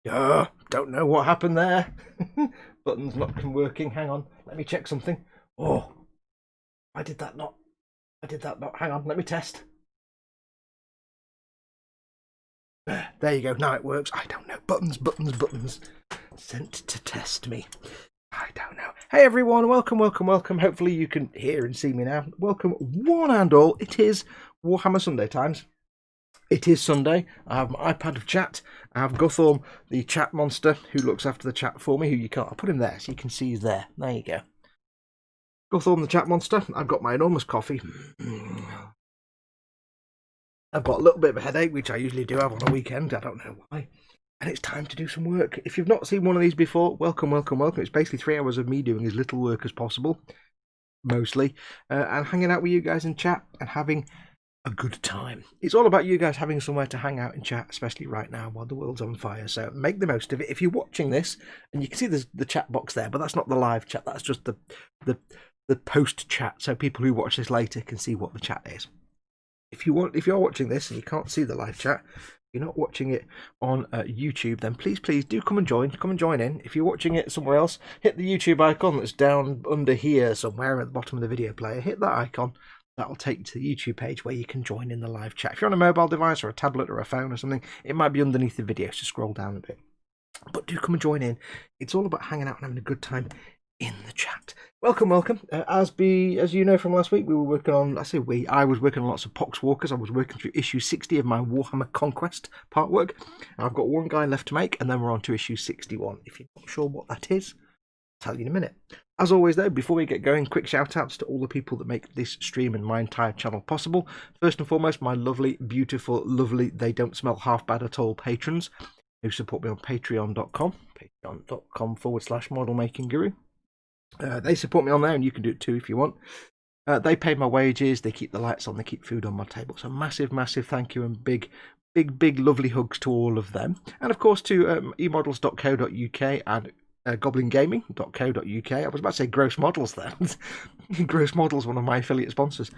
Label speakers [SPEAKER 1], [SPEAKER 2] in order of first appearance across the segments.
[SPEAKER 1] Don't know what happened there. Button's not working. Hang on. Let me check something. Oh, I did that not. Hang on. Let me test. There you go. Now it works. I don't know. Buttons. Sent to test me. I don't know. Hey everyone. Welcome. Hopefully you can hear and see me now. Welcome one and all. It is Warhammer Sunday times. It is Sunday. I have my iPad of chat. I have Guthorm, the chat monster, who looks after the chat for me, who you can't... I'll put him there so you can see he's there. There you go. Guthorm, the chat monster. I've got my enormous coffee. I've got a little bit of a headache, which I usually do have on a weekend. I don't know why. And it's time to do some work. If you've not seen one of these before, welcome. It's basically 3 hours of me doing as little work as possible, mostly, and hanging out with you guys in chat and having a good time. It's all about you guys having somewhere to hang out and chat, especially right now while the world's on fire. So make the most of it. If you're watching this, and you can see there's the chat box there, but that's not the live chat. That's just the post chat, so people who watch this later can see what the chat is. If you're watching this and you can't see the live chat, you're not watching it on YouTube, then please do come and join in. If you're watching it somewhere else, hit the YouTube icon that's down under here somewhere at the bottom of the video player. Hit that icon. That'll take you to the YouTube page where you can join in the live chat. If you're on a mobile device or a tablet or a phone or something, it might be underneath the video, so scroll down a bit. But do come and join in. It's all about hanging out and having a good time in the chat. Welcome. As you know from last week, we were working on, I was working on lots of Poxwalkers. I was working through issue 60 of my Warhammer Conquest part work. And I've got one guy left to make, and then we're on to issue 61. If you're not sure what that is, I'll tell you in a minute. As always though, before we get going, quick shout outs to all the people that make this stream and my entire channel possible. First and foremost, my lovely, beautiful, lovely, they don't smell half bad at all patrons who support me on patreon.com, patreon.com/modelmakingguru. They support me on there, and you can do it too if you want. They pay my wages, they keep the lights on, they keep food on my table. So massive thank you and big lovely hugs to all of them. And of course to emodels.co.uk and goblingaming.co.uk. I was about to say Gross Models there. Gross Models, one of my affiliate sponsors.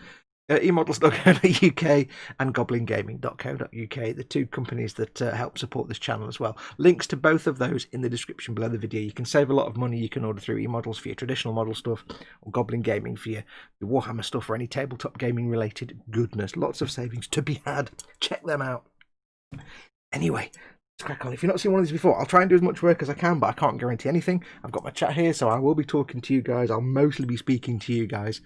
[SPEAKER 1] emodels.co.uk and goblingaming.co.uk, the two companies that help support this channel as well. Links to both of those in the description below the video. You can save a lot of money. You can order through eModels for your traditional model stuff, or Goblin Gaming for your Warhammer stuff, or any tabletop gaming related goodness. Lots of savings to be had. Check them out. Anyway, let's crack on. If you've not seen one of these before, I'll try and do as much work as I can, but I can't guarantee anything. I've got my chat here, so I will be talking to you guys. I'll mostly be speaking to you guys.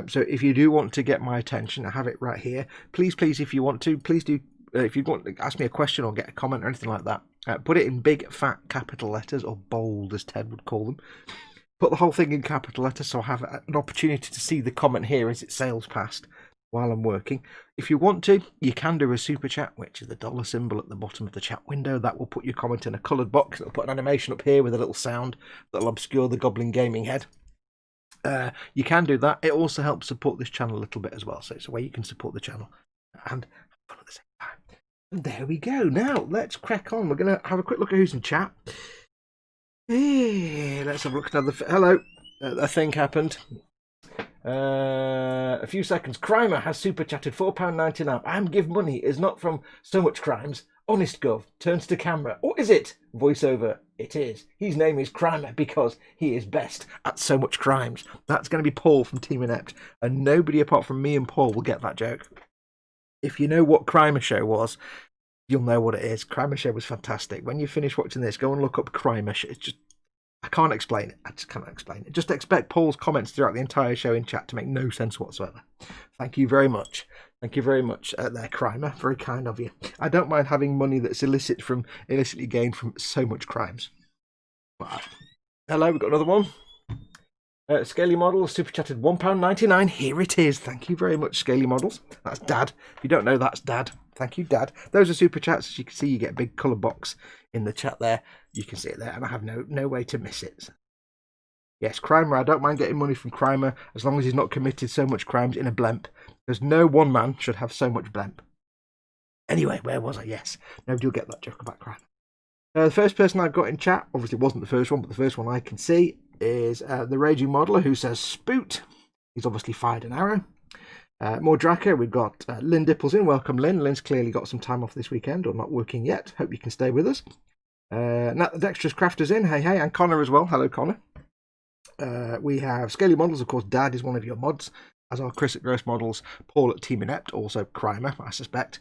[SPEAKER 1] So if you do want to get my attention, I have it right here. Please, if you want to, please do. If you want to ask me a question or get a comment or anything like that, put it in big, fat, capital letters, or bold, as Ted would call them. Put the whole thing in capital letters, so I have an opportunity to see the comment here as it sails past while I'm working. If you want to, you can do a super chat, which is the dollar symbol at the bottom of the chat window. That will put your comment in a coloured box. It'll put an animation up here with a little sound that'll obscure the Goblin Gaming head. You can do that. It also helps support this channel a little bit as well. So it's a way you can support the channel and have fun at the same time. And there we go. Now, let's crack on. We're going to have a quick look at who's in chat. Hey, let's have a look at another... Hello. A thing happened. A few seconds. Crimer has super chatted £4.99. I'm give money is not from so much crimes. Honest Gov turns to camera. Or is it? Voiceover. It is. His name is Crimer because he is best at so much crimes. That's going to be Paul from Team Inept. And nobody apart from me and Paul will get that joke. If you know what Crimer Show was, you'll know what it is. Crimer Show was fantastic. When you finish watching this, go and look up Crimer Show. It's just... I can't explain it. I just cannot explain it. Just expect Paul's comments throughout the entire show in chat to make no sense whatsoever. Thank you very much. Thank you very much there, Crimer. Very kind of you. I don't mind having money that's illicitly gained from so much crimes. But, hello, we've got another one. Scaly Models super chatted £1.99. Here it is. Thank you very much, Scaly Models. That's Dad. If you don't know, that's Dad. Thank you, Dad. Those are super chats. As you can see, you get a big colour box in the chat there. You can see it there, and I have no way to miss it. Yes, Crimer. I don't mind getting money from Crimer as long as he's not committed so much crimes in a blemp. Because no one man should have so much blemp. Anyway, where was I? Yes, nobody will get that joke about Crimer. The first person I've got in chat, obviously wasn't the first one, but the first one I can see is the Raging Modeler, who says Spoot. He's obviously fired an arrow. More Draco, we've got Lynn Dipples in. Welcome, Lynn. Lynn's clearly got some time off this weekend, or not working yet. Hope you can stay with us. Dexterous Crafters in, hey, and Connor as well. Hello, Connor. We have Scaly Models, of course. Dad is one of your mods, as are Chris at Gross Models, Paul at Team Inept, also Crimer, I suspect.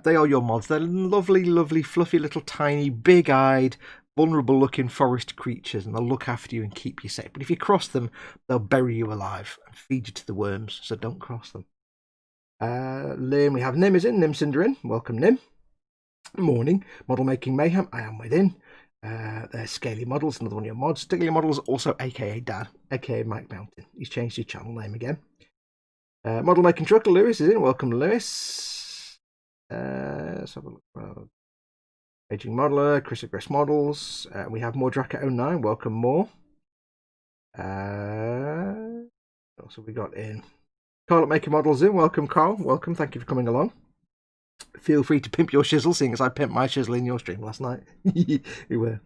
[SPEAKER 1] They are your mods. They're lovely, lovely, fluffy, little, tiny, big-eyed, vulnerable-looking forest creatures, and they'll look after you and keep you safe. But if you cross them, they'll bury you alive and feed you to the worms, so don't cross them. Then we have Nim is in, Nim Cinder in. Welcome, Nim. Morning. Model Making Mayhem, I am within. There's Scaly Models, another one of your mods. Stiggly Models, also aka Dad, aka Mike Mountain. He's changed his channel name again. Model Making Trucker, Lewis is in. Welcome, Lewis. Let's have a look. Aging Modeler, Chris Aggress Models. We have more Draka09. Welcome, more. What else have we got in? Carl at Making Models in. Welcome, Carl. Welcome. Thank you for coming along. Feel free to pimp your shizzle, seeing as I pimped my shizzle in your stream last night. You were.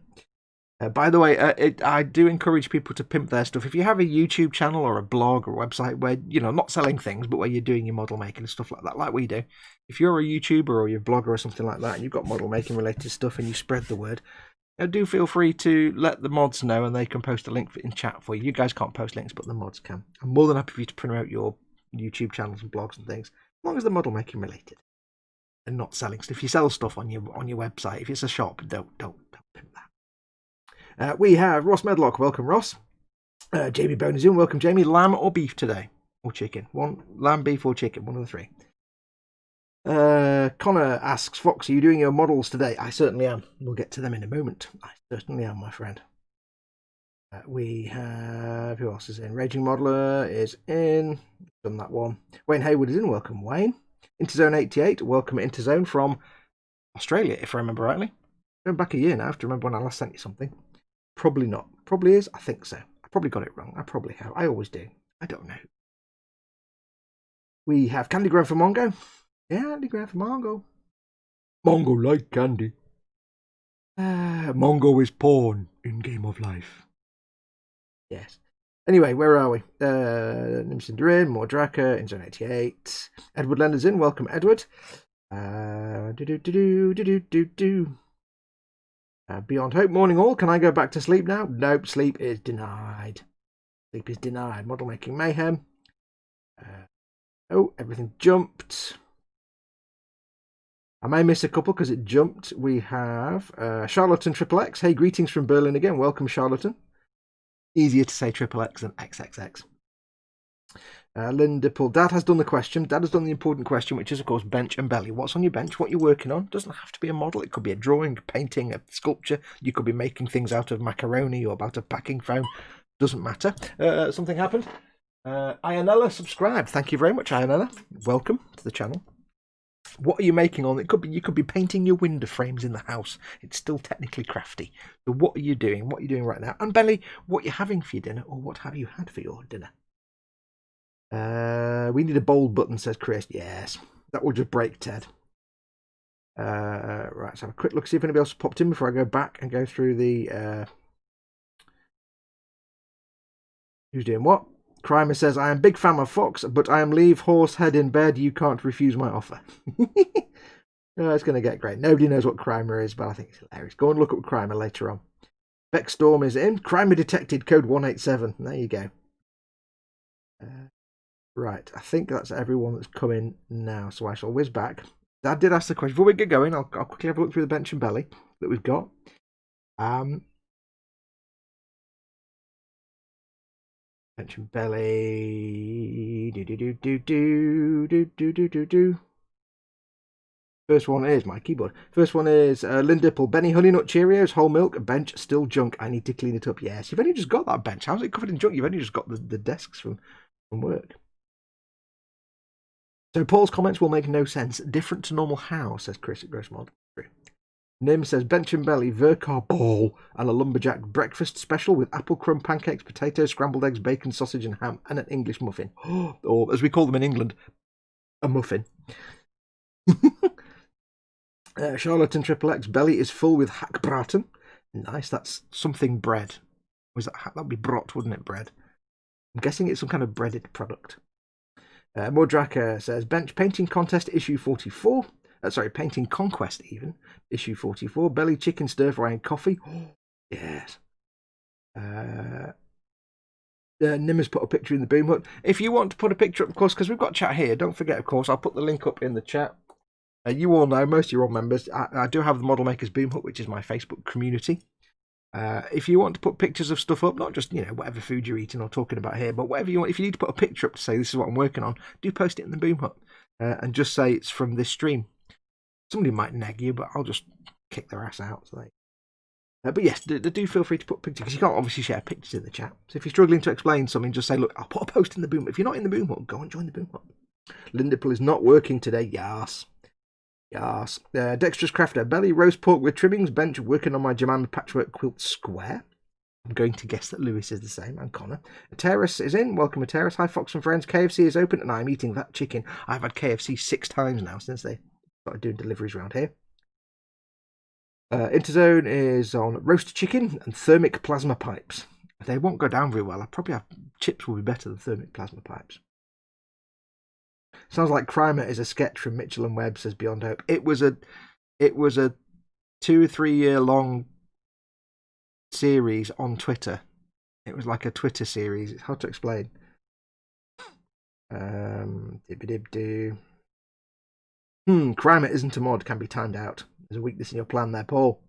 [SPEAKER 1] By the way, I do encourage people to pimp their stuff. If you have a YouTube channel or a blog or a website where, you know, not selling things, but where you're doing your model making and stuff like that, like we do. If you're a YouTuber or you're a blogger or something like that, and you've got model making related stuff and you spread the word, do feel free to let the mods know and they can post a link in chat for you. You guys can't post links, but the mods can. I'm more than happy for you to promote your YouTube channels and blogs and things, as long as they're model making related and not selling stuff. If you sell stuff on your website, if it's a shop, don't pimp that. We have Ross Medlock. Welcome, Ross. Jamie Bone is in. Welcome, Jamie. Lamb or beef today? Or chicken? One lamb, beef, or chicken? One of the three. Connor asks, Fox, are you doing your models today? I certainly am. We'll get to them in a moment. I certainly am, my friend. We have... Who else is in? Raging Modeler is in. Done that one. Wayne Hayward is in. Welcome, Wayne. Interzone 88. Welcome, Interzone from Australia, if I remember rightly. Going back a year now. I have to remember when I last sent you something. Probably not. Probably is. I think so. I probably got it wrong. I probably have. I always do. I don't know. We have Candy Grown for Mongo. Yeah, Candy Grown for Mongo. Mongo like candy. Mongo is porn in Game of Life. Yes. Anyway, where are we? Nimcinder in, more Draka, in Zone 88. Edward Leonard's in. Welcome, Edward. Beyond Hope, morning all. Can I go back to sleep now? Nope, sleep is denied. Sleep is denied. Model Making Mayhem. Oh, everything jumped. I may miss a couple because it jumped. We have Charlatan Triple X. Hey, greetings from Berlin again. Welcome, Charlatan. Easier to say Triple X than XXX. Linda Paul. Dad has done the question. Dad has done the important question, which is, of course, bench and belly. What's on your bench? What you're working on? Doesn't have to be a model. It could be a drawing, a painting, a sculpture. You could be making things out of macaroni or out of packing foam. Doesn't matter. Something happened. Ionella subscribed. Thank you very much, Ionella. Welcome to the channel. What are you making on? It could be you could be painting your window frames in the house. It's still technically crafty. So what are you doing? What are you doing right now? And Belly, what are you having for your dinner, or what have you had for your dinner? We need a bold button, says Chris. Yes, that will just break Ted. Right, let's have a quick look, see if anybody else has popped in before I go back and go through the... Who's doing what? Crimer says, I am big fan of Fox, but I am leave horse head in bed. You can't refuse my offer. Oh, it's going to get great. Nobody knows what Crimer is, but I think it's hilarious. Go and look up Crimer later on. Beck Storm is in. Crimer detected, code 187. There you go. Right, I think that's everyone that's come in now, so I shall whiz back. Dad did ask the question. Before we get going, I'll quickly have a look through the bench and belly that we've got. Bench and belly. First one is my keyboard. First one is Lynn Dipple. Benny Honey Nut Cheerios, whole milk, bench still junk. I need to clean it up. Yes, you've only just got that bench. How's it covered in junk? You've only just got the desks from work. So Paul's comments will make no sense. Different to normal how, says Chris at Grossmod. Nim says bench and belly, Vercar ball, and a lumberjack breakfast special with apple crumb pancakes, potatoes, scrambled eggs, bacon, sausage, and ham, and an English muffin. Or, as we call them in England, a muffin. Charlatan Triple X belly is full with hackbraten. Nice, that's something bread. Was that would be brot, wouldn't it? Bread. I'm guessing it's some kind of breaded product. Mordraka says bench painting contest issue 44. Sorry, Painting Conquest even. Issue 44. Belly chicken stir fry and coffee. Oh, yes. Nimmer's put a picture in the boom hut. If you want to put a picture up, of course, because we've got chat here, don't forget, of course, I'll put the link up in the chat. You all know, most of you are all members, I do have the Model Makers Boom Hut, which is my Facebook community. If you want to put pictures of stuff up, not just, whatever food you're eating or talking about here, but whatever you want, if you need to put a picture up to say this is what I'm working on, do post it in the Boom Hut. And just say it's from this stream. Somebody might nag you, but I'll just kick their ass out. So but yes, do feel free to put pictures, because you can't obviously share pictures in the chat. So if you're struggling to explain something, just say, look, I'll put a post in the Boom Hut. If you're not in the Boom Hut, go and join the Boom Hut. Lindipple is not working today. Yes. Yes. Dexterous Crafter. Belly roast pork with trimmings. Bench working on my Jemima patchwork quilt square. I'm going to guess that Lewis is the same, and Connor. Terrace is in. Welcome, Terrace. Hi, Fox and friends. KFC is open, and I'm eating that chicken. I've had KFC 6 times now since they started doing deliveries around here. Interzone is on roast chicken and thermic plasma pipes. They won't go down very well. I probably have chips will be better than thermic plasma pipes. Sounds like Crimer is a sketch from Mitchell and Webb, says Beyond Hope. It was a 2 or 3 year long series on Twitter. It was like a Twitter series. It's hard to explain. Crimer isn't a mod, can be timed out. There's a weakness in your plan there, Paul.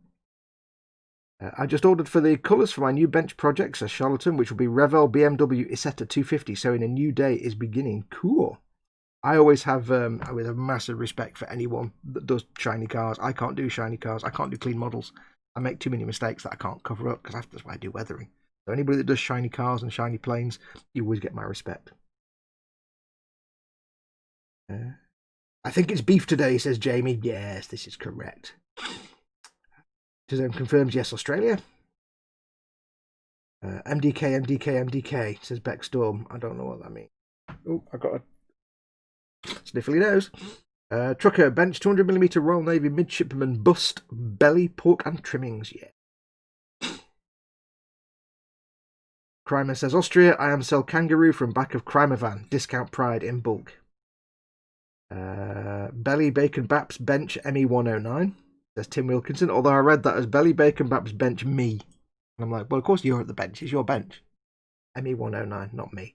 [SPEAKER 1] I just ordered for the colours for my new bench project, says Charlatan, which will be Revell BMW Isetta 250, so in a new day is beginning. Cool. I always have a massive respect for anyone that does shiny cars. I can't do shiny cars. I can't do clean models. I make too many mistakes that I can't cover up, because that's why I do weathering. So anybody that does shiny cars and shiny planes, you always get my respect. I think it's beef today, says Jamie. Yes, this is correct. Shazam confirms yes, Australia. MDK, says Beck Storm. I don't know what that means. Oh, I got a sniffly nose. Trucker, bench 200mm Royal Navy midshipman bust, belly, pork and trimmings. Yeah. Crimer says Austria, I am sell kangaroo from back of Crimer van. Discount pride in bulk. Belly Bacon Baps bench ME109, says Tim Wilkinson, although I read that as Belly Bacon Baps bench me. And I'm like, well, of course you're at the bench. It's your bench. ME109, not me.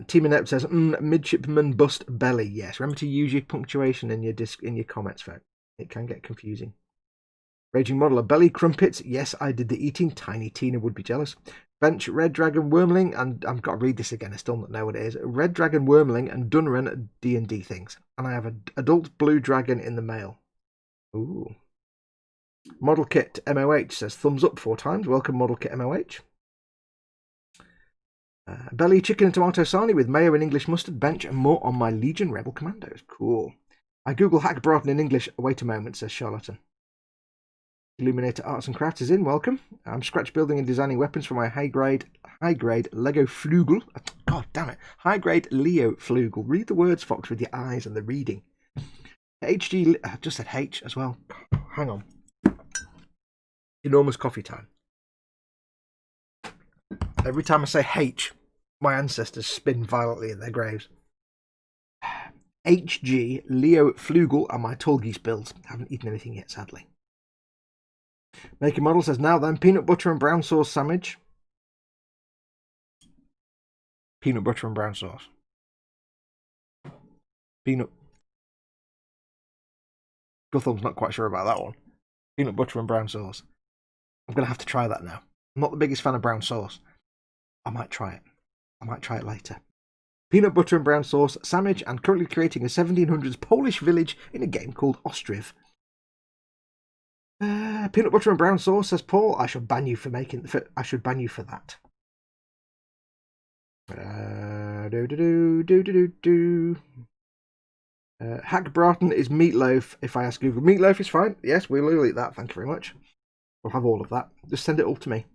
[SPEAKER 1] Team Inept says, midshipman bust belly. Yes, remember to use your punctuation in your comments, folks. It can get confusing. Raging Modeler, belly crumpets. Yes, I did the eating. Tiny Tina would be jealous. Bench Red Dragon Wormling, and I've got to read this again. I still don't know what it is. Red Dragon Wormling and Dunran D&D things. And I have an adult blue dragon in the mail. Ooh. Model Kit MOH says thumbs up 4 times. Welcome, Model Kit MOH. Belly chicken and tomato sarnie with mayo and English mustard. Bench and more on my Legion Rebel Commandos. Cool. I Google hack Broughton in English. Wait a moment, says Charlatan. Illuminator Arts and Crafts is in. Welcome. I'm scratch building and designing weapons for my high grade Lego Flugel. God damn it. High grade Leo Flugel. Read the words, Fox, with your eyes and the reading. HG. I just said H as well. Hang on. Enormous coffee time. Every time I say H, my ancestors spin violently in their graves. HG Leo Flugel and my tall geese builds. Haven't eaten anything yet, sadly. Make a Model says, now then, peanut butter and brown sauce sandwich. Peanut butter and brown sauce. Peanut. Gutham's not quite sure about that one. Peanut butter and brown sauce. I'm going to have to try that now. I'm not the biggest fan of brown sauce. I might try it. I might try it later. Peanut butter and brown sauce sandwich, and currently creating a 1700s Polish village in a game called Ostriv. Peanut butter and brown sauce, says Paul. I should ban you for making. I should ban you for that. Hack Broughton is meatloaf. If I ask Google, meatloaf is fine. Yes, we'll eat that. Thank you very much. We'll have all of that. Just send it all to me.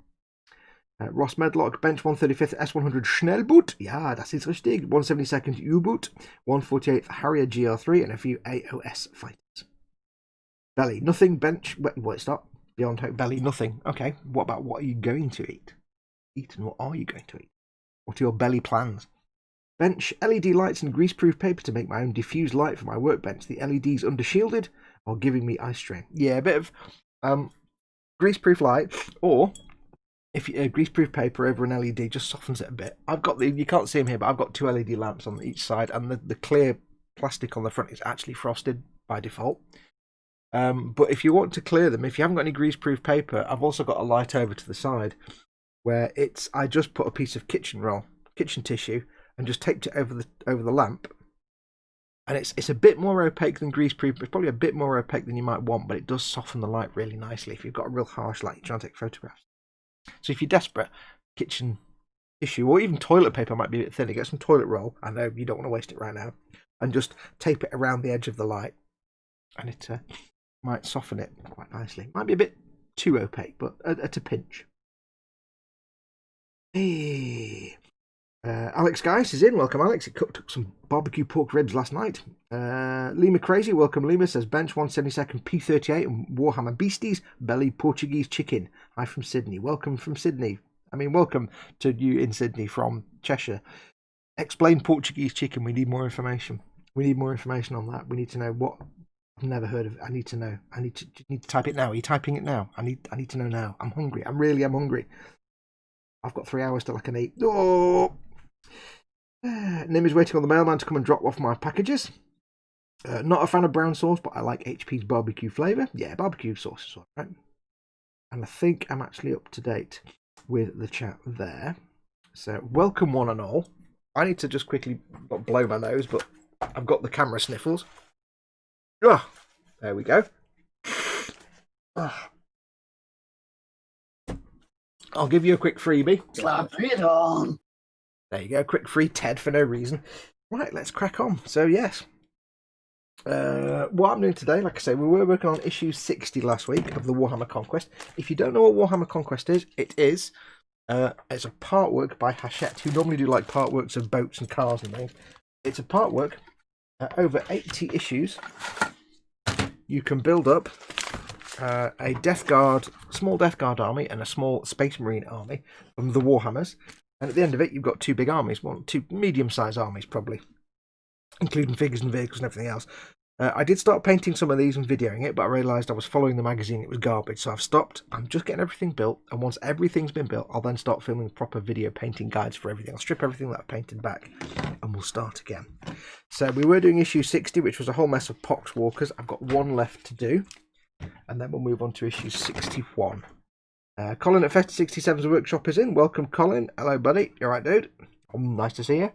[SPEAKER 1] Ross Medlock, bench 135th S100 Schnellboot. Yeah, das ist richtig. 172nd U-Boot, 148th Harrier GR3, and a few AOS fighters. Belly, nothing. Bench. Wait, stop. Beyond Hope. Belly, nothing. Okay, what about what are you going to eat? And what are you going to eat? What are your belly plans? Bench LED lights and greaseproof paper to make my own diffused light for my workbench. The LEDs undershielded or giving me eye strain. Yeah, a bit of greaseproof light, or if you greaseproof paper over an LED just softens it a bit. I've got you can't see them here, but I've got 2 LED lamps on each side, and the clear plastic on the front is actually frosted by default. But if you want to clear them, if you haven't got any greaseproof paper, I've also got a light over to the side where I just put a piece of kitchen tissue, and just taped it over the lamp. And it's a bit more opaque than greaseproof. It's probably a bit more opaque than you might want, but it does soften the light really nicely if you've got a real harsh light you're trying to take photographs. So if you're desperate, kitchen tissue or even toilet paper might be a bit thinner. Get some toilet roll. I know you don't want to waste it right now. And just tape it around the edge of the light. And it might soften it quite nicely. Might be a bit too opaque, but at a pinch. Hey. Alex Geis is in. Welcome, Alex. He cooked up some barbecue pork ribs last night. Lima Crazy, welcome, Lima. Says bench 172nd P38 and Warhammer Beasties belly Portuguese chicken. Hi from Sydney. Welcome from Sydney. I mean, welcome to you in Sydney from Cheshire. Explain Portuguese chicken. We need more information. We need more information on that. We need to know what. I've never heard of it. I need to know. I need to type it now. Are you typing it now? I need to know now. I'm hungry. I'm hungry. I've got 3 hours till I can eat. Oh. Nim is waiting on the mailman to come and drop off my packages. Not a fan of brown sauce, but I like HP's barbecue flavour. Yeah, barbecue sauce is alright. And I think I'm actually up to date with the chat there. So, welcome one and all. I need to just quickly not blow my nose, but I've got the camera sniffles. Oh, there we go. Oh. I'll give you a quick freebie.
[SPEAKER 2] Slap it on.
[SPEAKER 1] There you go, quick free TED for no reason. Right, let's crack on. So, yes. What I'm doing today, like I say, we were working on issue 60 last week of the Warhammer Conquest. If you don't know what Warhammer Conquest is, it's a part work by Hachette, who normally do like part works of boats and cars and things. It's a part work, over 80 issues. You can build up a Death Guard, small Death Guard army and a small Space Marine army from the Warhammers. And at the end of it, you've got 2 big armies, 2 medium-sized armies, probably, including figures and vehicles and everything else. I did start painting some of these and videoing it, but I realised I was following the magazine, it was garbage, so I've stopped. I'm just getting everything built, and once everything's been built, I'll then start filming proper video painting guides for everything. I'll strip everything that I've painted back, and we'll start again. So we were doing issue 60, which was a whole mess of Pox Walkers. I've got 1 left to do, and then we'll move on to issue 61. Colin at Festa 67's workshop is in. Welcome, Colin. Hello, buddy. You alright, dude? Oh, nice to see you.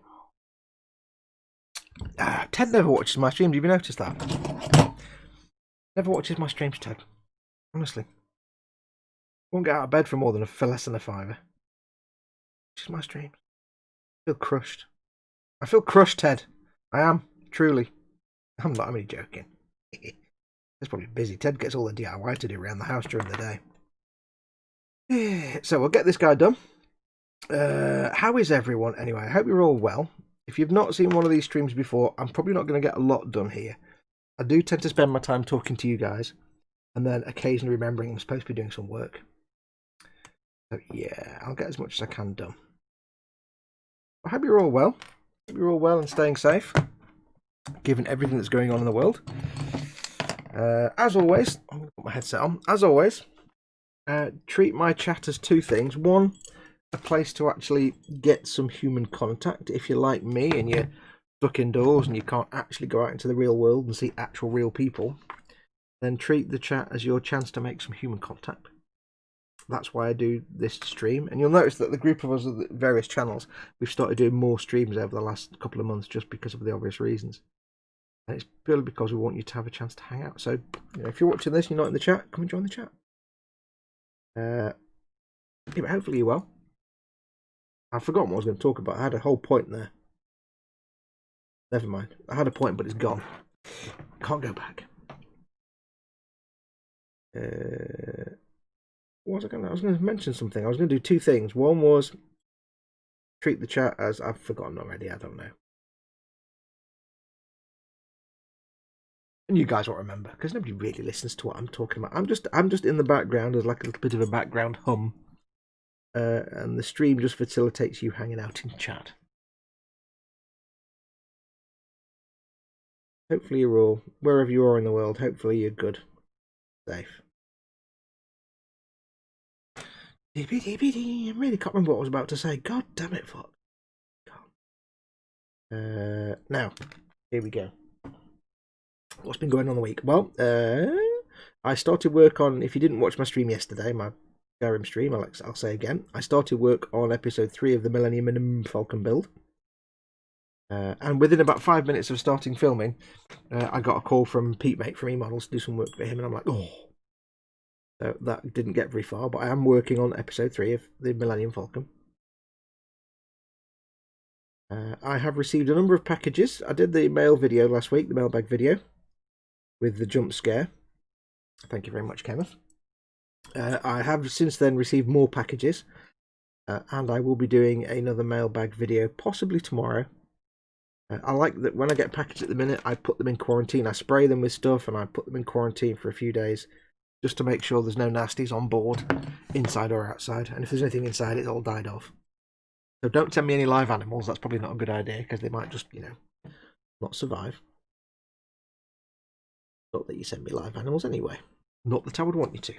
[SPEAKER 1] Ted never watches my streams. Have you noticed that? Never watches my streams, Ted. Honestly. Won't get out of bed for more than less than a fiver. Watches my streams. I feel crushed. I feel crushed, Ted. I am. Truly. I'm not. I'm only joking. It's probably busy. Ted gets all the DIY to do around the house during the day. So we'll get this guy done. How is everyone anyway? I hope you're all well. If you've not seen one of these streams before, I'm probably not going to get a lot done here. I do tend to spend my time talking to you guys, and then occasionally remembering I'm supposed to be doing some work. So yeah, I'll get as much as I can done. I hope you're all well. Hope you're all well and staying safe, given everything that's going on in the world. As always, I'm going to put my headset on. As always, treat my chat as 2 things. 1, a place to actually get some human contact. If you're like me and you're stuck indoors and you can't actually go out into the real world and see actual real people, then treat the chat as your chance to make some human contact. That's why I do this stream. And you'll notice that the group of us at the various channels, we've started doing more streams over the last couple of months just because of the obvious reasons. And it's purely because we want you to have a chance to hang out. So, if you're watching this and you're not in the chat, come and join the chat. Yeah, but hopefully you're well. I've forgotten what I was going to talk about. I had a whole point there. Never mind. I had a point, but it's gone. Can't go back. What was I going to? I was going to mention something. I was going to do 2 things. One was treat the chat as I've forgotten already. I don't know. And you guys won't remember because nobody really listens to what I'm talking about. I'm just in the background as like a little bit of a background hum. And the stream just facilitates you hanging out in chat. Hopefully you're all, wherever you are in the world, hopefully you're good. Safe. I really can't remember what I was about to say. God damn it, fuck. Now, here we go. What's been going on the week? Well, I started work on, if you didn't watch my stream yesterday, my Skyrim stream, I'll say again, I started work on episode 3 of the Millennium Falcon build. And within about 5 minutes of starting filming, I got a call from Pete Mate from eModels to do some work for him, and I'm like, oh. So that didn't get very far, but I am working on episode 3 of the Millennium Falcon. I have received a number of packages. I did the mail video last week, the mailbag video, with the jump scare. Thank you very much, Kenneth. I have since then received more packages, and I will be doing another mailbag video, possibly tomorrow. I like that when I get packages at the minute, I put them in quarantine. I spray them with stuff and I put them in quarantine for a few days just to make sure there's no nasties on board, inside or outside. And if there's anything inside, it's all died off. So don't send me any live animals. That's probably not a good idea because they might just, not survive. Not that you send me live animals anyway. Not that I would want you to,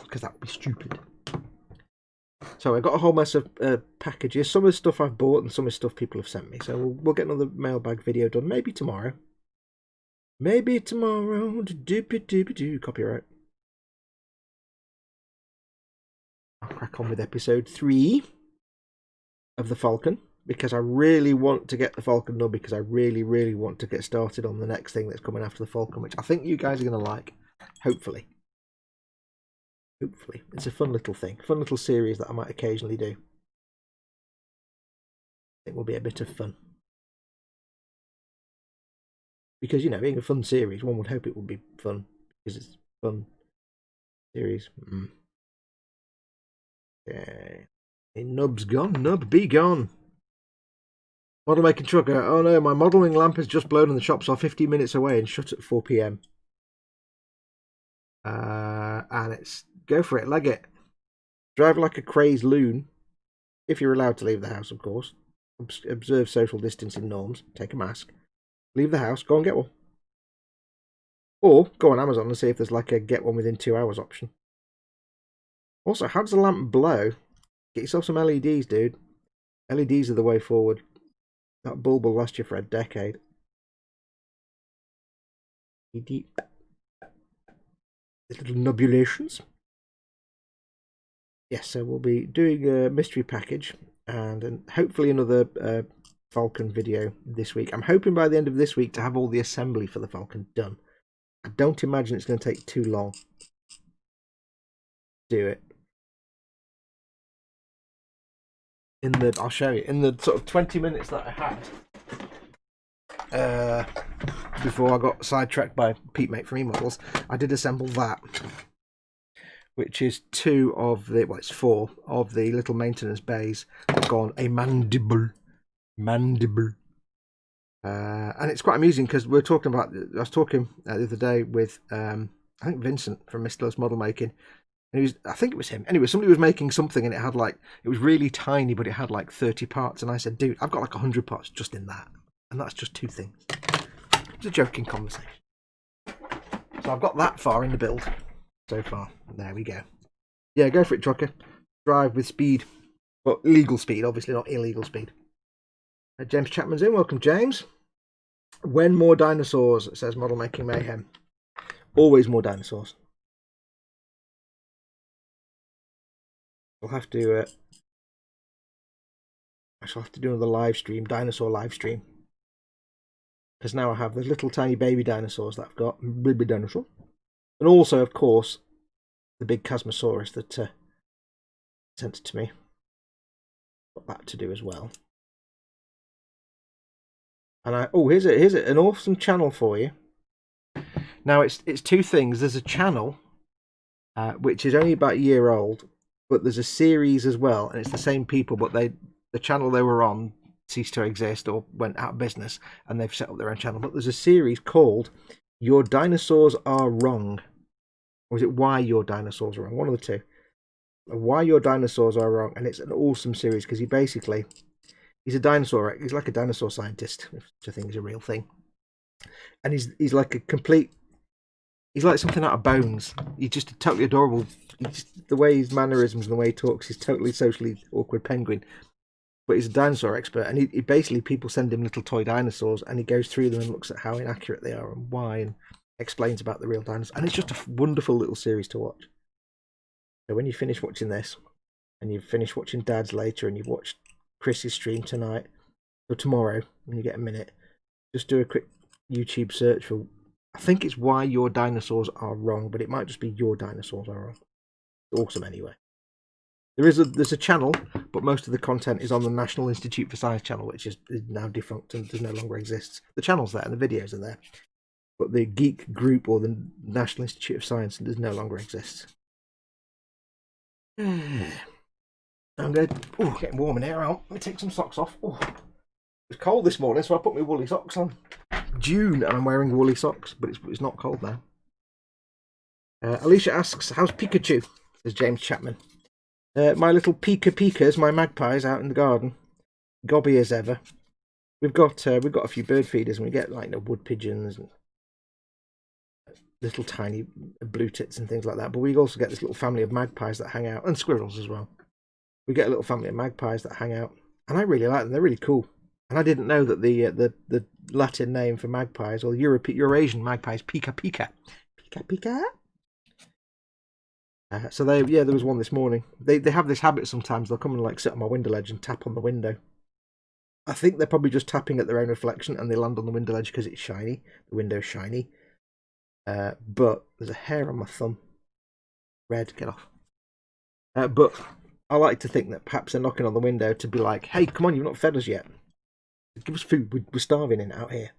[SPEAKER 1] because that would be stupid. So I got a whole mess of packages. Some of the stuff I've bought and some of the stuff people have sent me. So we'll get another mailbag video done. Maybe tomorrow. Maybe tomorrow. Copyright. I'll crack on with episode 3 of the Falcon. Because I really want to get the Falcon done. Because I really, really want to get started on the next thing that's coming after the Falcon. Which I think you guys are going to like. Hopefully. Hopefully. It's a fun little thing. Fun little series that I might occasionally do. It will be a bit of fun. Because, being a fun series, one would hope it would be fun. Because it's a fun series. Okay. Hey, Nub's gone. Nub, be gone. Model making trucker. Oh no, my modelling lamp has just blown and the shops are 15 minutes away and shut at 4 PM. And it's go for it, leg it. Drive like a crazed loon, if you're allowed to leave the house, of course. Observe social distancing norms. Take a mask. Leave the house. Go and get one. Or go on Amazon and see if there's like a get one within 2 hours option. Also, how does the lamp blow? Get yourself some LEDs, dude. LEDs are the way forward. That bulb will last you for a decade. Little nubulations. Yes, so we'll be doing a mystery package and hopefully another Falcon video this week. I'm hoping by the end of this week to have all the assembly for the Falcon done. I don't imagine it's going to take too long to do it. I'll show you, in the sort of 20 minutes that I had before I got sidetracked by Pete Mate from eModels, I did assemble that, which is 2 of the, well, it's 4 of the little maintenance bays that go on a mandible. And it's quite amusing because we're talking about, I was talking the other day with, I think Vincent from Mr. Lowe's Model Making. And I think it was him. Anyway, somebody was making something and it had like, it was really tiny, but it had like 30 parts. And I said, dude, I've got like 100 parts just in that. And that's just 2 things. It's a joking conversation. So I've got that far in the build so far. There we go. Yeah, go for it, trucker. Drive with speed. Well, legal speed, obviously, not illegal speed. James Chapman's in. Welcome, James. When more dinosaurs, says Model Making Mayhem. Always more dinosaurs. I'll have to. I shall have to do another live stream, dinosaur live stream, because now I have the little tiny baby dinosaurs that I've got, baby dinosaur, and also, of course, the big Chasmosaurus that sent to me. Got that to do as well. And here's an awesome channel for you. Now it's 2 things. There's a channel which is only about a year old. But there's a series as well, and it's the same people, but the channel they were on ceased to exist or went out of business, and they've set up their own channel. But there's a series called Your Dinosaurs Are Wrong. Or is it Why Your Dinosaurs Are Wrong? One of the 2. Why Your Dinosaurs Are Wrong. And it's an awesome series, because he's a dinosaur. He's like a dinosaur scientist, if such a thing is a real thing. And he's like a complete. He's like something out of Bones. He's just totally adorable. The way his mannerisms and the way he talks, he's totally socially awkward penguin. But he's a dinosaur expert, and he basically, people send him little toy dinosaurs, and he goes through them and looks at how inaccurate they are and why, and explains about the real dinosaurs. And it's just a wonderful little series to watch. So when you finish watching this, and you've finished watching Dad's later, and you've watched Chris's stream tonight, or tomorrow, when you get a minute, just do a quick YouTube search for, I think it's Why Your Dinosaurs Are Wrong, but it might just be Your Dinosaurs Are Wrong. It's awesome anyway. There's a channel, but most of the content is on the National Institute for Science channel, which is now defunct and no longer exists. The channel's there and the videos are there, but the geek group or the National Institute of Science no longer exists. I'm good. Oh, getting warm in here. Let me take some socks off. Oh, it was cold this morning, so I put my woolly socks on. June, and I'm wearing woolly socks, but it's not cold now. Alicia asks, "How's Pikachu?" Says James Chapman. My little Pikas, my magpies out in the garden, gobby as ever. We've got a few bird feeders, and we get like wood pigeons and little tiny blue tits and things like that. But we also get this little family of magpies that hang out, and squirrels as well. We get a little family of magpies that hang out, and I really like them. They're really cool. And I didn't know that the Latin name for magpies, or Eurasian magpies, Pika. So there was one this morning. They have this habit sometimes. They'll come and like sit on my window ledge and tap on the window. I think they're probably just tapping at their own reflection, and they land on the window ledge because it's shiny. The window's shiny. But there's a hair on my thumb. Red, get off. But I like to think that perhaps they're knocking on the window to be like, "Hey, come on, you've not fed us yet. Give us food. We're starving in out here."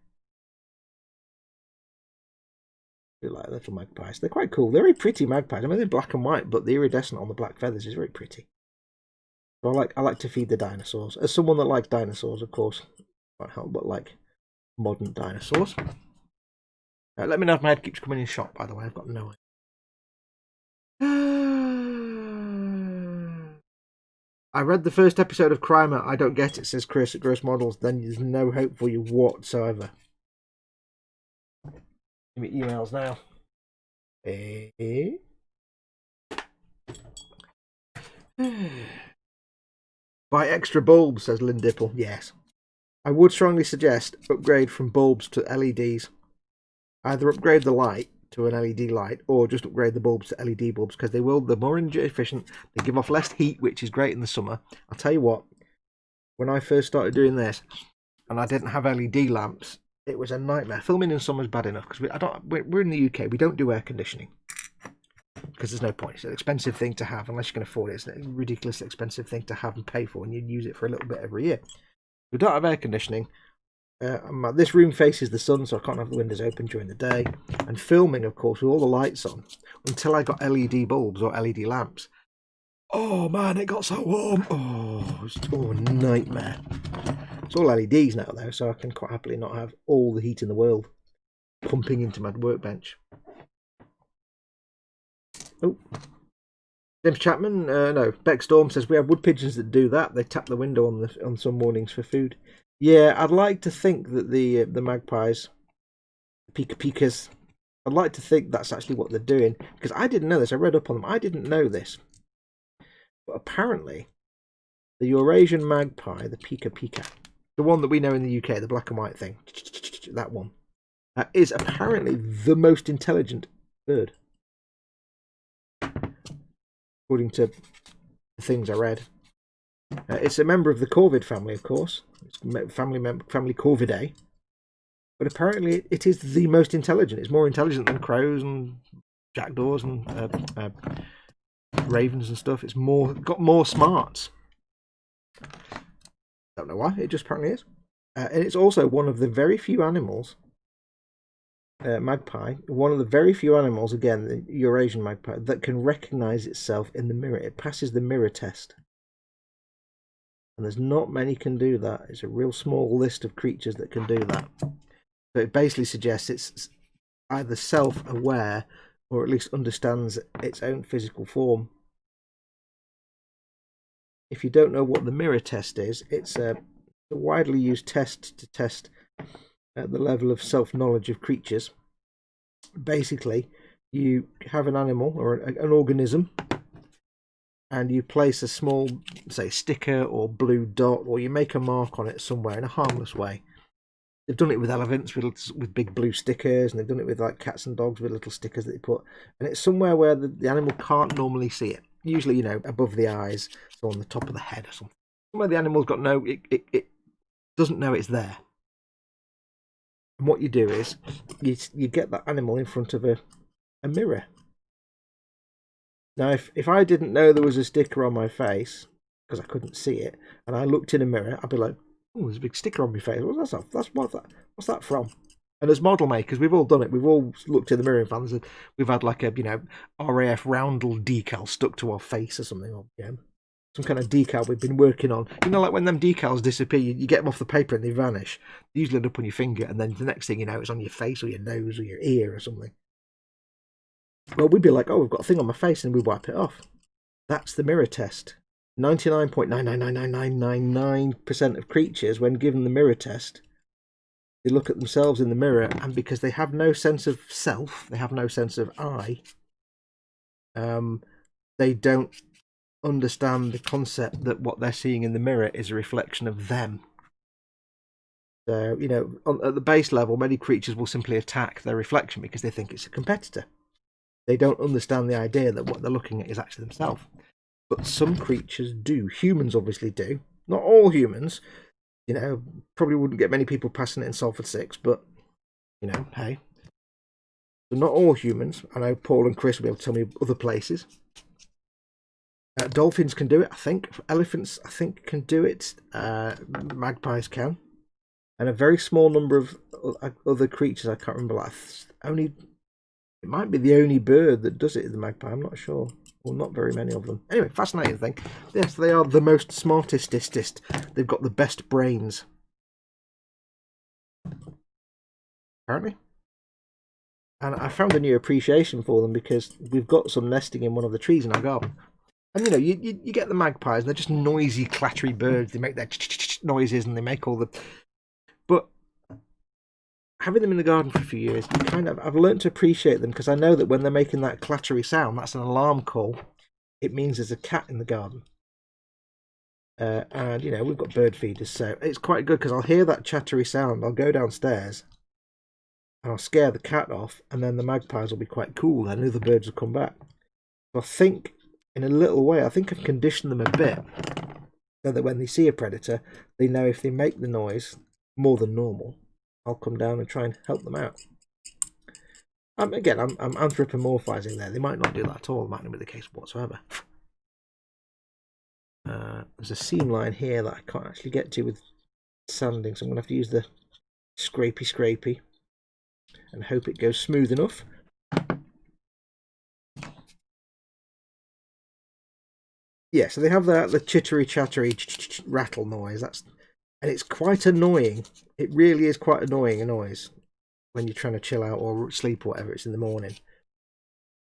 [SPEAKER 1] They're like little magpies. They're quite cool. They're very pretty magpies. I mean, they're black and white, but the iridescent on the black feathers is very pretty. So I like to feed the dinosaurs. As someone that likes dinosaurs, of course, can't help but like modern dinosaurs. Let me know if my head keeps coming in shot. By the way, I've got no idea. I read the first episode of Crimer. I don't get it, says Chris at Gross Models. Then there's no hope for you whatsoever. Give me emails now. Buy extra bulbs, says Lynn Dipple. Yes. I would strongly suggest upgrade from bulbs to LEDs. Either upgrade the light to an LED light, or just upgrade the bulbs to LED bulbs, because they're more energy efficient, they give off less heat, which is great in the summer. I'll tell you what, when I first started doing this, and I didn't have LED lamps, it was a nightmare. Filming in summer is bad enough, because we're in the UK, we don't do air conditioning, because there's no point. It's an expensive thing to have, unless you can afford it. It's a ridiculously expensive thing to have and pay for, and you use it for a little bit every year. We don't have air conditioning. This room faces the sun, so I can't have the windows open during the day. And filming, of course, with all the lights on, until I got LED bulbs or LED lamps. Oh man, it got so warm. Oh, it's a nightmare. It's all LEDs now, though, so I can quite happily not have all the heat in the world pumping into my workbench. Oh, James Chapman, no. Beck Storm says we have wood pigeons that do that. They tap the window on some mornings for food. Yeah, I'd like to think that the magpies, Pikas, I'd like to think that's actually what they're doing, because I didn't know this. I read up on them. I didn't know this, but apparently the Eurasian magpie, the Pika, the one that we know in the UK, the black and white thing, that one, is apparently the most intelligent bird, according to the things I read. It's a member of the corvid family, of course. It's family Corvidae. But apparently it is the most intelligent. It's more intelligent than crows and jackdaws and ravens and stuff. It's got more smarts. Don't know why. It just apparently is. And it's also one of the very few animals, magpie, one of the very few animals, again, the Eurasian magpie, that can recognise itself in the mirror. It passes the mirror test. And there's not many can do that. It's a real small list of creatures that can do that. So it basically suggests it's either self-aware or at least understands its own physical form. If you don't know what the mirror test is, it's a widely used test to test at the level of self-knowledge of creatures. Basically, you have an animal or an organism, and you place a small, say, sticker or blue dot, or you make a mark on it somewhere in a harmless way. They've done it with elephants with big blue stickers, and they've done it with like cats and dogs with little stickers that they put. And it's somewhere where the animal can't normally see it. Usually, above the eyes, so on the top of the head or something. Somewhere the animal's got it doesn't know it's there. And what you do is you get that animal in front of a mirror. Now, if I didn't know there was a sticker on my face because I couldn't see it, and I looked in a mirror, I'd be like, "Oh, there's a big sticker on my face. What's that from?" And as model makers, we've all done it. We've all looked in the mirror and found we've had like a RAF Roundel decal stuck to our face or something, or some kind of decal we've been working on. Like when them decals disappear, you get them off the paper and they vanish. They usually end up on your finger, and then the next thing you know, it's on your face or your nose or your ear or something. Well, we'd be like, "Oh, we've got a thing on my face," and we wipe it off. That's the mirror test. 99.9999999% of creatures, when given the mirror test, they look at themselves in the mirror, and because they have no sense of self, they have no sense of I, they don't understand the concept that what they're seeing in the mirror is a reflection of them. So, at the base level, many creatures will simply attack their reflection because they think it's a competitor. They don't understand the idea that what they're looking at is actually themselves. But some creatures do. Humans obviously do. Not all humans. Probably wouldn't get many people passing it in Salford 6, but, hey. So not all humans. I know Paul and Chris will be able to tell me other places. Dolphins can do it, I think. Elephants, I think, can do it. Magpies can. And a very small number of other creatures, I can't remember, it might be the only bird that does it, the magpie, I'm not sure. Well, not very many of them. Anyway, fascinating thing. Yes, they are the most smartest. They've got the best brains. Apparently. And I found a new appreciation for them because we've got some nesting in one of the trees in our garden. And you get the magpies, and they're just noisy, clattery birds. They make their noises, and they make all the... But having them in the garden for a few years, I've learned to appreciate them, because I know that when they're making that clattery sound, that's an alarm call. It means there's a cat in the garden. And we've got bird feeders, so it's quite good, because I'll hear that chattery sound. I'll go downstairs and I'll scare the cat off, and then the magpies will be quite cool, and other birds will come back. So I think, in a little way, I've conditioned them a bit, so that when they see a predator, they know if they make the noise more than normal, I'll come down and try and help them out. Again, I'm anthropomorphizing there. They might not do that at all. It might not be the case whatsoever. There's a seam line here that I can't actually get to with sanding, so I'm going to have to use the scrapey and hope it goes smooth enough. Yeah, so they have the chittery chattery rattle noise. And it's quite annoying. It really is quite annoying a noise when you're trying to chill out or sleep or whatever. It's in the morning.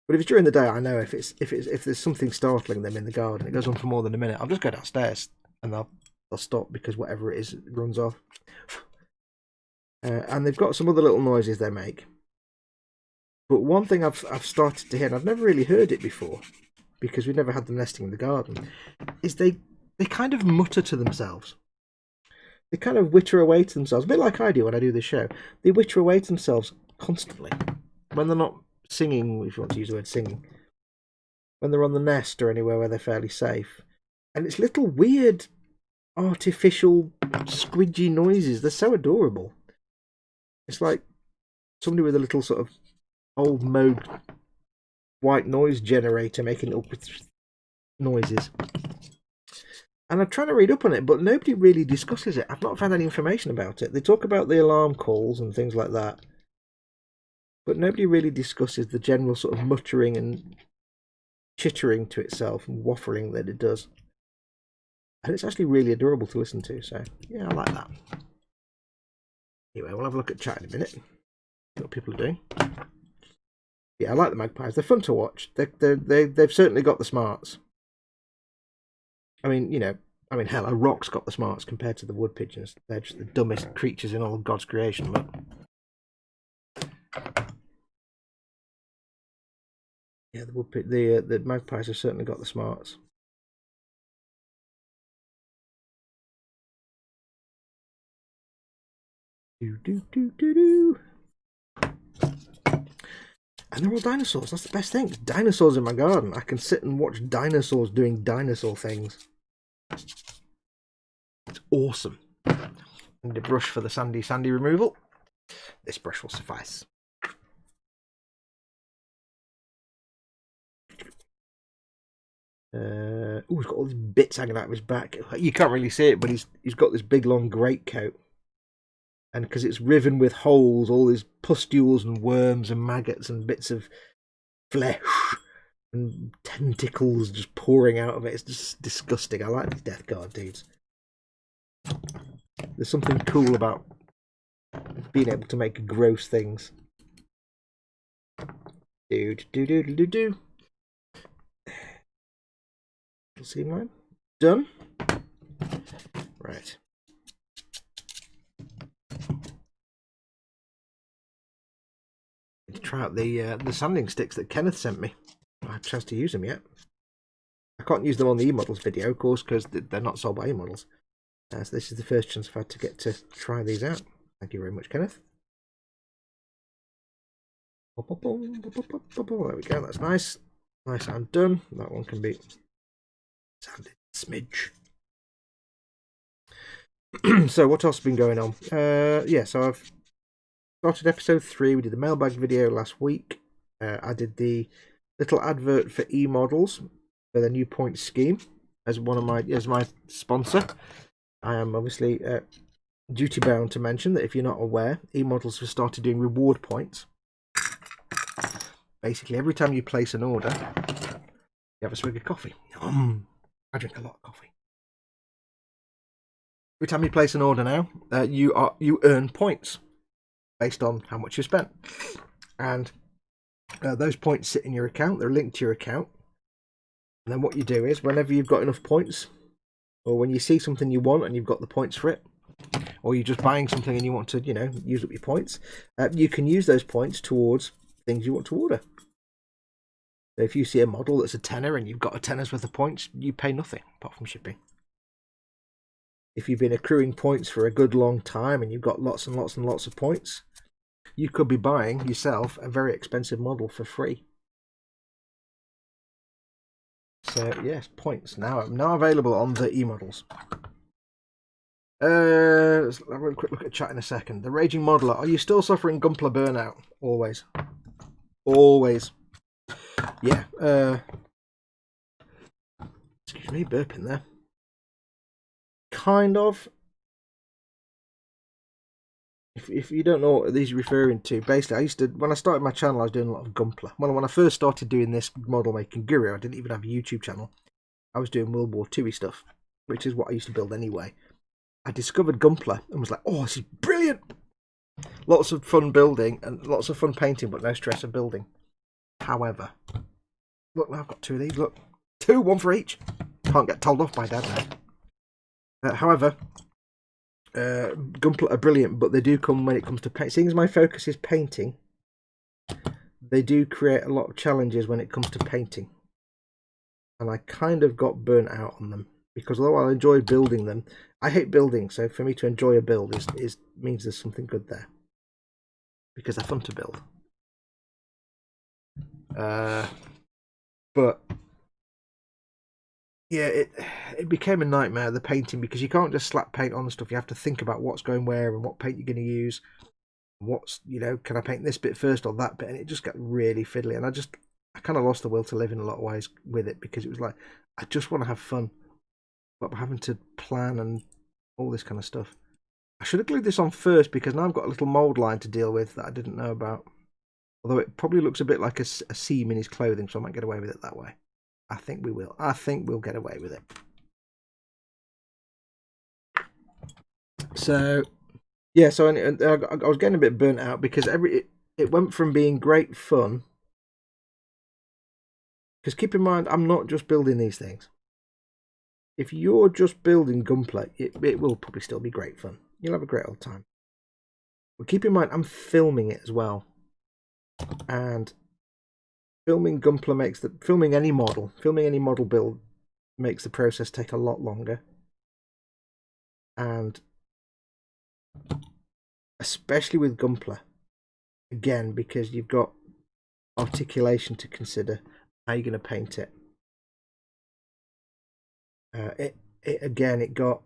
[SPEAKER 1] But if it's during the day, I know if there's something startling them in the garden, it goes on for more than a minute, I'll just go downstairs and they'll stop, because whatever it is, it runs off. And they've got some other little noises they make. But one thing I've started to hear, and I've never really heard it before, because we've never had them nesting in the garden, is they kind of mutter to themselves. They kind of witter away to themselves, a bit like I do when I do this show. They witter away to themselves constantly. When they're not singing, if you want to use the word singing. When they're on the nest or anywhere where they're fairly safe. And it's little weird, artificial, squidgy noises. They're so adorable. It's like somebody with a little sort of old mode white noise generator making little noises. And I'm trying to read up on it, but nobody really discusses it. I've not found any information about it. They talk about the alarm calls and things like that, but nobody really discusses the general sort of muttering and chittering to itself and waffling that it does. And it's actually really adorable to listen to, so yeah, I like that. Anyway, we'll have a look at chat in a minute. See what people are doing. Yeah, I like the magpies. They're fun to watch. They've certainly got the smarts. I mean, I mean, hell, a rock's got the smarts compared to the wood pigeons. They're just the dumbest creatures in all of God's creation, look. Yeah, the magpies have certainly got the smarts. Do. And they're all dinosaurs. That's the best thing. Dinosaurs in my garden. I can sit and watch dinosaurs doing dinosaur things. It's awesome. I need a brush for the sandy removal. This brush will suffice. He's got all these bits hanging out of his back. You can't really see it, but he's got this big long greatcoat. And because it's riven with holes, all these pustules and worms and maggots and bits of flesh and tentacles just pouring out of it. It's just disgusting. I like these Death Guard dudes. There's something cool about being able to make gross things. Do. Seam line. Done. Right. Try out the sanding sticks that Kenneth sent me. I haven't had a chance to use them yet. I can't use them on the e-models video, of course, because they're not sold by e-models. So this is the first chance I've had to get to try these out. Thank you very much, Kenneth. There we go. That's nice. Nice and done. That one can be sanded smidge. So what else has been going on? Yeah, so I've started episode 3. We did the mailbag video last week. I did the little advert for e-models for the new point scheme as my sponsor. I am obviously duty bound to mention that if you're not aware, e-models have started doing reward points. Basically, every time you place an order, you have a swig of coffee. I drink a lot of coffee. Every time you place an order now, you earn points based on how much you spent, and those points sit in your account. They're linked to your account, and then what you do is, whenever you've got enough points, or when you see something you want and you've got the points for it, or you're just buying something and you want to, use up your points, you can use those points towards things you want to order. So if you see a model that's a tenner and you've got a tenner's worth of points, you pay nothing apart from shipping. If you've been accruing points for a good long time and you've got lots and lots and lots of points, you could be buying yourself a very expensive model for free. So yes, points now available on the e-models. Let's have a quick look at chat in a second. The Raging Modeler, are you still suffering Gunpla burnout? Always. Always. Yeah. Excuse me, burping there. Kind of. If you don't know what these are referring to, basically, when I started my channel, I was doing a lot of Gunpla. Well, when I first started doing this model making guru, I didn't even have a YouTube channel. I was doing World War II stuff, which is what I used to build anyway. I discovered Gunpla and was like, oh, this is brilliant! Lots of fun building and lots of fun painting, but no stress of building. However, look, now I've got 2 of these. Look, 2, 1 for each. Can't get told off by Dad now. However, Gunpla are brilliant, but they do come when it comes to paint. Seeing as my focus is painting, they do create a lot of challenges when it comes to painting. And I kind of got burnt out on them, because although I enjoy building them, I hate building, so for me to enjoy a build means there's something good there. Because they're fun to build. But yeah, it became a nightmare, the painting, because you can't just slap paint on the stuff. You have to think about what's going where and what paint you're going to use. What's, can I paint this bit first or that bit? And it just got really fiddly. And I kind of lost the will to live in a lot of ways with it, because it was like, I just want to have fun. But having to plan and all this kind of stuff. I should have glued this on first, because now I've got a little mould line to deal with that I didn't know about. Although it probably looks a bit like a seam in his clothing, so I might get away with it that way. I think we will. I think we'll get away with it. So, yeah, so I was getting a bit burnt out, because it went from being great fun. Because keep in mind, I'm not just building these things. if you're just building Gunpla, it will probably still be great fun. You'll have a great old time. But keep in mind, I'm filming it as well. And filming Gunpla makes filming any model build makes the process take a lot longer. And especially with Gunpla, again, because you've got articulation to consider, how you're going to paint it. It got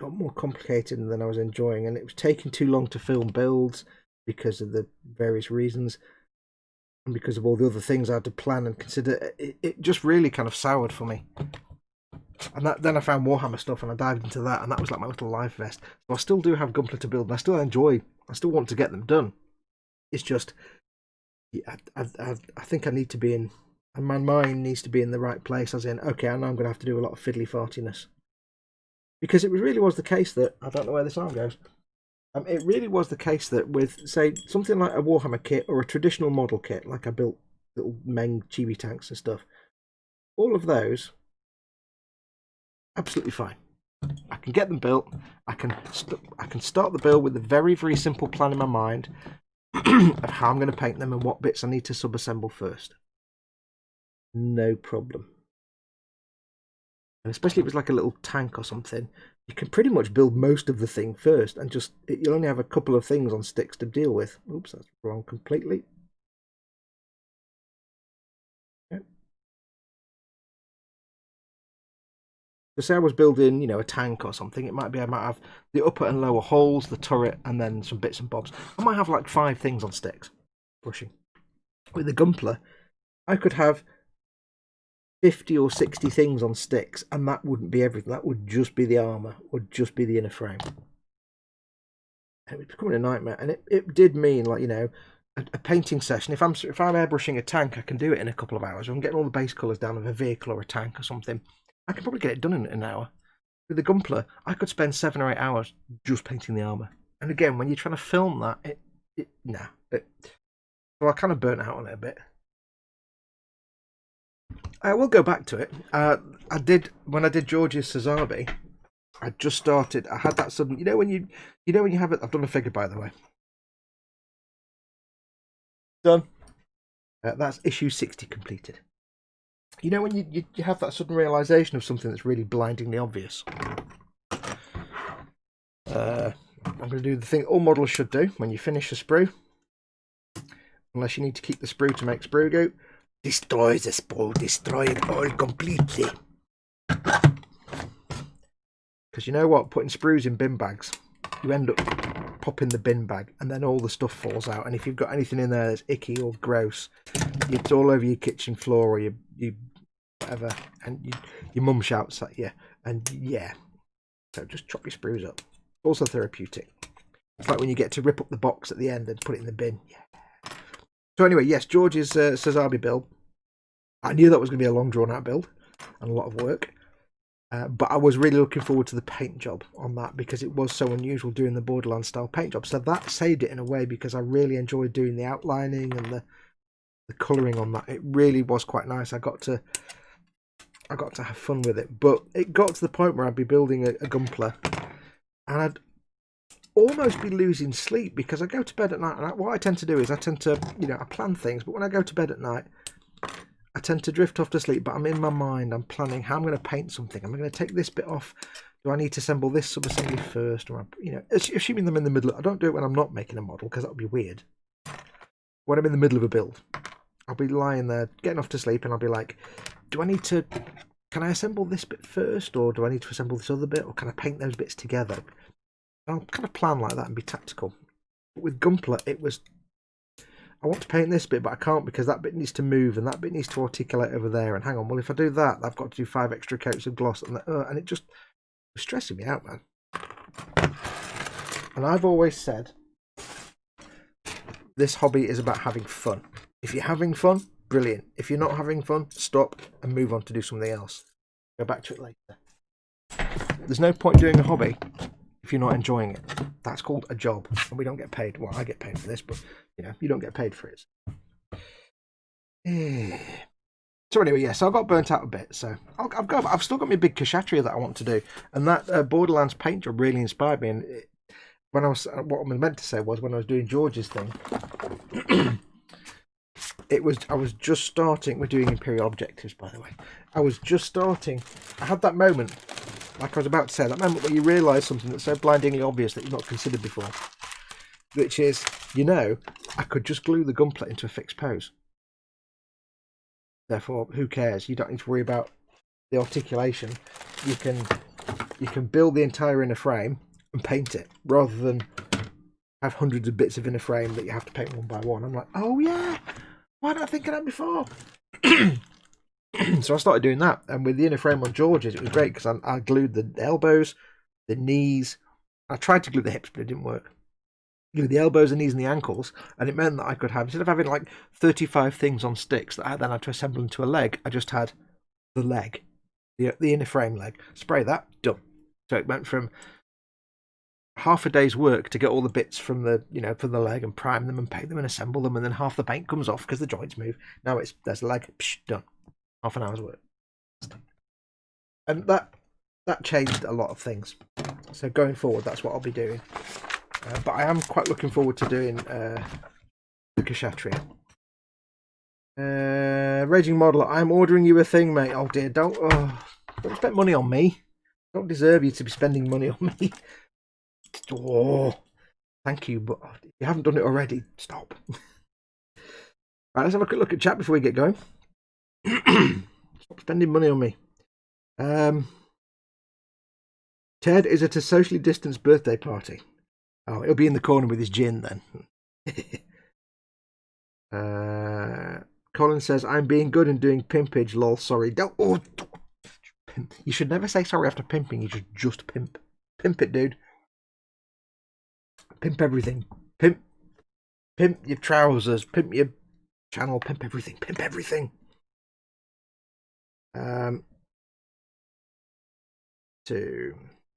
[SPEAKER 1] more complicated than I was enjoying, and it was taking too long to film builds because of the various reasons, and because of all the other things I had to plan and consider. It just really kind of soured for me. And then I found Warhammer stuff and I dived into that, and that was like my little life vest. So I still do have Gunpla to build, and I still want to get them done. It's just, I think I need to be in, and my mind needs to be in the right place, as in, okay, I know I'm going to have to do a lot of fiddly fartiness. Because it really was the case that, I don't know where this arm goes, it really was the case that with, say, something like a Warhammer kit or a traditional model kit, like I built little Meng chibi tanks and stuff, all of those, absolutely fine. I can get them built. I can start the build with a very, very simple plan in my mind of how I'm going to paint them and what bits I need to sub-assemble first. No problem. And especially if it's like a little tank or something, you can pretty much build most of the thing first, and just you'll only have a couple of things on sticks to deal with. Oops, that's wrong completely. Yeah. So say I was building, you know, a tank or something, it might be I might have the upper and lower holes, the turret, and then some bits and bobs. I might have like 5 things on sticks, brushing. With the Gunpla, I could have 50 or 60 things on sticks, and that wouldn't be everything. That would just be the armor, would just be the inner frame. And it was becoming a nightmare, and it did mean, like, you know, a painting session. If I'm airbrushing a tank, I can do it in a couple of hours. If I'm getting all the base colours down of a vehicle or a tank or something, I can probably get it done in an hour. With the Gunpla, I could spend 7 or 8 hours just painting the armor. And again, when you're trying to film that, so I kind of burnt out on it a bit. I will go back to it. When I did George's Sazabi, I just started. I had that sudden, when you have it. I've done a figure, by the way. Done. That's issue 60 completed. You know when you have that sudden realization of something that's really blindingly obvious. I'm going to do the thing all models should do when you finish a sprue, unless you need to keep the sprue to make sprue goo. Destroy the sprue, destroy it all completely. Because you know what? Putting sprues in bin bags, you end up popping the bin bag, and then all the stuff falls out. And if you've got anything in there that's icky or gross, it's all over your kitchen floor or you whatever, and your mum shouts at you. And yeah, so just chop your sprues up. Also therapeutic. It's like when you get to rip up the box at the end and put it in the bin. Yeah. So anyway, yes, George's Sazabi build. I knew that was going to be a long drawn-out build and a lot of work. But I was really looking forward to the paint job on that, because it was so unusual doing the Borderlands-style paint job. So that saved it in a way, because I really enjoyed doing the outlining and the colouring on that. It really was quite nice. I got to have fun with it. But it got to the point where I'd be building a Gunpla, and I'd almost be losing sleep, because I go to bed at night, and what I tend to do is I tend to, I plan things, but when I go to bed at night, I tend to drift off to sleep, but I'm in my mind, I'm planning how I'm going to paint something. Am I going to take this bit off? Do I need to assemble this sub-assembly first? Or, assuming them in the middle. I don't do it when I'm not making a model, because that would be weird. When I'm in the middle of a build, I'll be lying there, getting off to sleep, and I'll be like, can I assemble this bit first, or do I need to assemble this other bit, or can I paint those bits together? I'll kind of plan like that and be tactical. But with Gunpla, it was, I want to paint this bit, but I can't, because that bit needs to move and that bit needs to articulate over there. And hang on, well, if I do that, I've got to do 5 extra coats of gloss, and it just was stressing me out, man. And I've always said, this hobby is about having fun. If you're having fun, brilliant. If you're not having fun, stop and move on to do something else. Go back to it later. There's no point doing a hobby if you're not enjoying it. That's called a job, and we don't get paid. Well, I get paid for this, but you don't get paid for it. So anyway, yeah, so I got burnt out a bit. So I've still got my big Kshatriya that I want to do, and that Borderlands paint job really inspired me. And when I was, what I was meant to say was when I was doing George's thing, I was just starting. We're doing Imperial objectives, by the way. I was just starting. I had that moment, like I was about to say, that moment where you realise something that's so blindingly obvious that you've not considered before, which is, I could just glue the gunplate into a fixed pose. Therefore, who cares? You don't need to worry about the articulation. You can build the entire inner frame and paint it, rather than have hundreds of bits of inner frame that you have to paint one by one. I'm like, oh yeah, why didn't I think of that before? So I started doing that, and with the inner frame on George's, it was great because I glued the elbows, the knees. I tried to glue the hips, but it didn't work. Glued the elbows, the knees, and the ankles, and it meant that I could have, instead of having like 35 things on sticks that I then had to assemble into a leg, I just had the leg, the inner frame leg. Spray that, done. So it went from half a day's work to get all the bits from the from the leg and prime them and paint them and assemble them, and then half the paint comes off because the joints move. Now there's the leg, done. Half an hour's work, and that changed a lot of things. So going forward, that's what I'll be doing. But I am quite looking forward to doing the Kshatriya. Raging Modeler, I'm ordering you a thing, mate. Oh dear, don't spend money on me. I don't deserve you to be spending money on me. Oh, thank you, but if you haven't done it already, stop. Right, let's have a quick look at chat before we get going. Stop spending money on me. Ted is at a socially distanced birthday party. Oh, he'll be in the corner with his gin then. Colin says, I'm being good and doing pimpage, lol, sorry. Don't. Oh, pimp. You should never say sorry after pimping, you should just pimp. Pimp it, dude. Pimp everything. Pimp your trousers. Pimp your channel. Pimp everything. Pimp everything.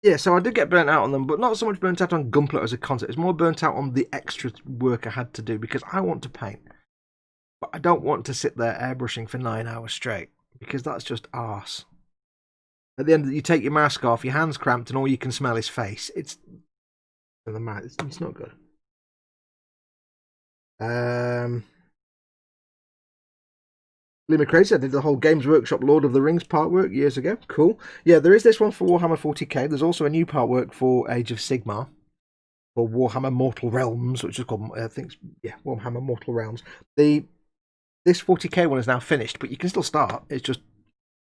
[SPEAKER 1] Yeah, so I did get burnt out on them, but not so much burnt out on Gunpla as a concept. It's more burnt out on the extra work I had to do, because I want to paint. But I don't want to sit there airbrushing for 9 hours straight, because that's just arse. At the end, you take your mask off, your hand's cramped, and all you can smell is face. It's not good. Lima Crazy, I did the whole Games Workshop Lord of the Rings part work years ago. Cool. Yeah, there is this one for Warhammer 40k. There's also a new part work for Age of Sigmar, for Warhammer Mortal Realms, which is called, I think, Warhammer Mortal Realms. This 40k one is now finished, but you can still start. It's just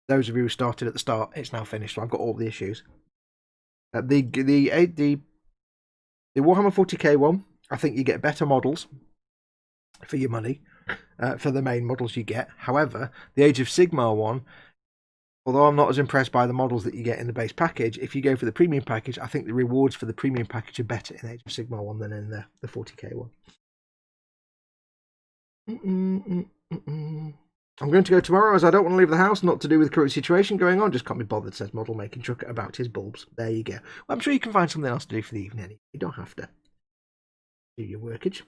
[SPEAKER 1] those of you who started at the start, it's now finished. So I've got all the issues. The Warhammer 40k one, I think you get better models for your money. For the main models you get. However, the Age of Sigmar one, although I'm not as impressed by the models that you get in the base package, if you go for the premium package, I think the rewards for the premium package are better in Age of Sigmar one than in the 40k one. I'm going to go tomorrow as I don't want to leave the house, not to do with the current situation going on. Just can't be bothered, says Model Making Trucker about his bulbs. There you go. Well, I'm sure you can find something else to do for the evening. You don't have to do your workage.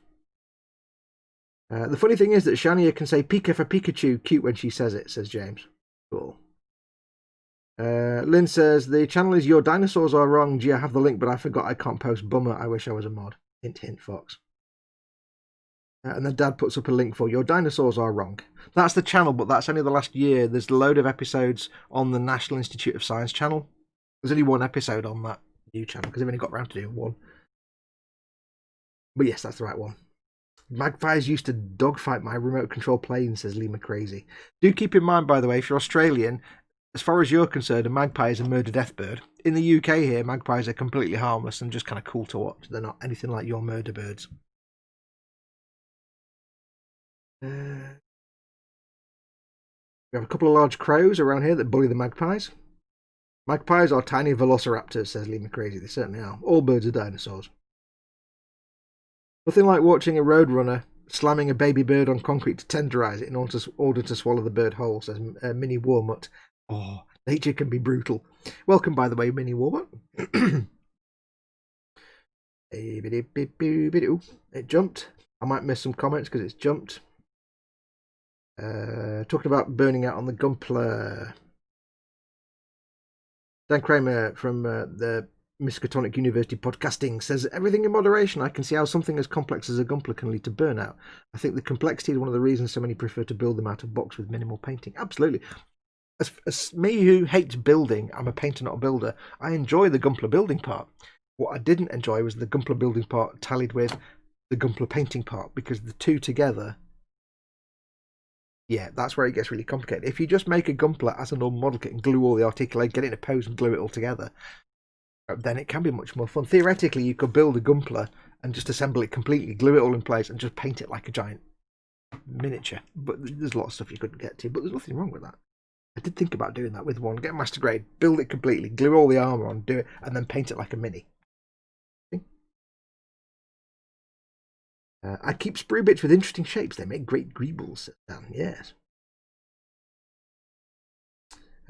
[SPEAKER 1] The funny thing is that Shania can say Pika for Pikachu cute when she says it, says James. Cool. Lynn says, the channel is Your Dinosaurs Are Wrong. Gee, I have the link, but I forgot I can't post. Bummer, I wish I was a mod. Hint, hint, Fox. And then Dad puts up a link for Your Dinosaurs Are Wrong. That's the channel, but that's only the last year. There's a load of episodes on the National Institute of Science channel. There's only one episode on that new channel, because they've only got around to doing one. But yes, that's the right one. Magpies used to dogfight my remote control plane, says Lima Crazy. Do keep in mind, by the way, if you're Australian, as far as you're concerned, a magpie is a murder death bird. In the UK here, magpies are completely harmless and just kind of cool to watch. They're not anything like your murder birds. We have a couple of large crows around here that bully the magpies. Magpies are tiny velociraptors, says Lima Crazy. They certainly are. All birds are dinosaurs. Nothing like watching a roadrunner slamming a baby bird on concrete to tenderize it in order to swallow the bird whole, says Mini Warmut. Oh, nature can be brutal. Welcome, by the way, Mini Warmut. It jumped. I might miss some comments because it's jumped. Talking about burning out on the Gunpla. Dan Kramer from the Miskatonic University Podcasting says, everything in moderation. I can see how something as complex as a Gunpla can lead to burnout. I think the complexity is one of the reasons so many prefer to build them out of box with minimal painting. Absolutely. As me who hates building, I'm a painter, not a builder, I enjoy the Gunpla building part. What I didn't enjoy was the Gunpla building part tallied with the Gunpla painting part, because the two together, yeah, that's where it gets really complicated. If you just make a Gunpla as a normal model kit and glue all the articulate, get it in a pose and glue it all together, then it can be much more fun. Theoretically, you could build a Gunpla and just assemble it completely, glue it all in place, and just paint it like a giant miniature. But there's a lot of stuff you couldn't get to, but there's nothing wrong with that. I did think about doing that with one. Get master grade, build it completely, glue all the armour on, do it, and then paint it like a mini. I keep sprue bits with interesting shapes. They make great greebles, said Dan. Yes.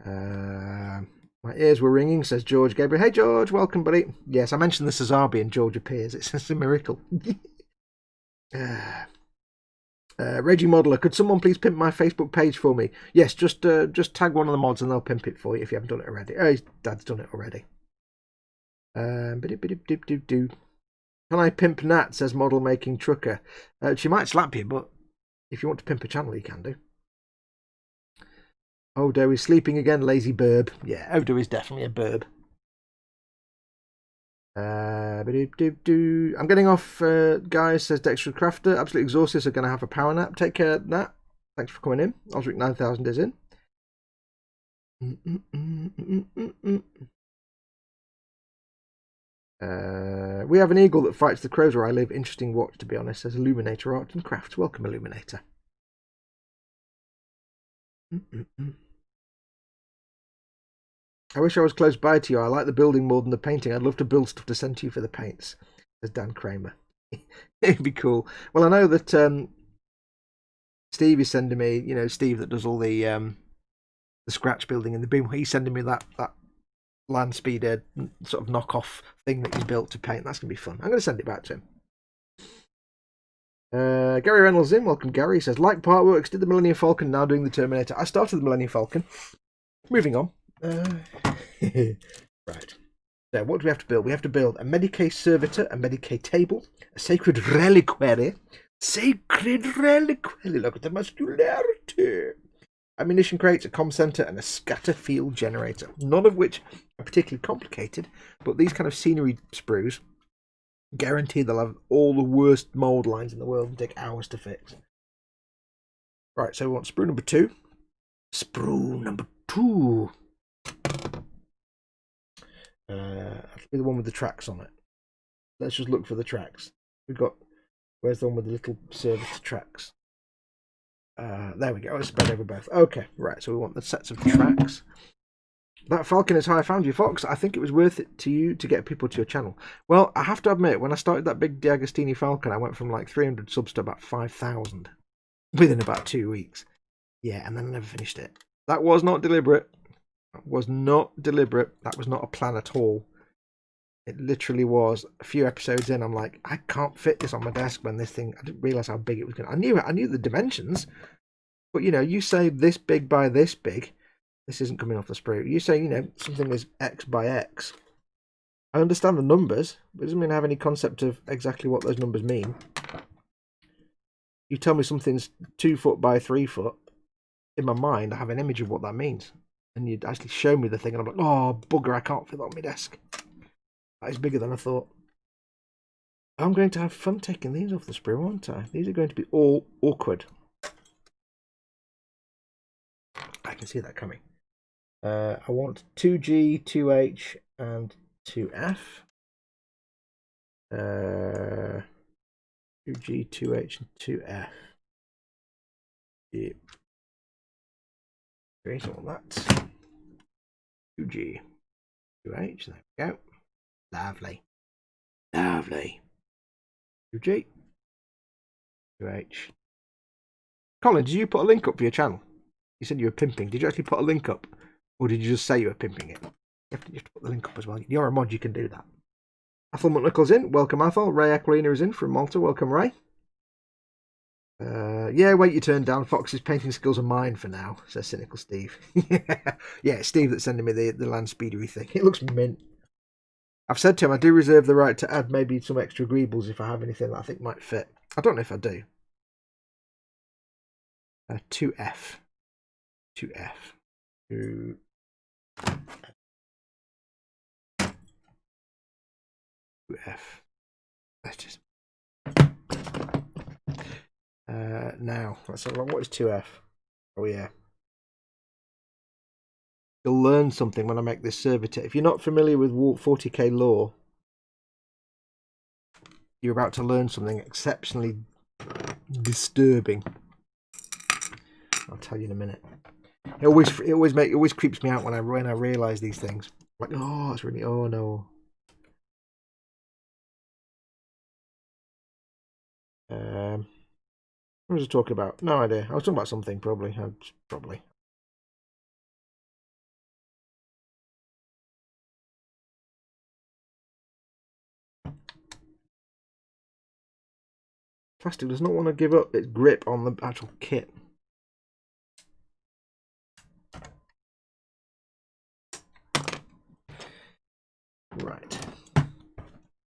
[SPEAKER 1] My ears were ringing, says George Gabriel. Hey, George, welcome, buddy. Yes, I mentioned the Cesabi and George appears. It's a miracle. Reggie Modeler, could someone please pimp my Facebook page for me? Yes, just tag one of the mods and they'll pimp it for you if you haven't done it already. Oh, his dad's done it already. Can I pimp Nat, says Model Making Trucker. She might slap you, but if you want to pimp a channel, you can do. Odo is sleeping again, lazy burb. Yeah, Odo is definitely a burb. I'm getting off, guys, says Dexter Crafter. Absolutely exhausted, so going to have a power nap. Take care, Nat. Thanks for coming in. Osric 9000 is in. We have an eagle that fights the crows where I live. Interesting watch, to be honest, says Illuminator Art and Crafts. Welcome, Illuminator. I wish I was close by to you. I like the building more than the painting. I'd love to build stuff to send to you for the paints, says Dan Kramer. It'd be cool. Well, I know that Steve is sending me, you know, Steve that does all the scratch building in the boom. He's sending me that land speeder sort of knockoff thing that he's built to paint. That's going to be fun. I'm going to send it back to him. Gary Reynolds in. Welcome, Gary. He says, like part works, did the Millennium Falcon, now doing the Terminator. I started the Millennium Falcon. Moving on. Right. So what do we have to build? We have to build a Medicae servitor, a Medicae table, a sacred reliquary. Sacred reliquary. Look at the muscularity. Ammunition crates, a comm center, and a scatter field generator. None of which are particularly complicated, but these kind of scenery sprues guarantee they'll have all the worst mold lines in the world and take hours to fix. Right, so we want sprue number 2. Sprue number 2. That'll be the one with the tracks on it. Let's just look for the tracks. We've got, where's the one with the little service tracks? There we go. It's spread over both. Okay, right. So we want the sets of tracks. That Falcon is how I found you, Fox. I think it was worth it to you to get people to your channel. Well, I have to admit, when I started that big D'Agostini Falcon, I went from like 300 subs to about 5,000 within about 2 weeks. Yeah, and then I never finished it. That was not deliberate. That was not deliberate. That was not a plan at all. It literally was a few episodes in. I'm like, I can't fit this on my desk when this thing. I didn't realize how big it was going. I knew the dimensions, but you know, you say this big by this big. This isn't coming off the sprue. You say, you know, something is X by X. I understand the numbers, but it doesn't mean I have any concept of exactly what those numbers mean. You tell me something's 2 foot by 3 foot. In my mind, I have an image of what that means, and you'd actually show me the thing, and I'm like, oh bugger, I can't fit that on my desk. That is bigger than I thought. I'm going to have fun taking these off the sprue, aren't I? These are going to be all awkward. I can see that coming. I want 2G, 2H, and 2F. 2G, 2H, and 2F. Yep. Great, I want that. 2G, 2H, there we go. Lovely. Lovely. 2G. 2H. Colin, did you put a link up for your channel? You said you were pimping. Did you actually put a link up? Or did you just say you were pimping it? You have to put the link up as well. You're a mod, you can do that. Athel McNichols in. Welcome, Athel. Ray Aquilina is in from Malta. Welcome, Ray. Yeah, wait your turn, Dan. Fox's painting skills are mine for now, says Cynical Steve. Yeah, it's Steve that's sending me the land speedery thing. It looks mint. I've said to him I do reserve the right to add maybe some extra greebles if I have anything that I think might fit. I don't know if I do. 2F. 2F. 2F. Let's just... now, let's have a look. What is 2F? Oh, yeah. You'll learn something when I make this servitor. If you're not familiar with 40k lore, you're about to learn something exceptionally disturbing. I'll tell you in a minute. It always creeps me out when I realise these things. Like, oh, it's really, oh no. What was I talking about? No idea. I was talking about something, probably. Plastic does not want to give up its grip on the actual kit. Right.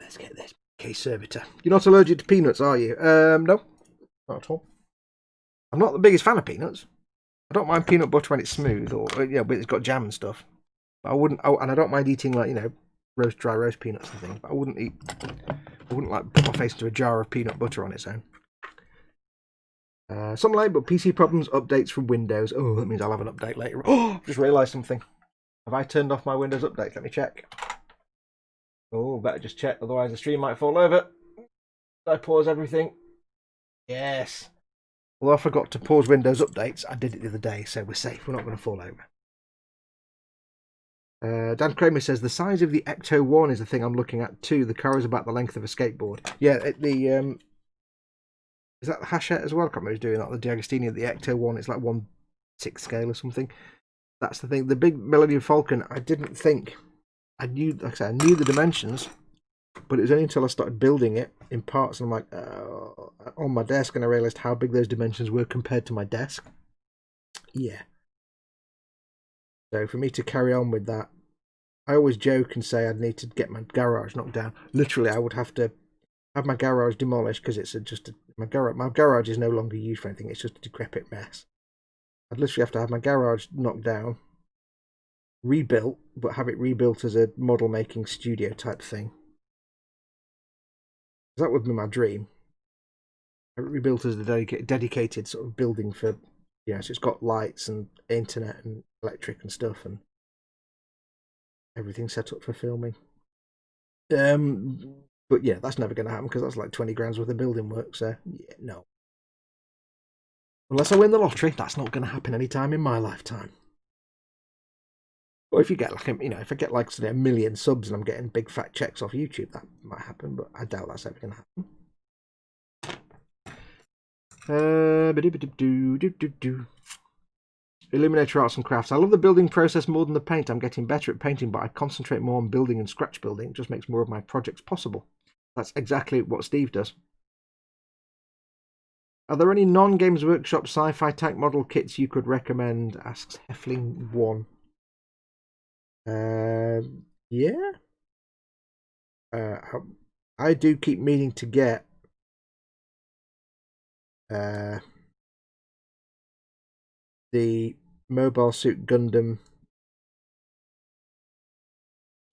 [SPEAKER 1] Let's get this. Okay, servitor. You're not allergic to peanuts, are you? No. Not at all. I'm not the biggest fan of peanuts. I don't mind peanut butter when it's smooth, or but it's got jam and stuff. But I wouldn't. Oh, and I don't mind eating like dry roast peanuts and things. But I wouldn't like put my face into a jar of peanut butter on its own. Some late, but PC problems, updates from Windows. Oh, that means I'll have an update later. Oh, just realised something. Have I turned off my Windows update? Let me check. Oh, better just check, otherwise the stream might fall over. Did I pause everything? Yes. Although I forgot to pause Windows updates, I did it the other day, so we're safe. We're not going to fall over. Dan Kramer says the size of the Ecto 1 is the thing I'm looking at too. The car is about the length of a skateboard. Yeah, is that the Hachette as well? I can't remember who's doing that. The D'Agostini at the Ecto 1, it's like 1/6 scale or something. That's the thing. The big Millennium Falcon, I didn't think. I knew the dimensions, but it was only until I started building it in parts and I'm like, on my desk, and I realised how big those dimensions were compared to my desk. Yeah. So for me to carry on with that, I always joke and say I'd need to get my garage knocked down. Literally, I would have to have my garage demolished because it's my garage is no longer used for anything. It's just a decrepit mess. I'd literally have to have my garage knocked down, rebuilt, but have it rebuilt as a model making studio type thing. That would be my dream. Rebuilt as a dedicated sort of building for, so it's got lights and internet and electric and stuff and everything set up for filming. But yeah, that's never going to happen because that's like 20 grand's worth of building work. So yeah, no. Unless I win the lottery, that's not going to happen anytime in my lifetime. Or if you get like if I get like say 1 million subs and I'm getting big fat checks off YouTube, that might happen. But I doubt that's ever going to happen. Illuminator Arts and Crafts. I love the building process more than the paint. I'm getting better at painting, but I concentrate more on building and scratch building. It just makes more of my projects possible. That's exactly what Steve does. Are there any non-Games Workshop sci-fi tank model kits you could recommend? Asks Heffling1. Yeah. I do keep meaning to get the Mobile Suit Gundam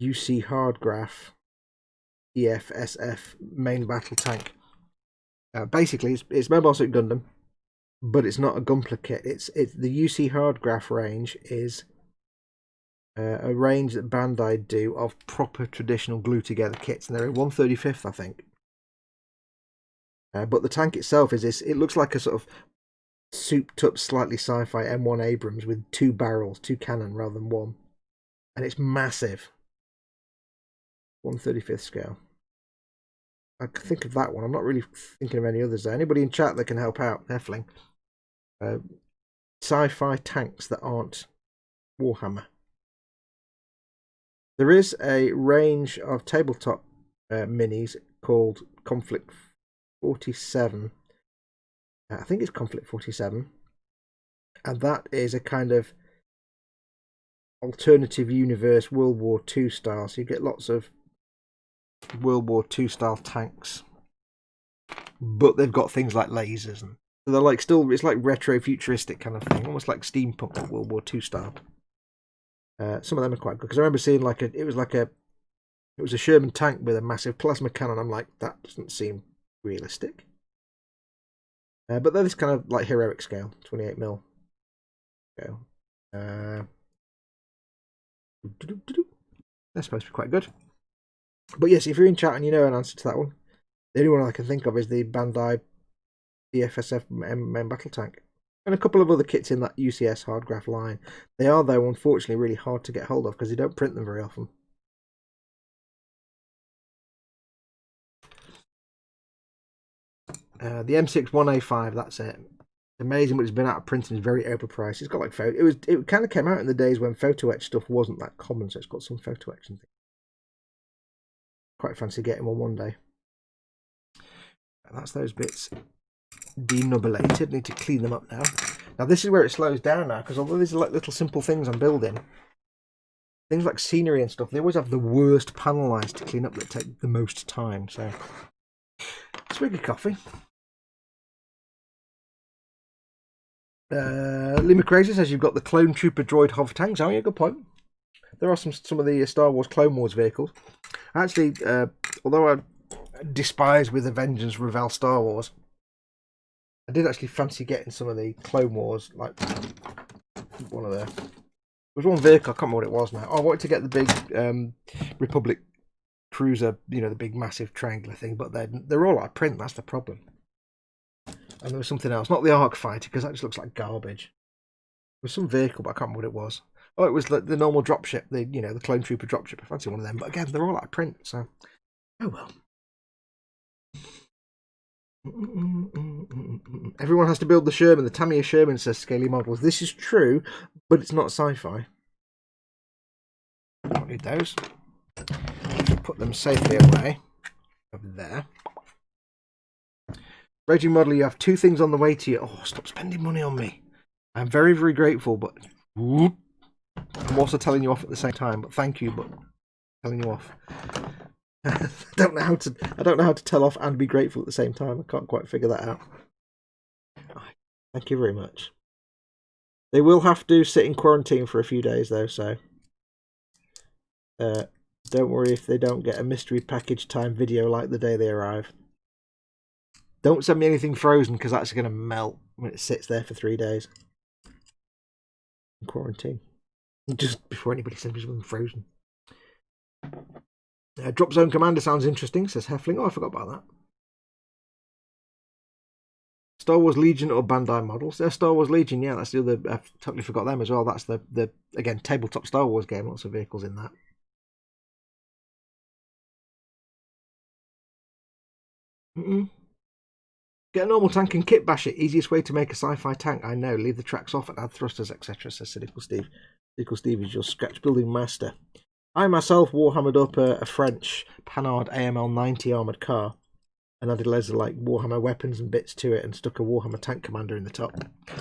[SPEAKER 1] UC Hardgraph EFSF main battle tank. Basically, it's Mobile Suit Gundam, but it's not a Gunpla kit. It's the UC Hardgraph range is a range that Bandai do of proper traditional glue together kits, and they're in 1/35th, I think. But the tank itself is this. It looks like a sort of souped up, slightly sci-fi M1 Abrams with 2 barrels, 2 cannon rather than 1, and it's massive. 1/35th scale. I can think of that one. I'm not really thinking of any others. Anybody in chat that can help out, Heffling? Sci-fi tanks that aren't Warhammer. There is a range of tabletop minis called Conflict 47. I think it's Conflict 47. And that is a kind of alternative universe World War II style. So you get lots of World War II style tanks. But they've got things like lasers. And so they're like still, it's like retro futuristic kind of thing. Almost like steampunk World War II style. Some of them are quite good. Because I remember seeing it was a Sherman tank with a massive plasma cannon. I'm like, that doesn't seem realistic. But they're this kind of like heroic scale, 28mm scale. They're supposed to be quite good. But yes, if you're in chat and you know an answer to that one, the only one I can think of is the Bandai BFSF M battle tank. And a couple of other kits in that UCS hardgraph line. They are, though, unfortunately really hard to get hold of because they don't print them very often. The M61A5, that's it. It's amazing, but it's been out of print and it's very overpriced. It's got like photo. It kind of came out in the days when photo etch stuff wasn't that common, so it's got some photo etch and things. Quite fancy getting one day. And that's those bits denubilated. Need to clean them up now. Now this is where it slows down now, because although these are like little simple things I'm building, things like scenery and stuff, they always have the worst panel lines to clean up that take the most time. So, swig of coffee. Lima Crazy says you've got the Clone Trooper droid hover tanks. Oh yeah, good point. There are some of the Star Wars Clone Wars vehicles. Actually, although I despise with a vengeance Revell Star Wars, I did actually fancy getting some of the Clone Wars, like one of the. There was one vehicle, I can't remember what it was now. Oh, I wanted to get the big Republic cruiser, you know, the big massive triangular thing, but they're all out of print. That's the problem. And there was something else, not the Arc Fighter, because that just looks like garbage. There was some vehicle, but I can't remember what it was. Oh, it was the normal dropship, the Clone Trooper dropship. I fancy one of them, but again, they're all out of print, so oh well. Everyone has to build the Sherman. The Tamiya Sherman, says Scaly Models. This is true, but it's not sci-fi. Don't need those. Put them safely away over there. Raging Model, you have two things on the way to you. Oh, stop spending money on me. I'm very, very grateful, but whoop, I'm also telling you off at the same time. But thank you, but telling you off. I don't know how to tell off and be grateful at the same time. I can't quite figure that out. Thank you very much. They will have to sit in quarantine for a few days though, so don't worry if they don't get a mystery package time video like the day they arrive. Don't send me anything frozen because that's going to melt when it sits there for 3 days in quarantine. Just before anybody sends me something frozen. Drop Zone Commander sounds interesting, says Heffling. Oh, I forgot about that. Star Wars Legion or Bandai models? They're Star Wars Legion, yeah, that's the other. I totally forgot them as well. That's the again, tabletop Star Wars game, lots of vehicles in that. Get a normal tank and kit bash it. Easiest way to make a sci-fi tank. I know. Leave the tracks off and add thrusters, etc. Says Cynical Steve. Cynical Steve is your scratch building master. I myself warhammered up a French Panhard AML 90 armoured car and added loads of like Warhammer weapons and bits to it and stuck a Warhammer tank commander in the top.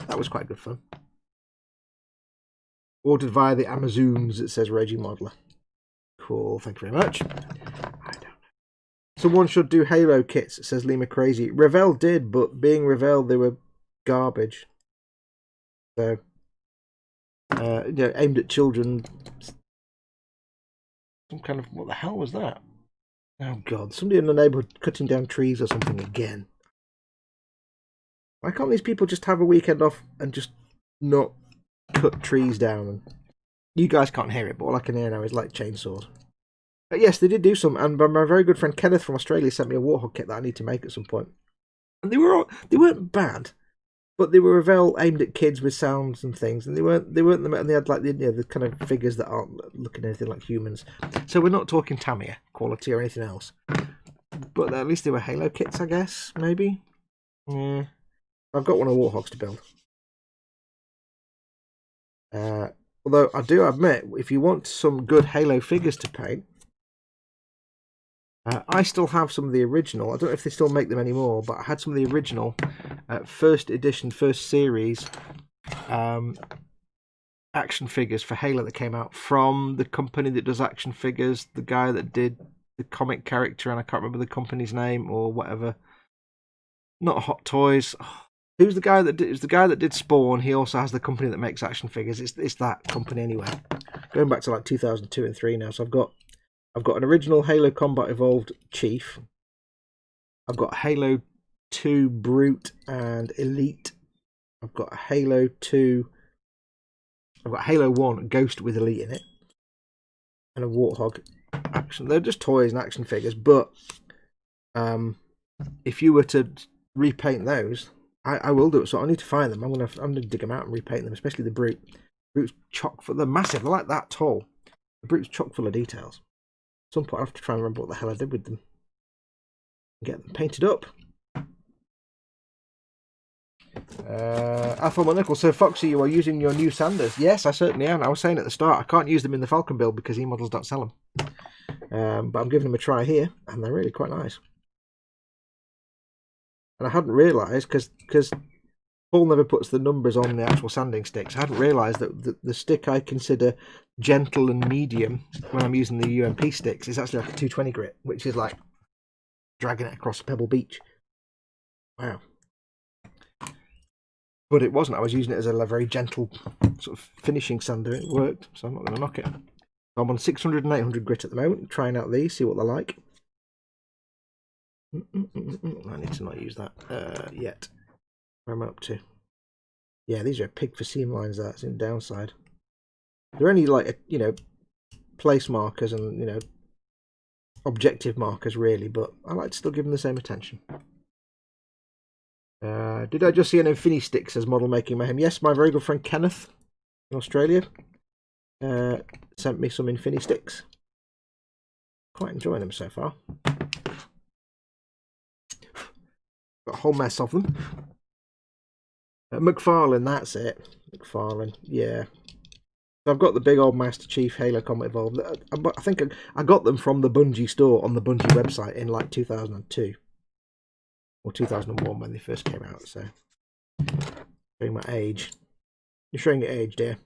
[SPEAKER 1] That was quite good fun. Ordered via the Amazons, it says Raging Modeler. Cool, thank you very much. I don't know. Someone should do Halo kits, says Lima Crazy. Revell did, but being Revell, they were garbage. So, aimed at children. Some kind of, what the hell was that? Oh god, somebody in the neighbourhood cutting down trees or something again. Why can't these people just have a weekend off and just not cut trees down? And you guys can't hear it, but all I can hear now is like chainsaws. But yes, they did do some, and my very good friend Kenneth from Australia sent me a Warhog kit that I need to make at some point. And they weren't bad, but they were Revell aimed at kids with sounds and things, and they weren't and they had like the kind of figures that aren't looking anything like humans. So we're not talking Tamiya quality or anything else. But at least they were Halo kits, I guess, maybe. Yeah. I've got one of Warhogs to build. Although I do admit, if you want some good Halo figures to paint, I still have some of the original. I don't know if they still make them anymore, but I had some of the original first edition, first series action figures for Halo that came out from the company that does action figures, the guy that did the comic character, and I can't remember the company's name or whatever. Not Hot Toys. Who's the guy that did? It's the guy that did Spawn. He also has the company that makes action figures. It's that company anyway. Going back to like 2002 and 3 now. So I've got an original Halo Combat Evolved Chief. I've got Halo 2 Brute and Elite. I've got Halo 2. I've got Halo 1 Ghost with Elite in it. And a Warthog action. They're just toys and action figures, but if you were to repaint those, I will do it. So I need to find them. I'm gonna dig them out and repaint them, especially the Brute. Brute's chock full. They're massive. They're like that tall. The Brute's chock full of details. At some point I have to try and remember what the hell I did with them. Get them painted up. Athel Nichols, so Foxy, you are using your new sanders. Yes, I certainly am. I was saying at the start, I can't use them in the Falcon build because e-models don't sell them. But I'm giving them a try here, and they're really quite nice. And I hadn't realised, because Paul never puts the numbers on the actual sanding sticks, I hadn't realised that the stick I consider gentle and medium when I'm using the UMP sticks is actually like a 220 grit, which is like dragging it across a pebble beach. Wow. But it wasn't. I was using it as a very gentle sort of finishing sander. It worked, so I'm not going to knock it. I'm on 600 and 800 grit at the moment, trying out these, see what they're like. I need to not use that yet. Where am I up to? Yeah, these are a pig for seam lines. That's in downside. They're only like, place markers and, objective markers really, but I like to still give them the same attention. Did I just see an Infini Sticks as model making mayhem? Yes, my very good friend Kenneth in Australia sent me some Infini Sticks. Quite enjoying them so far. Got a whole mess of them. McFarlane, that's it. McFarlane, yeah. So I've got the big old Master Chief Halo Combat Evolved. I think I got them from the Bungie store on the Bungie website in like 2002. Or 2001 when they first came out, so showing my age. You're showing your age, dear.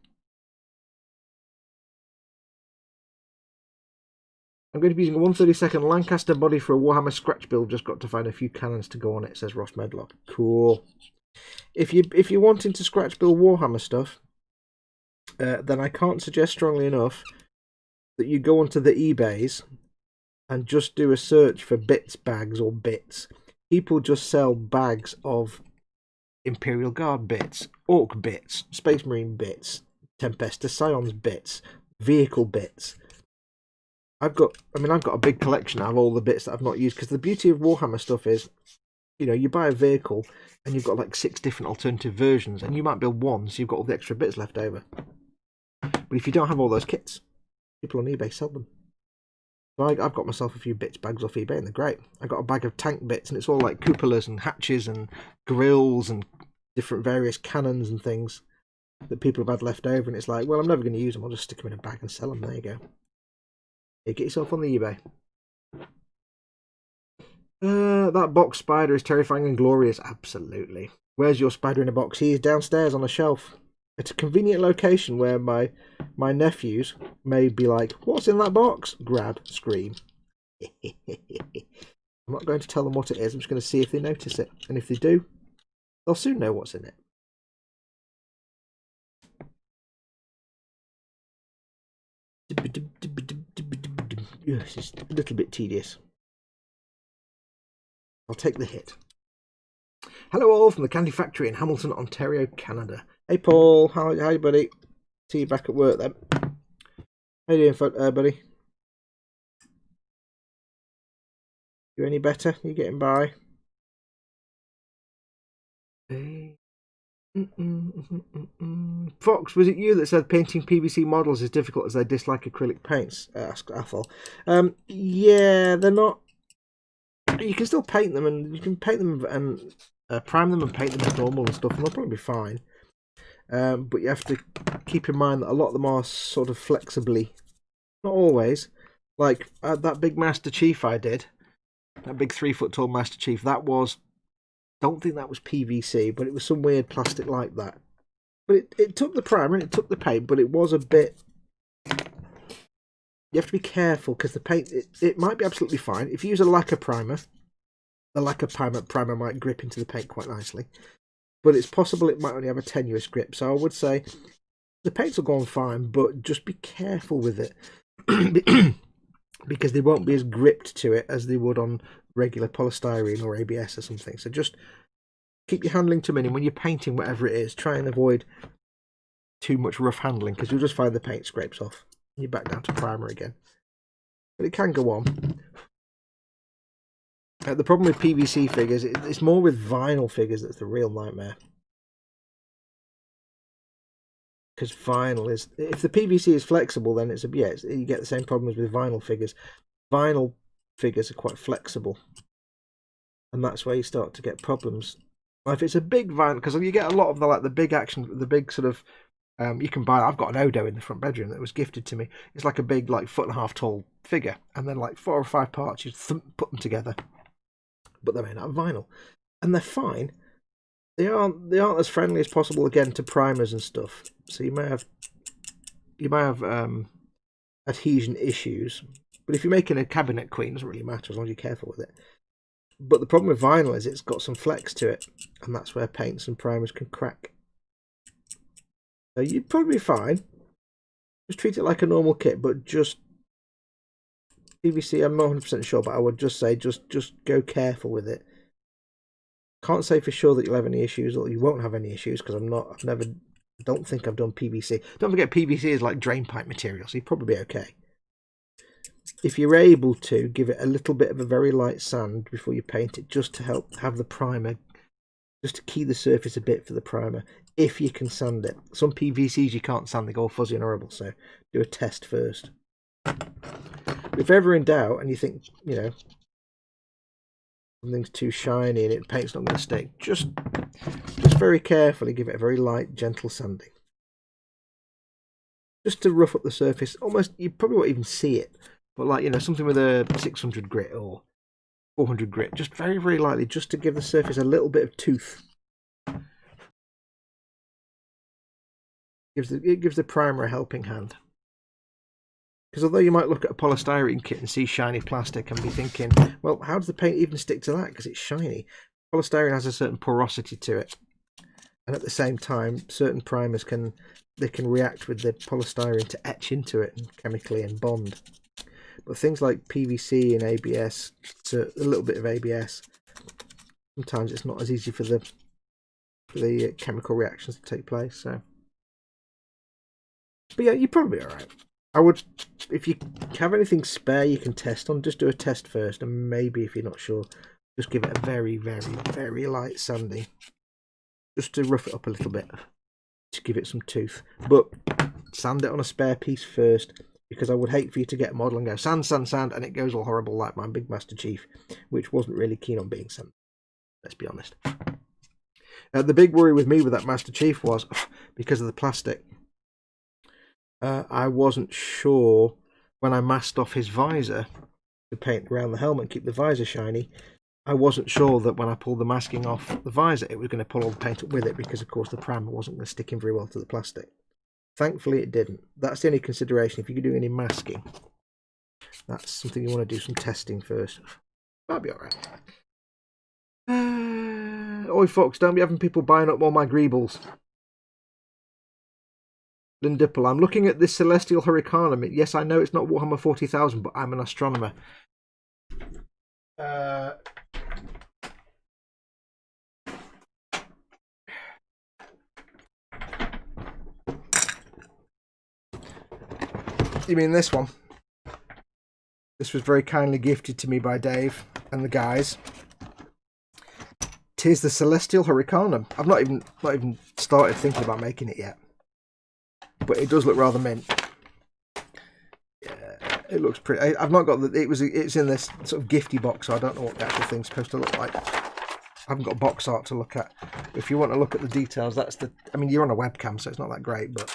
[SPEAKER 1] I'm going to be using a 132nd Lancaster body for a Warhammer scratch build. Just got to find a few cannons to go on it, says Ross Medlock. Cool. If you're wanting to scratch build Warhammer stuff, then I can't suggest strongly enough that you go onto the eBays and just do a search for bits, bags, or bits. People just sell bags of Imperial Guard bits, Orc bits, Space Marine bits, Tempestus Scions bits, vehicle bits. I've got a big collection of all the bits that I've not used, because the beauty of Warhammer stuff is, you buy a vehicle and you've got like 6 different alternative versions, and you might build one, so you've got all the extra bits left over. But if you don't have all those kits, people on eBay sell them. So I've got myself a few bits bags off eBay, and they're great. I got a bag of tank bits, and it's all like cupolas and hatches and grills and different various cannons and things that people have had left over. And it's like, well, I'm never going to use them. I'll just stick them in a bag and sell them. There you go. Yeah, get yourself on the eBay. That box spider is terrifying and glorious. Absolutely. Where's your spider in a box? He is downstairs on a shelf. It's a convenient location where my nephews may be like, what's in that box? Grab, scream. I'm not going to tell them what it is. I'm just going to see if they notice it. And if they do, they'll soon know what's in it. Yes, it's a little bit tedious. I'll take the hit. Hello all from the Candy Factory in Hamilton, Ontario, Canada. Hey Paul, hi buddy. See you back at work then. How you doing, buddy? You any better? You getting by? Fox, was it you that said painting PVC models is difficult as they dislike acrylic paints? Asked Athel. Yeah, they're not. You can still paint them, and you can paint them and prime them and paint them as normal and stuff, and they'll probably be fine. But you have to keep in mind that a lot of them are sort of flexibly, not always, Like that big Master Chief I did, that big 3 foot tall Master Chief, that was, don't think that was PVC, but it was some weird plastic like that. But it took the primer and it took the paint, but it was a bit, you have to be careful because the paint, it might be absolutely fine. If you use a lacquer primer, the lacquer primer might grip into the paint quite nicely. But it's possible it might only have a tenuous grip. So I would say the paints will go on fine, but just be careful with it. Because they won't be as gripped to it as they would on regular polystyrene or ABS or something. So just keep your handling to a minimum. When you're painting whatever it is, try and avoid too much rough handling because you'll just find the paint scrapes off. You're back down to primer again. But it can go on. The problem with PVC figures, it's more with vinyl figures that's the real nightmare. Because vinyl is, if the PVC is flexible, then it's you get the same problems with vinyl figures. Vinyl figures are quite flexible, and that's where you start to get problems. If it's a big vinyl, because you get a lot of the big action, the big sort of, you can buy. I've got an Odo in the front bedroom that was gifted to me. It's like a big, like 1.5 foot tall figure, and then like 4 or 5 parts. You put them together, but they're made out of vinyl, and they're fine. They aren't as friendly as possible again to primers and stuff. So you may have adhesion issues. But if you're making a cabinet queen, it doesn't really matter as long as you're careful with it. But the problem with vinyl is it's got some flex to it, and that's where paints and primers can crack. So you'd probably be fine. Just treat it like a normal kit, but just PVC. I'm not 100% sure, but I would just say just go careful with it. Can't say for sure that you'll have any issues or you won't have any issues because don't think I've done PVC. Don't forget PVC is like drain pipe material, so you'll probably be okay. If you're able to, give it a little bit of a very light sand before you paint it, just to help have the primer, just to key the surface a bit for the primer, if you can sand it. Some PVCs you can't sand, they go all fuzzy and horrible, so do a test first. If ever in doubt and you think, something's too shiny and the paint's not going to stick, just very carefully give it a very light, gentle sanding. Just to rough up the surface. Almost, you probably won't even see it. But like, something with a 600 grit or 400 grit, just very, very lightly, just to give the surface a little bit of tooth. It gives the primer a helping hand. Because although you might look at a polystyrene kit and see shiny plastic and be thinking, well, how does the paint even stick to that? Because it's shiny. Polystyrene has a certain porosity to it. And at the same time, certain primers can react with the polystyrene to etch into it and chemically and bond. But things like PVC and ABS, so a little bit of ABS, sometimes it's not as easy for the chemical reactions to take place. So, but yeah, you're probably all right. I would, if you have anything spare you can test on, just do a test first, and maybe if you're not sure, just give it a very, very, very light sanding, just to rough it up a little bit, to give it some tooth. But sand it on a spare piece first, because I would hate for you to get a model and go sand, sand, sand, and it goes all horrible like my big Master Chief, which wasn't really keen on being sanded. Let's be honest. The big worry with me with that Master Chief was because of the plastic. I wasn't sure when I masked off his visor to paint around the helmet and keep the visor shiny. I wasn't sure that when I pulled the masking off the visor, it was going to pull all the paint up with it because, of course, the primer wasn't going to stick in very well to the plastic. Thankfully, it didn't. That's the only consideration. If you're doing any masking, that's something you want to do some testing first. That'll be all right. Oi, folks, don't be having people buying up all my greebles. Lindipple, I'm looking at this Celestial Hurricane. Yes, I know it's not Warhammer 40,000, but I'm an astronomer. You mean this one? This was very kindly gifted to me by Dave and the guys. 'Tis the Celestial Hurricane. I've not even started thinking about making it yet. But it does look rather mint. Yeah, it looks pretty. I've not got the. It's in this sort of gifty box, so I don't know what the actual thing's supposed to look like. I haven't got box art to look at. If you want to look at the details, that's the. I mean, you're on a webcam, so it's not that great, but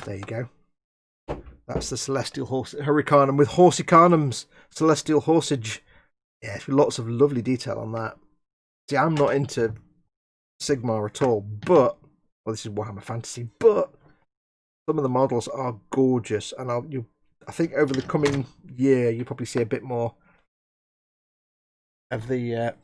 [SPEAKER 1] there you go. That's the Celestial Hurricanum with Horsicanum's Celestial Horsage. Yes, with lots of lovely detail on that. See, I'm not into Sigmar at all, but well, this is Warhammer Fantasy, but some of the models are gorgeous, and I think over the coming year you'll probably see a bit more of the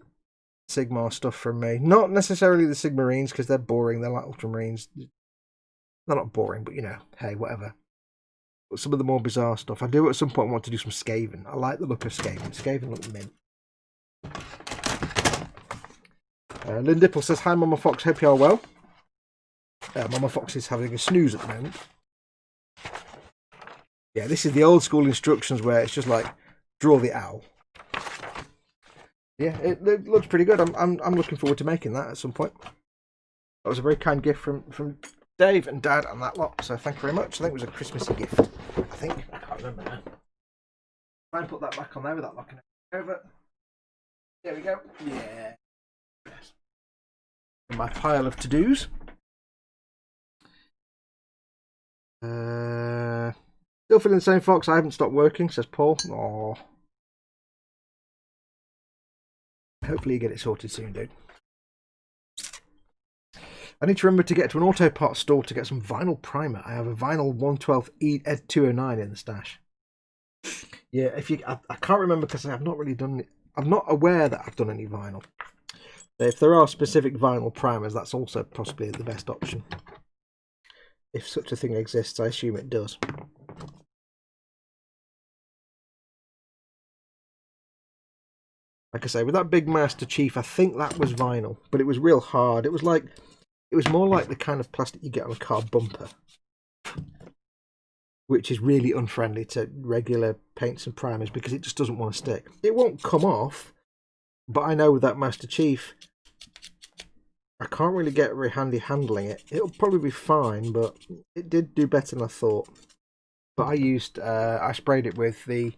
[SPEAKER 1] Sigmar stuff from me. Not necessarily the Sigmarines, because they're boring. They're like Ultramarines. They're not boring, but you know, hey, whatever. But some of the more bizarre stuff. I do at some point want to do some Skaven. I like the look of Skaven. Skaven look mint. Lynn Dipple says, hi Mama Fox, hope you are well. Mama Fox is having a snooze at the moment. Yeah, this is the old school instructions where it's just like, draw the owl. Yeah, it looks pretty good. I'm looking forward to making that at some point. That was a very kind gift from Dave and Dad and that lot, so thank you very much. I think it was a Christmassy gift. I can't remember now. Try and put that back on there without knocking it over. There we go. Yeah. My pile of to-dos. Still feeling the same, Fox. I haven't stopped working, says Paul. Aww. Hopefully you get it sorted soon, dude. I need to remember to get to an auto parts store to get some vinyl primer. I have a vinyl 112 Ed 209 in the stash. Yeah, I can't remember because I've not really done. I'm not aware that I've done any vinyl. If there are specific vinyl primers, that's also possibly the best option. If such a thing exists, I assume it does. Like I say, with that big Master Chief, I think that was vinyl, but it was real hard. It was more like the kind of plastic you get on a car bumper, which is really unfriendly to regular paints and primers because it just doesn't want to stick. It won't come off, but I know with that Master Chief, I can't really get very handy handling it. It'll probably be fine, but it did do better than I thought. But I sprayed it with the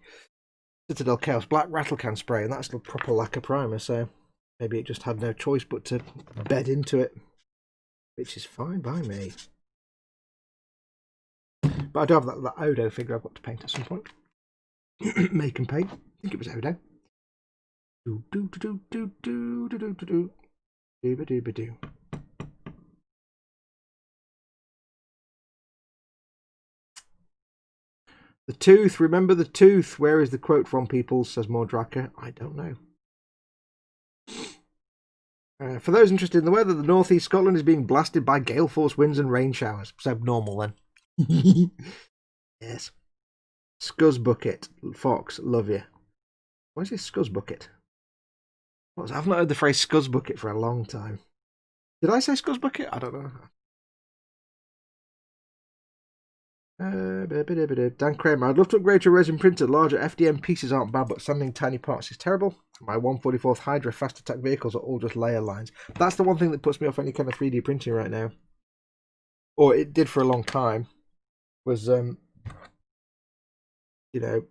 [SPEAKER 1] Citadel Chaos Black Rattle Can spray, and that's the proper lacquer primer, so maybe it just had no choice but to bed into it, which is fine by me. But I do have that Odo figure I've got to paint at some point. Make and paint. I think it was Odo. The tooth, remember the tooth. Where is the quote from, people? Says Mordraka. I don't know. For those interested in the weather, the northeast Scotland is being blasted by gale force winds and rain showers. It's abnormal then. Yes. Scuzz Bucket. Fox, love you. What is this Scuzz Bucket? I've not heard the phrase Scuzz Bucket for a long time. Did I say Scuzz Bucket? I don't know. Dan Kramer, I'd love to upgrade to a resin printer. Larger FDM pieces aren't bad, but sanding tiny parts is terrible. My 144th Hydra fast attack vehicles are all just layer lines. That's the one thing that puts me off any kind of 3D printing right now. Or it did for a long time. Was, you know,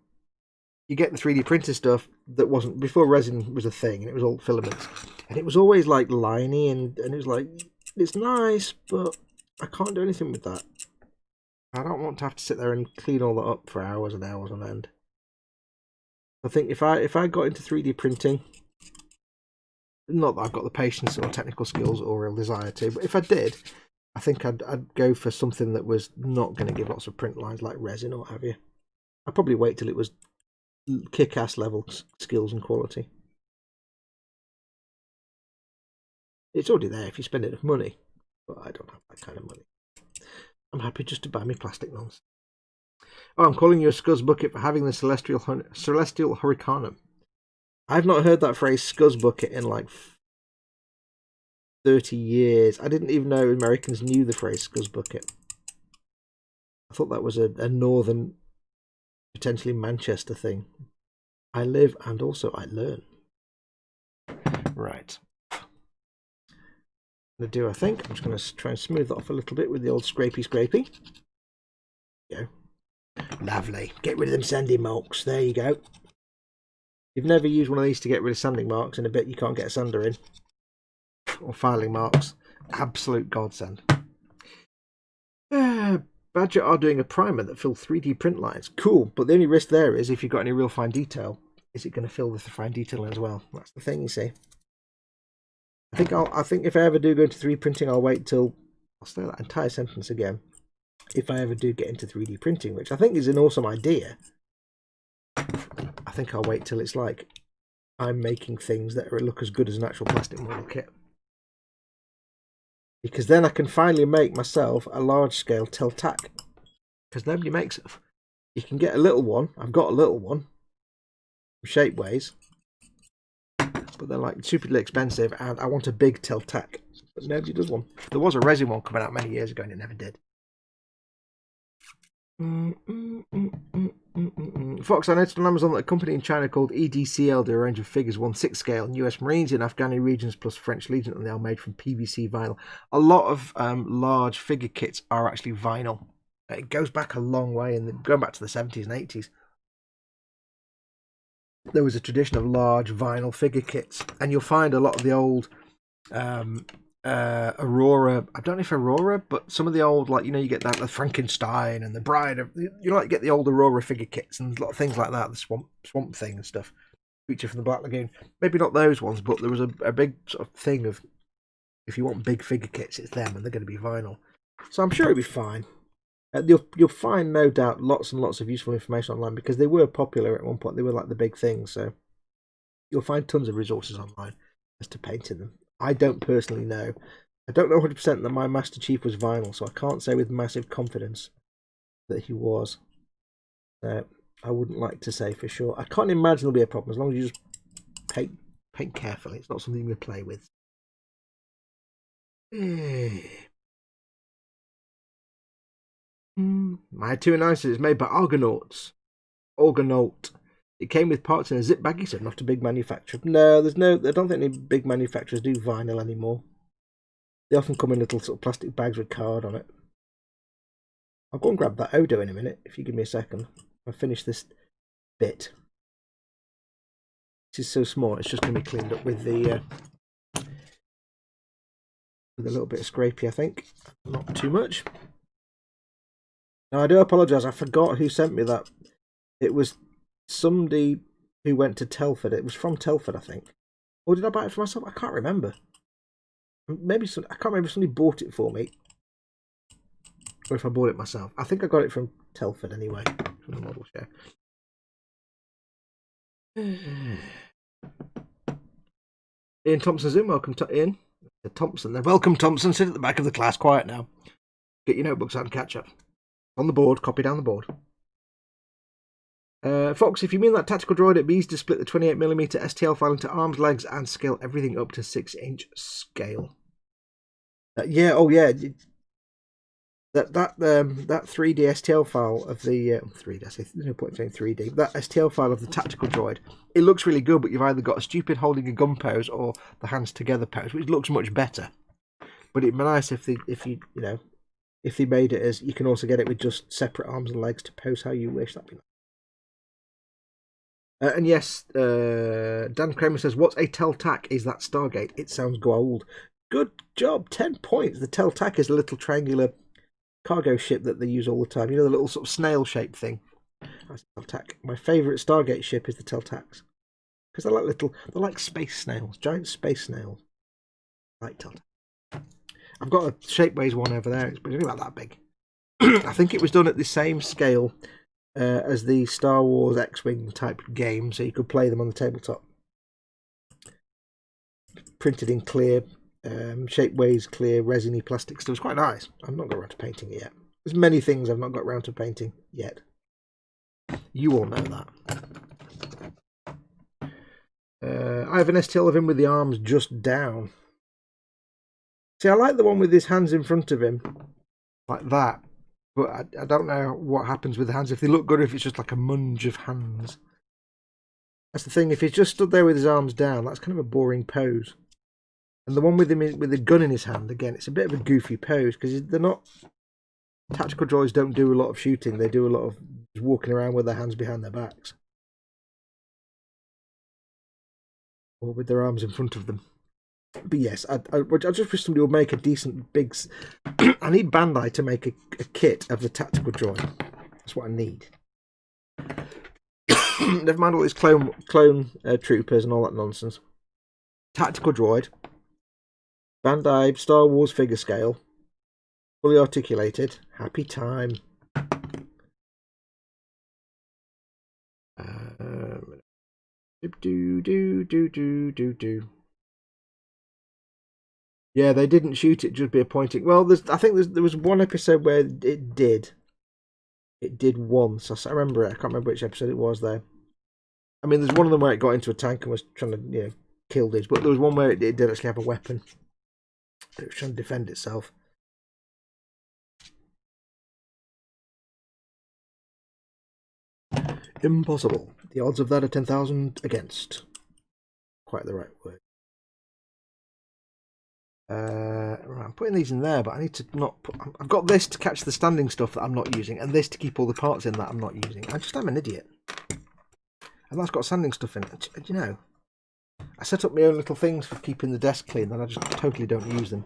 [SPEAKER 1] you get the 3D printer stuff that wasn't, before resin was a thing, and it was all filaments. And it was always like liney, and it was like, it's nice, but I can't do anything with that. I don't want to have to sit there and clean all that up for hours and hours on end. I think if I got into 3D printing, not that I've got the patience or technical skills or real desire to, but if I did, I think I'd go for something that was not going to give lots of print lines like resin or what have you. I'd probably wait till it was kick-ass level skills and quality. It's already there if you spend enough money, but I don't have that kind of money. I'm happy just to buy me plastic nonsense. Oh, I'm calling you a Scuzz Bucket for having the Celestial Hurricanum. I've not heard that phrase Scuzz Bucket in like 30 years. I didn't even know Americans knew the phrase Scuzz Bucket. I thought that was a northern, potentially Manchester thing. I live and also I learn. Right. I think. I'm just going to try and smooth that off a little bit with the old scrapey. There you go. Lovely. Get rid of them sanding marks. There you go. You've never used one of these to get rid of sanding marks in a bit you can't get a sander in. Or filing marks. Absolute godsend. Badger are doing a primer that fills 3D print lines. Cool, but the only risk there is if you've got any real fine detail, is it going to fill with the fine detail as well? That's the thing, you see. I think if I ever do go into 3D printing, I'll wait till... I'll say that entire sentence again. If I ever do get into 3D printing, which I think is an awesome idea, I think I'll wait till it's like I'm making things that look as good as an actual plastic model kit. Because then I can finally make myself a large-scale tel-tac. Because nobody makes it. You can get a little one. I've got a little one. Shapeways. But they're like stupidly expensive. And I want a big tel-tac. But nobody does one. There was a resin one coming out many years ago and it never did. Fox, I noticed on Amazon that a company in China called EDCL do a range of figures 1/6 scale in US Marines in Afghani regions plus French Legion, and they are made from PVC vinyl. A lot of large figure kits are actually vinyl. It goes back a long way, and going back to the 70s and 80s. There was a tradition of large vinyl figure kits, and you'll find a lot of the old Aurora, I don't know if Aurora, but some of the old, like, you know, you get that the Frankenstein and the Bride of, you like get the old Aurora figure kits and a lot of things like that, the swamp thing and stuff, feature from the Black Lagoon. Maybe not those ones, but there was a big sort of thing of, if you want big figure kits, it's them, and they're going to be vinyl. So I'm sure it'll be fine. You'll find, no doubt, lots and lots of useful information online, because they were popular at one point. They were like the big thing, so you'll find tons of resources online as to painting them. I don't personally know. I don't know 100% that my Master Chief was vinyl, so I can't say with massive confidence that he was. I wouldn't like to say for sure. I can't imagine there'll be a problem as long as you just paint carefully. It's not something you play with. My 2 9 is made by Argonauts. Argonaut. It came with parts in a zip baggie, so not a big manufacturer. No, I don't think any big manufacturers do vinyl anymore. They often come in little sort of plastic bags with card on it. I'll go and grab that Odo in a minute, if you give me a second. I'll finish this bit. This is so small, it's just going to be cleaned up with the with a little bit of scrapey, I think. Not too much. Now, I do apologise, I forgot who sent me that. It was somebody who went to Telford. It was from Telford, I think. Or did I buy it for myself? I can't remember. Maybe I can't remember if somebody bought it for me, or if I bought it myself. I think I got it from Telford anyway, from the model share. Ian Thompson's in. Welcome to Ian. Thompson there. Welcome, Thompson. Sit at the back of the class. Quiet now. Get your notebooks out and catch up. On the board. Copy down the board. Fox, if you mean that tactical droid, it'd be easy to split the 28mm STL file into arms, legs, and scale everything up to 6-inch scale. Yeah, oh yeah. That 3D STL file of the 3D. I say no point saying 3D. That STL file of the tactical droid, it looks really good, but you've either got a stupid holding a gun pose or the hands together pose, which looks much better. But it'd be nice if they made it as you can also get it with just separate arms and legs to pose how you wish. That'd be nice. And yes, Dan Kramer says, what's a tel-tac? Is that Stargate? It sounds gold. Good job, 10 points. The tel-tac is a little triangular cargo ship that they use all the time. You know, the little sort of snail-shaped thing. That's tel-tac. My favourite Stargate ship is the tel-tacs. Because they're like space snails, giant space snails. I like tel-tac. I've got a Shapeways one over there. It's only about that big. I think it was done at the same scale as the Star Wars X-Wing type game, so you could play them on the tabletop. Printed in clear, Shapeways clear, resiny plastic stuff. It's quite nice. I've not got around to painting it yet. There's many things I've not got around to painting yet. You all know that. I have an STL of him with the arms just down. See, I like the one with his hands in front of him, like that. But I don't know what happens with the hands, if they look good or if it's just like a munge of hands. That's the thing, if he's just stood there with his arms down, that's kind of a boring pose. And the one with him with the gun in his hand, again, it's a bit of a goofy pose, because they're not... Tactical droids don't do a lot of shooting, they do a lot of just walking around with their hands behind their backs. Or with their arms in front of them. But yes, I just wish somebody would make a decent big. I need Bandai to make a kit of the tactical droid. That's what I need. Never mind all these clone troopers and all that nonsense. Tactical droid. Bandai Star Wars figure scale. Fully articulated. Happy time. Yeah, they didn't shoot it, just be a pointing. Well, I think there was one episode where it did. It did once. I remember it. I can't remember which episode it was though. I mean, there's one of them where it got into a tank and was trying to, kill dudes. But there was one where it did actually have a weapon. It was trying to defend itself. Impossible. The odds of that are 10,000 against. Quite the right word. Right, I'm putting these in there, but I need to not put. I've got this to catch the standing stuff that I'm not using, and this to keep all the parts in that I'm not using. I'm an idiot. And that's got standing stuff in it. You know, I set up my own little things for keeping the desk clean, and I just totally don't use them.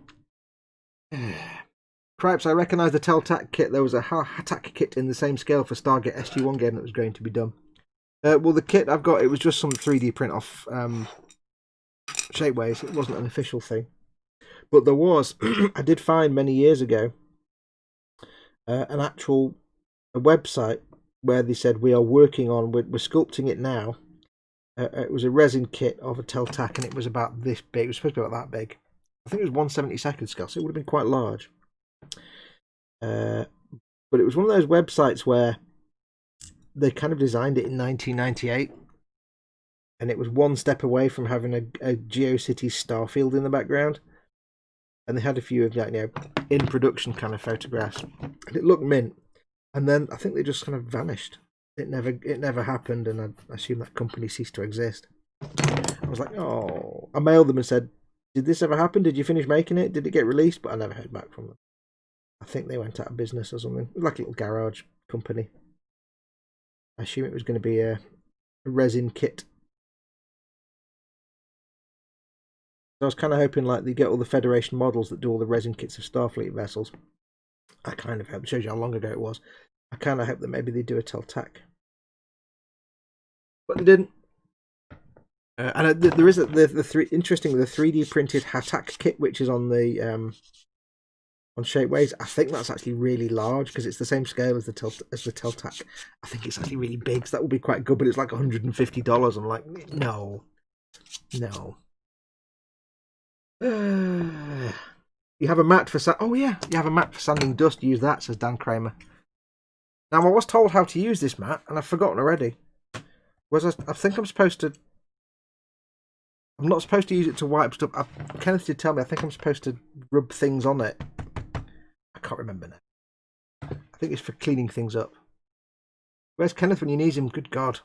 [SPEAKER 1] Cripes, I recognise the Teltac kit. There was a Hatak kit in the same scale for Stargate SG-1 game that was going to be done. Well, the kit I've got, it was just some 3D print off Shapeways. It wasn't an official thing. But there was, I did find many years ago, an actual website where they said we are working on, we're sculpting it now. It was a resin kit of a Teltac, and it was about this big. It was supposed to be about that big. I think it was 1/72 scale, so it would have been quite large. But it was one of those websites where they kind of designed it in 1998, and it was one step away from having a GeoCities Starfield in the background. And they had a few of that, in production kind of photographs, and it looked mint. And then I think they just kind of vanished. It never happened, and I assume that company ceased to exist. I was like, oh. I mailed them and said, "Did this ever happen? Did you finish making it? Did it get released?" But I never heard back from them. I think they went out of business or something. It was like a little garage company. I assume it was going to be a resin kit. I was kind of hoping like they get all the Federation models that do all the resin kits of Starfleet vessels. I kind of hope. It shows you how long ago it was. I kind of hope that maybe they do a Teltac. But they didn't. And there is interestingly, the 3D printed Hatak kit, which is on the on Shapeways. I think that's actually really large because it's the same scale as the Teltac. I think it's actually really big, so that would be quite good. But it's like $150. I'm like, no. You have a mat for you have a mat for sanding dust. Use that, says Dan Kramer. Now I was told how to use this mat, and I've forgotten already. I think I'm supposed to. I'm not supposed to use it to wipe stuff. Kenneth did tell me. I think I'm supposed to rub things on it. I can't remember now. I think it's for cleaning things up. Where's Kenneth when you need him? Good God.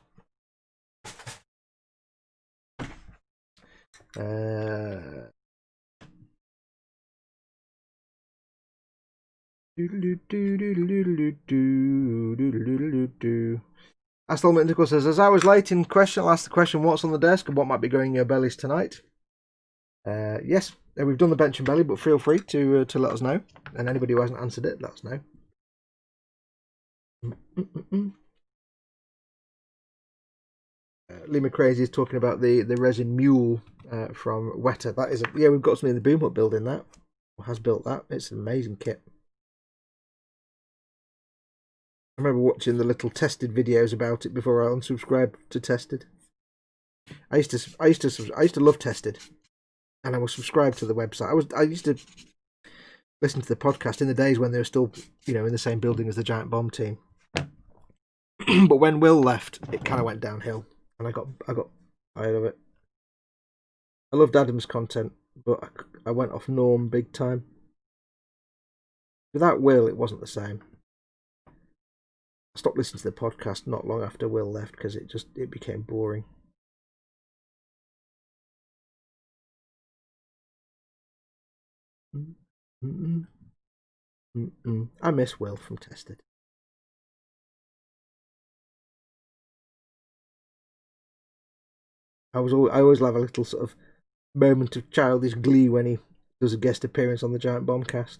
[SPEAKER 1] Astal Mythical says, as I was late in question, I'll ask the question, what's on the desk and what might be going in your bellies tonight? Yes, we've done the bench and belly, but feel free to let us know. And anybody who hasn't answered it, let us know. Lima Crazy is talking about the resin mule from Weta. That is, we've got something in the Boom Hut building that. Or has built that. It's an amazing kit. I remember watching the little tested videos about it before I unsubscribed to Tested. I used to love Tested, and I was subscribed to the website. I used to listen to the podcast in the days when they were still, in the same building as the Giant Bomb team. But when Will left, it kind of went downhill, and I got tired of it. I loved Adam's content, but I went off norm big time. Without Will, it wasn't the same. I stopped listening to the podcast not long after Will left because it became boring. I miss Will from Tested. I always have a little sort of moment of childish glee when he does a guest appearance on the Giant Bombcast.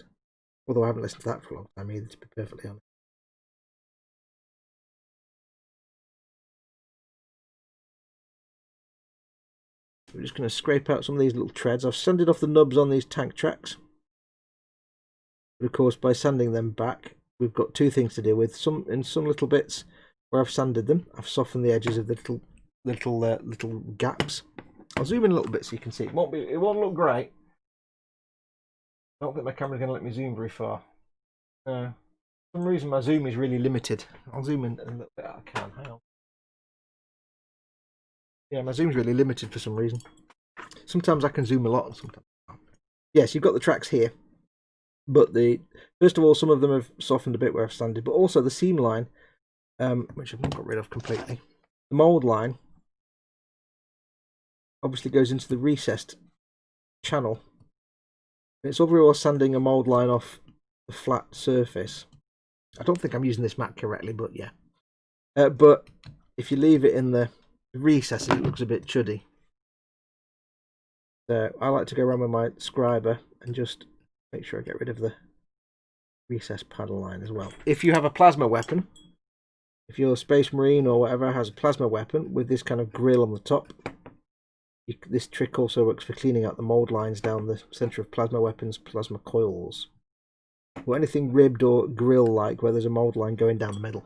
[SPEAKER 1] Although I haven't listened to that for a long time either, to be perfectly honest. We're just going to scrape out some of these little treads. I've sanded off the nubs on these tank tracks. But of course, by sanding them back, we've got two things to deal with. In some little bits where I've sanded them, I've softened the edges of the little gaps. I'll zoom in a little bit so you can see. It won't look great. I don't think my camera's going to let me zoom very far. For some reason, my zoom is really limited. I'll zoom in a little bit. I can. Hang on. Yeah, my zoom's really limited for some reason. Sometimes I can zoom a lot, and sometimes not. Yes, you've got the tracks here. But first of all, some of them have softened a bit where I've sanded, but also the seam line, which I've not got rid of completely. The mould line obviously goes into the recessed channel. It's overall sanding a mould line off the flat surface. I don't think I'm using this mat correctly, but yeah. But if you leave it in the recesses, it looks a bit chuddy. So I like to go around with my scriber and just make sure I get rid of the recessed paddle line as well. If you have a plasma weapon, if your Space Marine or whatever has a plasma weapon with this kind of grill on the top, this trick also works for cleaning out the mould lines down the centre of plasma weapons, plasma coils, or anything ribbed or grill-like where there's a mould line going down the middle.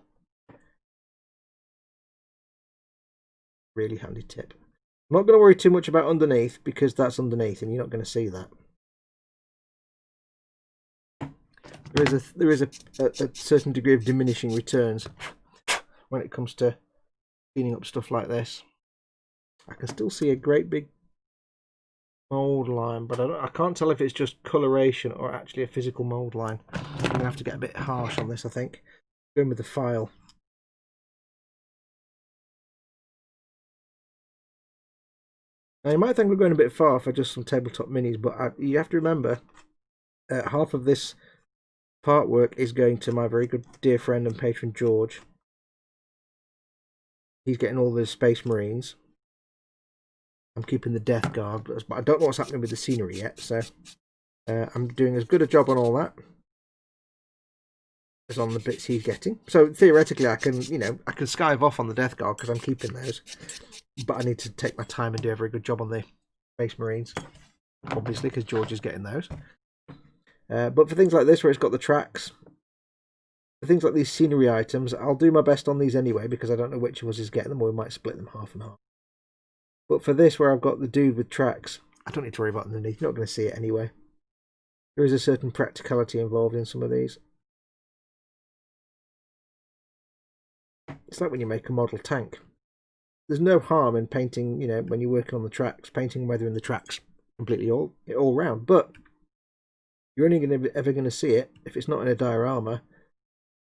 [SPEAKER 1] Really handy tip. I'm not going to worry too much about underneath because that's underneath and you're not going to see that. There is a certain degree of diminishing returns when it comes to cleaning up stuff like this. I can still see a great big mould line, but I can't tell if it's just coloration or actually a physical mould line. I'm going to have to get a bit harsh on this, I think. Going with the file. Now, you might think we're going a bit far for just some tabletop minis, but you have to remember half of this part work is going to my very good dear friend and patron George. He's getting all the Space Marines. I'm keeping the Death Guard, but I don't know what's happening with the scenery yet, so I'm doing as good a job on all that as on the bits he's getting. So theoretically, I can skive off on the Death Guard because I'm keeping those, but I need to take my time and do a very good job on the Space Marines, obviously, because George is getting those. But for things like this, where it's got the tracks, for things like these scenery items, I'll do my best on these anyway, because I don't know which of us is getting them, or we might split them half and half. But for this, where I've got the dude with tracks, I don't need to worry about underneath. You're not going to see it anyway. There is a certain practicality involved in some of these. It's like when you make a model tank. There's no harm in painting, when you're working on the tracks, painting and weathering the tracks completely all round. But you're only ever going to see it if it's not in a diorama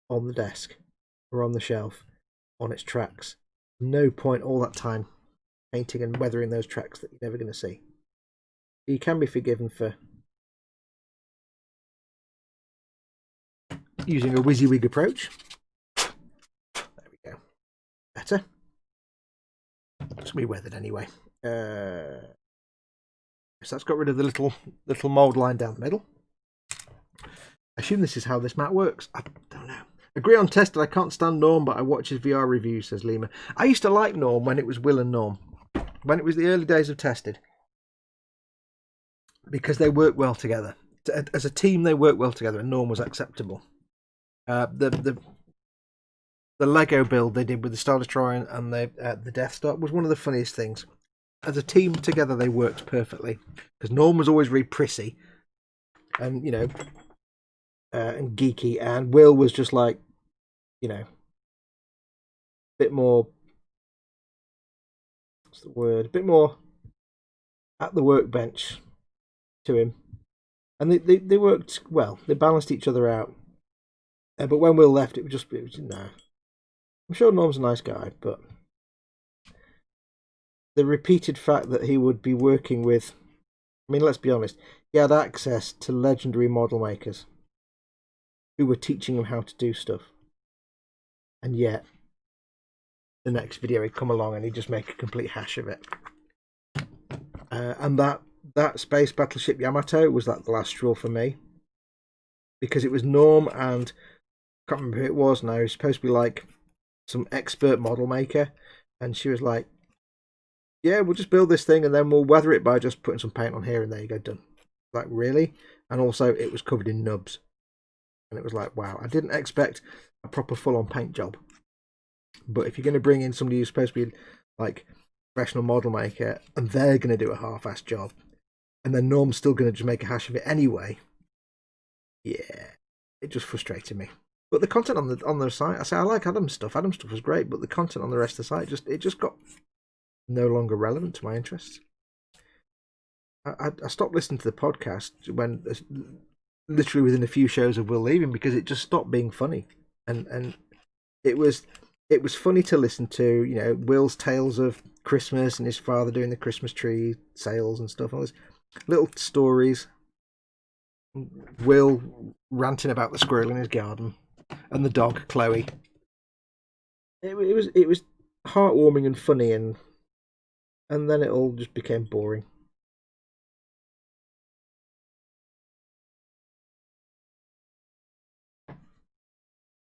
[SPEAKER 1] on the desk or on the shelf on its tracks. No point all that time painting and weathering those tracks that you're never going to see. You can be forgiven for using a WYSIWYG approach. There we go. Better. It's going to be weathered anyway. So that's got rid of the little mould line down the middle. I assume this is how this mat works. I don't know. Agree on tested. I can't stand Norm, but I watch his VR reviews, says Lima. I used to like Norm when it was Will and Norm. When it was the early days of tested. Because they work well together. As a team, they work well together, and Norm was acceptable. The Lego build they did with the Star Destroyer and the Death Star was one of the funniest things. As a team together, they worked perfectly. Because Norm was always very prissy. And, and geeky, and Will was just like, a bit more, what's the word, a bit more at the workbench to him, and they worked well. They balanced each other out. But when Will left, it was no. I'm sure Norm's a nice guy, but the repeated fact that he would be working with, let's be honest, he had access to legendary model makers who were teaching him how to do stuff. And yet, the next video he'd come along and he'd just make a complete hash of it. And that space battleship Yamato was like the last straw for me, because it was Norm and I can't remember who it was now. It was supposed to be like some expert model maker, and she was like, "Yeah, we'll just build this thing and then we'll weather it by just putting some paint on here, and there you go, done." Like, really? And also, it was covered in nubs, and it was like, wow, I didn't expect a proper full-on paint job. But if you're going to bring in somebody who's supposed to be like professional model maker, and they're going to do a half-assed job, and then Norm's still going to just make a hash of it anyway, yeah, it just frustrated me. But the content on the site, I say I like Adam's stuff. Adam's stuff was great, but the content on the rest of the site just got no longer relevant to my interests. I stopped listening to the podcast when literally within a few shows of Will leaving, because it just stopped being funny, and it was funny to listen to, you know, Will's tales of Christmas and his father doing the Christmas tree sales and stuff, all these little stories. Will ranting about the squirrel in his garden and the dog Chloe. It was heartwarming and funny, and then it all just became boring.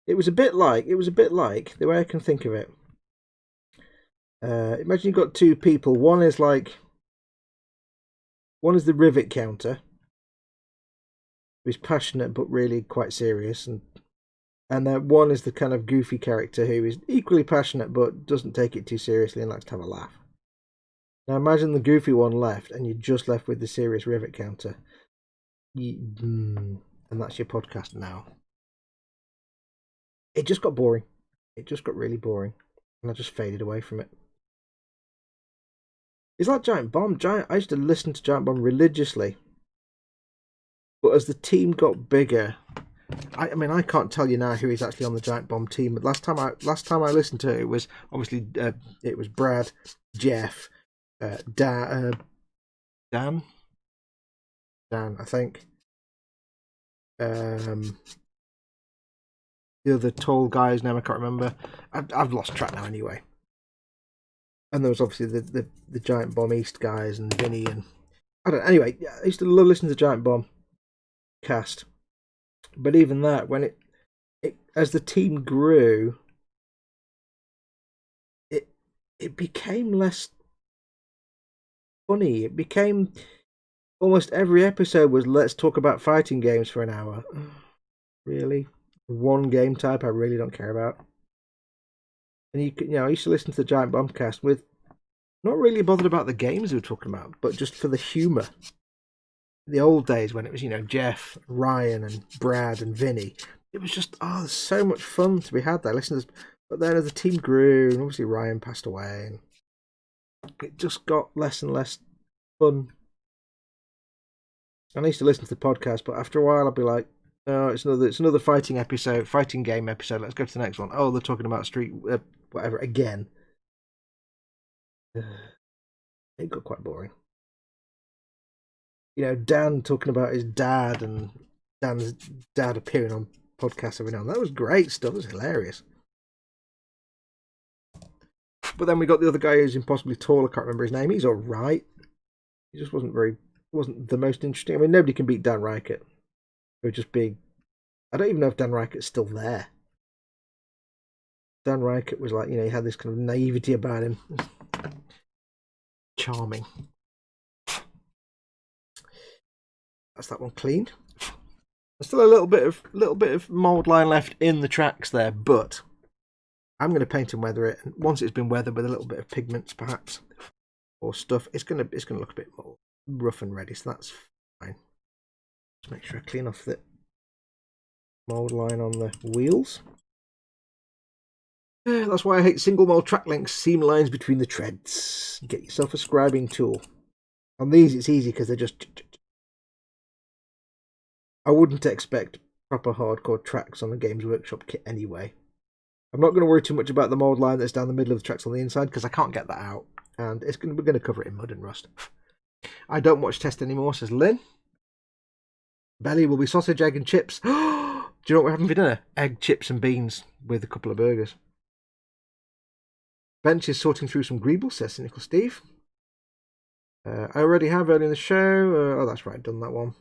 [SPEAKER 1] It was a bit like the way I can think of it. Imagine you've got two people. One is the rivet counter, who's passionate but really quite serious, and one is the kind of goofy character who is equally passionate but doesn't take it too seriously and likes to have a laugh. Now imagine the goofy one left, and you're just left with the serious rivet counter. And that's your podcast now. It just got boring. It just got really boring, and I just faded away from it. It's like Giant Bomb. I used to listen to Giant Bomb religiously, but as the team got bigger, I mean, I can't tell you now who is actually on the Giant Bomb team. But last time I listened to it, it was obviously it was Brad, Jeff, Dan, I think. The other tall guy's name I can't remember. I've lost track now anyway. And there was obviously the Giant Bomb East guys and Vinny, and I don't know. Anyway, I used to love listening to the Giant Bomb cast. But even that, when it as the team grew, it became less funny. It became almost every episode was, let's talk about fighting games for an hour. Really? One game type I really don't care about. And you know, I used to listen to the Giant Bombcast with not really bothered about the games we were talking about, but just for the humour. The old days when it was, you know, Jeff, Ryan, and Brad and Vinny. It was just there's so much fun to be had there. But then as the team grew, and obviously Ryan passed away, and it just got less and less fun. And I used to listen to the podcast, but after a while I'd be like, no, it's another fighting game episode. Let's go to the next one. Oh, they're talking about Street whatever again. It got quite boring. You know, Dan talking about his dad, and Dan's dad appearing on podcasts every now and then. That was great stuff. It was hilarious. But then we got the other guy who's impossibly tall. I can't remember his name. He's all right. He just wasn't the most interesting. I mean, nobody can beat Dan Reichert. It would just be. I don't even know if Dan Reichert's still there. Dan Reichert was like, you know, he had this kind of naivety about him. Charming. That's that one cleaned. There's still a little bit of mould line left in the tracks there, but I'm going to paint and weather it. And once it's been weathered with a little bit of pigments, perhaps, or stuff, it's going to look a bit more rough and ready. So that's fine. Just make sure I clean off the mould line on the wheels. That's why I hate single mould track links, seam lines between the treads. Get yourself a scribing tool. On these it's easy because they're just... I wouldn't expect proper hardcore tracks on the Games Workshop kit anyway. I'm not going to worry too much about the mould line that's down the middle of the tracks on the inside, because I can't get that out. And we're going to cover it in mud and rust. I don't watch Test anymore, says Lynn. Belly will be sausage, egg and chips. Do you know what we're having for dinner? Egg, chips and beans with a couple of burgers. Bench is sorting through some greebles, says Cynical Steve. I already have early in the show. Oh, that's right, done that one.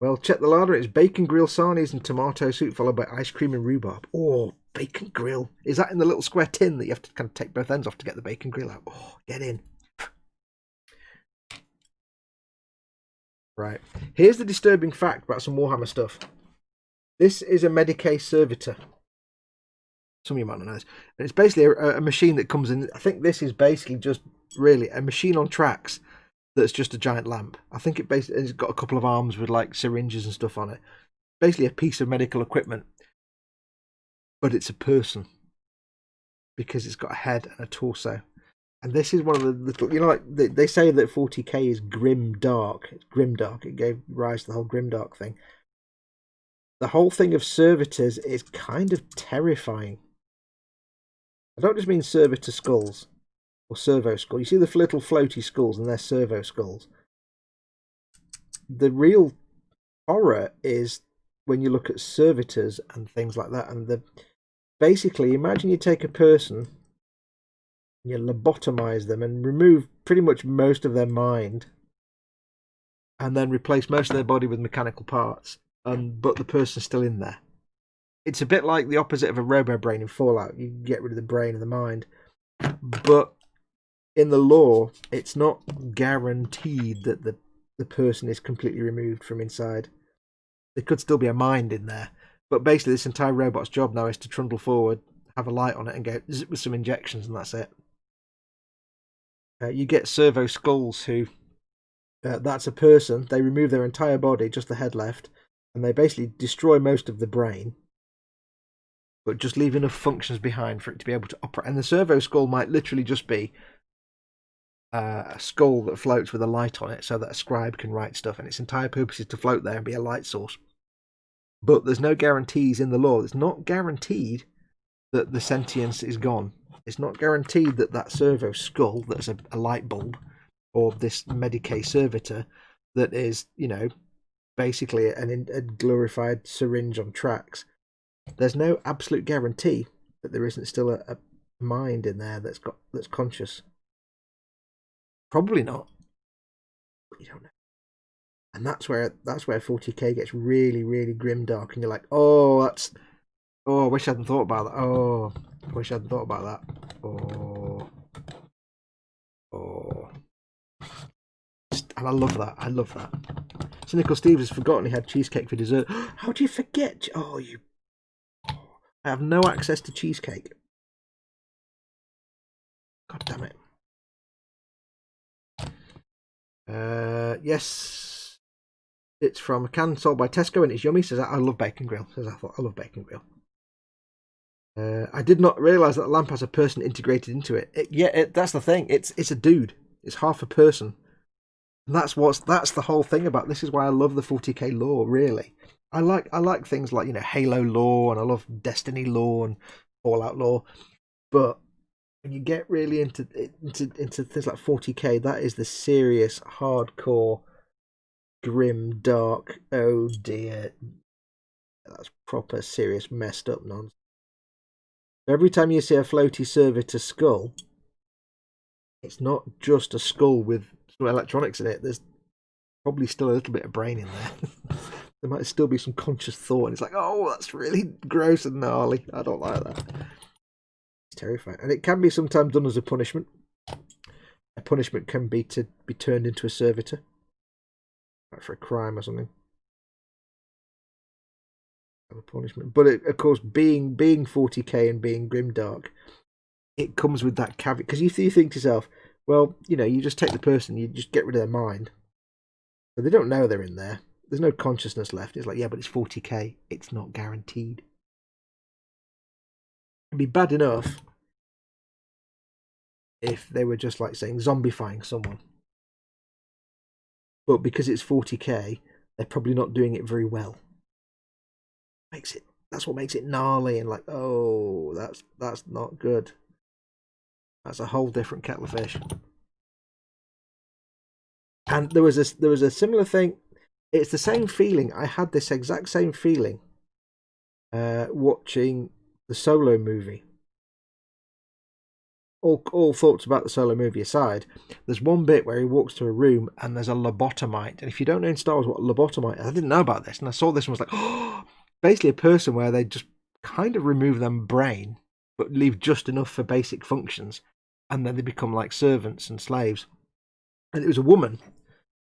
[SPEAKER 1] Well, check the larder. It's bacon grill sarnies and tomato soup, followed by ice cream and rhubarb. Oh, bacon grill. Is that in the little square tin that you have to kind of take both ends off to get the bacon grill out? Oh, get in. Right. Here's the disturbing fact about some Warhammer stuff. This is a Medicae servitor. Some of you might not know this. And it's basically a machine that comes in. I think this is basically just really a machine on tracks that's just a giant lamp. I think it's got a couple of arms with like syringes and stuff on it. Basically a piece of medical equipment. But it's a person. Because it's got a head and a torso. And this is one of the little, you know, like they say that 40k is grim dark. It's grim dark. It gave rise to the whole grim dark thing. The whole thing of servitors is kind of terrifying. I don't just mean servitor skulls or servo skulls. You see the little floaty skulls and they're servo skulls. The real horror is when you look at servitors and things like that. And basically, imagine you take a person, you lobotomize them and remove pretty much most of their mind, and then replace most of their body with mechanical parts, but the person's still in there. It's a bit like the opposite of a robo brain in Fallout. You get rid of the brain and the mind, but in the lore, it's not guaranteed that the person is completely removed from inside. There could still be a mind in there, but basically this entire robot's job now is to trundle forward, have a light on it, and go zip with some injections, and that's it. You get servo skulls who, that's a person, they remove their entire body, just the head left, and they basically destroy most of the brain, but just leave enough functions behind for it to be able to operate. And the servo skull might literally just be a skull that floats with a light on it so that a scribe can write stuff, and its entire purpose is to float there and be a light source. But there's no guarantees in the law. It's not guaranteed that the sentience is gone. It's not guaranteed that that servo skull that's a light bulb, or this Medicae servitor that is, you know, basically a glorified syringe on tracks. There's no absolute guarantee that there isn't still a mind in there that's conscious. Probably not, but you don't know. And that's where 40k gets really, really grim dark, and you're like, oh, I wish I hadn't thought about that. Oh, I wish I hadn't thought about that. Oh. And I love that. I love that. Cynical Steve has forgotten he had cheesecake for dessert. How do you forget? Oh, I have no access to cheesecake. God damn it. Yes. It's from a can sold by Tesco and it's yummy. Says I love bacon grill. Says I love bacon grill. I did not realise that the lamp has a person integrated into it. That's the thing. It's a dude. It's half a person. And that's the whole thing about this. Is why I love the 40k lore. Really, I like things like, you know, Halo lore, and I love Destiny lore and Fallout lore. But when you get really into things like 40k, that is the serious, hardcore, grim, dark. Oh dear, that's proper, serious, messed up nonsense. Every time you see a floaty servitor skull, it's not just a skull with some electronics in it. There's probably still a little bit of brain in there. There might still be some conscious thought, and it's like, oh, that's really gross and gnarly. I don't like that. It's terrifying. And it can be sometimes done as a punishment. A punishment can be to be turned into a servitor, like for a crime or something. A punishment. But of course, being 40k and being grimdark, it comes with that caveat, because you think to yourself, well, you know, you just take the person, you just get rid of their mind, so they don't know they're in there. There's no consciousness left. It's like, yeah, but it's 40k. It's not guaranteed. It'd be bad enough if they were just like saying zombifying someone, but because it's 40k, they're probably not doing it very well. That's what makes it gnarly and like, oh, that's not good. That's a whole different kettle of fish. And there was a similar thing. It's the same feeling. I had this exact same feeling watching the Solo movie. all thoughts about the solo movie aside, there's one bit where he walks to a room and there's a lobotomite. And if you don't know in Star Wars what a lobotomite is, I didn't know about this, and I saw this and was like, oh, basically a person where they just kind of remove their brain, but leave just enough for basic functions, and then they become like servants and slaves. And it was a woman,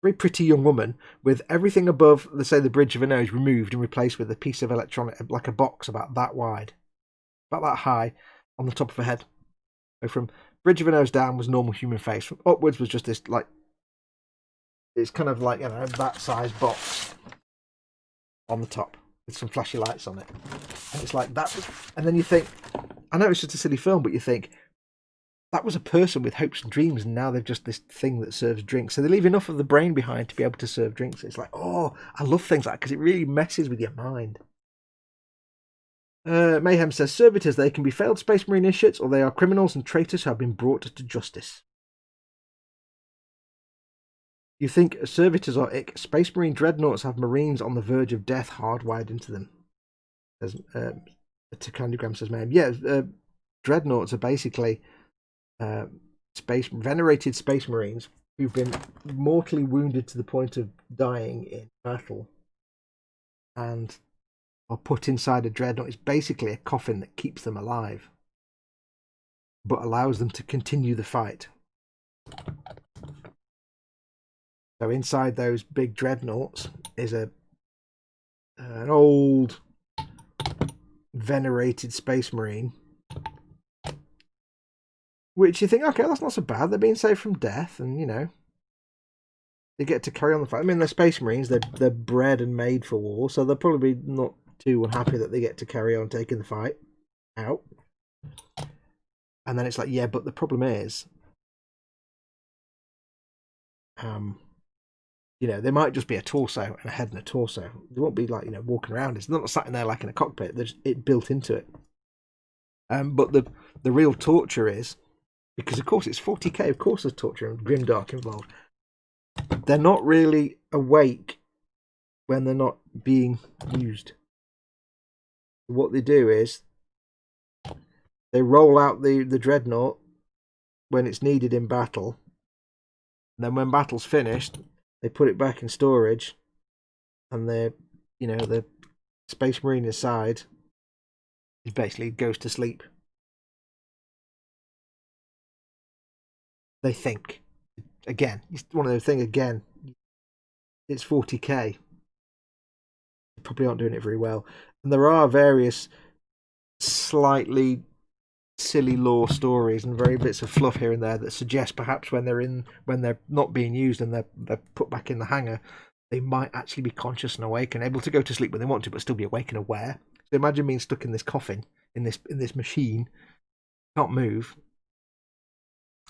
[SPEAKER 1] very pretty young woman, with everything above, let's say, the bridge of her nose removed and replaced with a piece of electronic, like a box about that wide, about that high, on the top of her head. So from bridge of her nose down was normal human face. From upwards was just this, like, it's kind of like, you know, that size box on the top with some flashy lights on it. And it's like that was, and then you think, I know it's just a silly film, but you think, that was a person with hopes and dreams, and now they've just this thing that serves drinks. So they leave enough of the brain behind to be able to serve drinks. It's like, oh, I love things like that because it really messes with your mind. Mayhem says, servitors, they can be failed Space Marine initiates, or they are criminals and traitors who have been brought to justice. You think servitors are ick? Space Marine dreadnoughts have Marines on the verge of death hardwired into them. As Takandigram says, Mayhem. Yeah, dreadnoughts are basically venerated Space Marines who've been mortally wounded to the point of dying in battle and are put inside a dreadnought. It's basically a coffin that keeps them alive but allows them to continue the fight. So inside those big dreadnoughts is an old venerated Space Marine, which you think, okay, that's not so bad. They're being saved from death, and you know, they get to carry on the fight. I mean, they're Space Marines. They're bred and made for war, so they're probably not too unhappy that they get to carry on taking the fight out. And then it's like, yeah, but the problem is, you know, they might just be a torso and a head and a torso. They won't be like, you know, walking around. It's not sat in there like in a cockpit. There's it built into it. But the real torture is, because of course it's 40k, of course there's torture and grimdark involved. They're not really awake when they're not being used. What they do is they roll out the dreadnought when it's needed in battle. And then when battle's finished, they put it back in storage, and the Space Marine inside basically goes to sleep. They think. Again, it's one of those things, again, it's 40k. They probably aren't doing it very well. And there are various slightly silly lore stories and very bits of fluff here and there that suggest perhaps when they're not being used and they're put back in the hangar, they might actually be conscious and awake and able to go to sleep when they want to, but still be awake and aware. So imagine being stuck in this coffin, in this machine, can't move.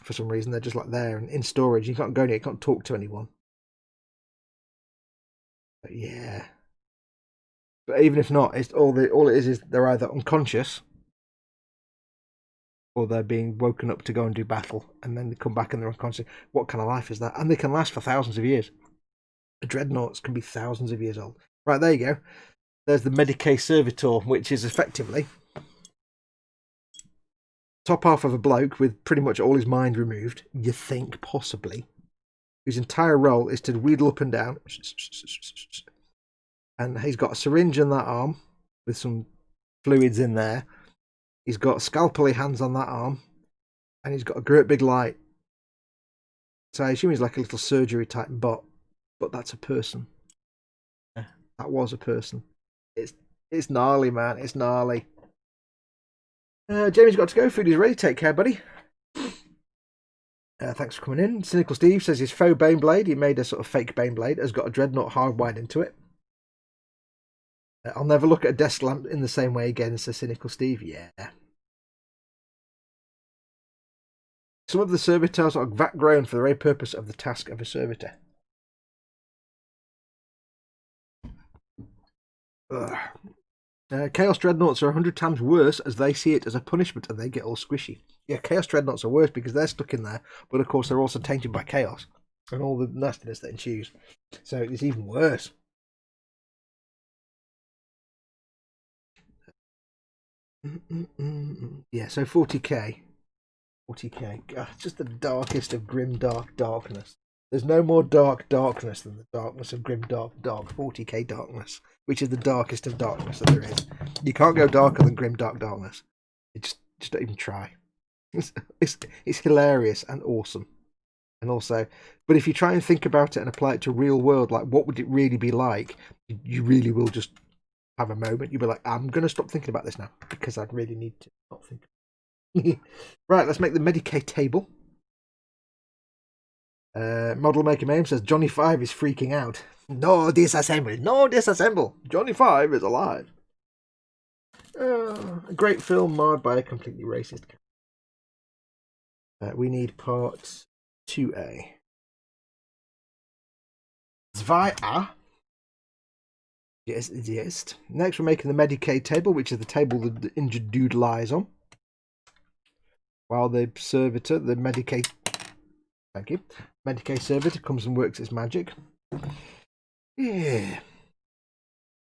[SPEAKER 1] For some reason, they're just like there and in storage. You can't go near, you can't talk to anyone. But yeah. But even if not, it's all it is they're either unconscious or they're being woken up to go and do battle, and then they come back and they're unconscious. What kind of life is that? And they can last for thousands of years. The dreadnoughts can be thousands of years old. Right, there you go. There's the Medicae Servitor, which is effectively top half of a bloke with pretty much all his mind removed, you think, possibly, whose entire role is to wheedle up and down. And he's got a syringe in that arm with some fluids in there. He's got scalpely hands on that arm. And he's got a great big light. So I assume he's like a little surgery type bot. But that's a person. That was a person. It's gnarly, man. It's gnarly. Jamie's got to go. Food is ready. Take care, buddy. Thanks for coming in. Cynical Steve says his faux Baneblade, he made a sort of fake Baneblade, has got a dreadnought hardwired into it. I'll never look at a desk lamp in the same way again, says Cynical Steve. Yeah. Some of the servitors are vat grown for the very purpose of the task of a servitor. Chaos Dreadnoughts are 100 times worse as they see it as a punishment and they get all squishy. Yeah, Chaos Dreadnoughts are worse because they're stuck in there, but of course they're also tainted by chaos and all the nastiness that ensues. So it's even worse. Yeah, so 40k. 40k. God, just the darkest of grim dark darkness. There's no more dark darkness than the darkness of grim dark 40k darkness, which is the darkest of darkness that there is. You can't go darker than grim dark darkness. You just don't even try. It's hilarious and awesome. And also, but if you try and think about it and apply it to real world, like what would it really be like? You really will just have a moment. You'll be like, I'm going to stop thinking about this now because I really need to not think. Right, let's make the Medicaid table. Model Maker Mame says Johnny 5 is freaking out. No disassemble, no disassemble. Johnny 5 is alive. A great film marred by a completely racist. We need part 2A. Zwei. Yes, it is. Next, we're making the Medicaid table, which is the table that the injured dude lies on. While the servitor, the Medicaid. Thank you. Medicaid servitor comes and works its magic. Yeah.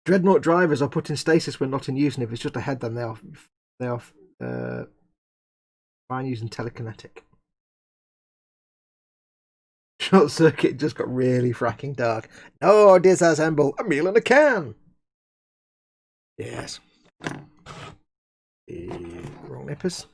[SPEAKER 1] Dreadnought drivers are put in stasis when not in use, and if it's just a head, then they are fine using telekinetic. Short circuit just got really fracking dark. No, disassemble a meal in a can. Yes. Wrong nippers.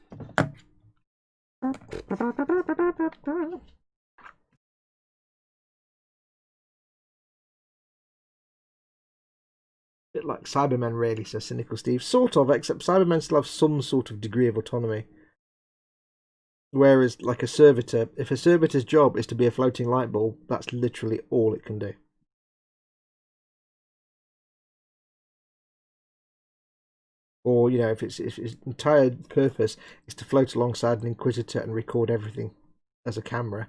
[SPEAKER 1] Bit like Cybermen, really, says Cynical Steve. Sort of, except Cybermen still have some sort of degree of autonomy. Whereas, like a servitor, if a servitor's job is to be a floating light bulb, that's literally all it can do. Or, you know, if its entire purpose is to float alongside an Inquisitor and record everything as a camera,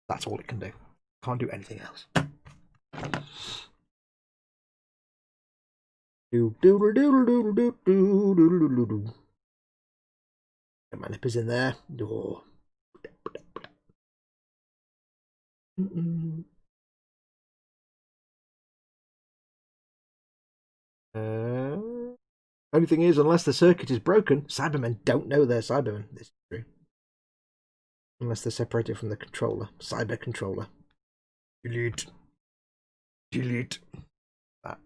[SPEAKER 1] that's all it can do. Can't do anything else. Get my nippers in there. Oh. Only thing is, unless the circuit is broken, Cybermen don't know they're Cybermen. This is true. Unless they're separated from the controller. Cyber controller. Delete. Delete. That.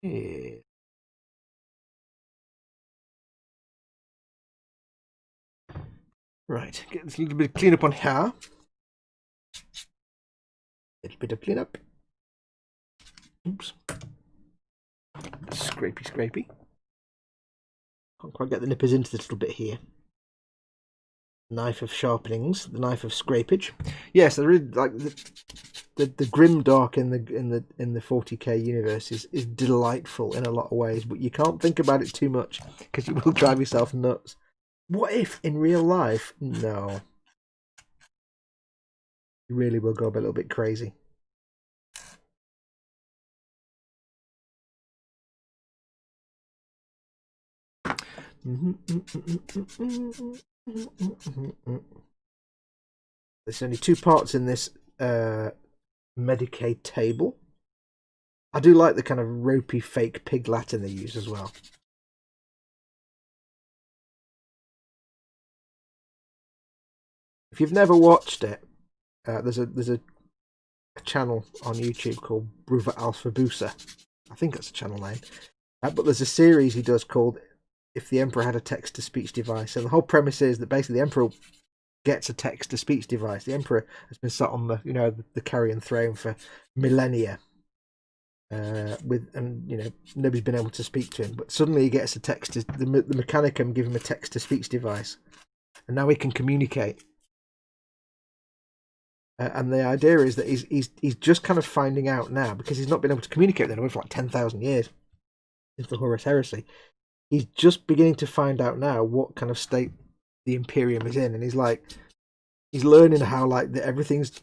[SPEAKER 1] Yeah. Right, get this little bit of cleanup on here. A little bit of cleanup. Oops. Scrapey, scrapey. Can't quite get the nippers into this little bit here. Knife of sharpenings, the knife of scrapage. Yes, there is like the grim dark in the 40k universe is delightful in a lot of ways, but you can't think about it too much because you will drive yourself nuts. What if in real life? No. You really will go a little bit crazy. There's only 2 parts in this Medicaid table. I do like the kind of ropey fake pig Latin they use as well. If you've never watched it, there's a channel on YouTube called Bruva Alphabusa. I think that's a channel name. But there's a series he does called If the Emperor Had a Text-to-Speech Device. And the whole premise is that basically the Emperor gets a text-to-speech device. The Emperor has been sat on the Carrion throne for millennia. Nobody's been able to speak to him. But suddenly he gets the Mechanicum give him a text-to-speech device. And now he can communicate. And the idea is that he's just kind of finding out now, because he's not been able to communicate with anyone for like 10,000 years since the Horus Heresy. He's just beginning to find out now what kind of state the Imperium is in, and he's learning how everything's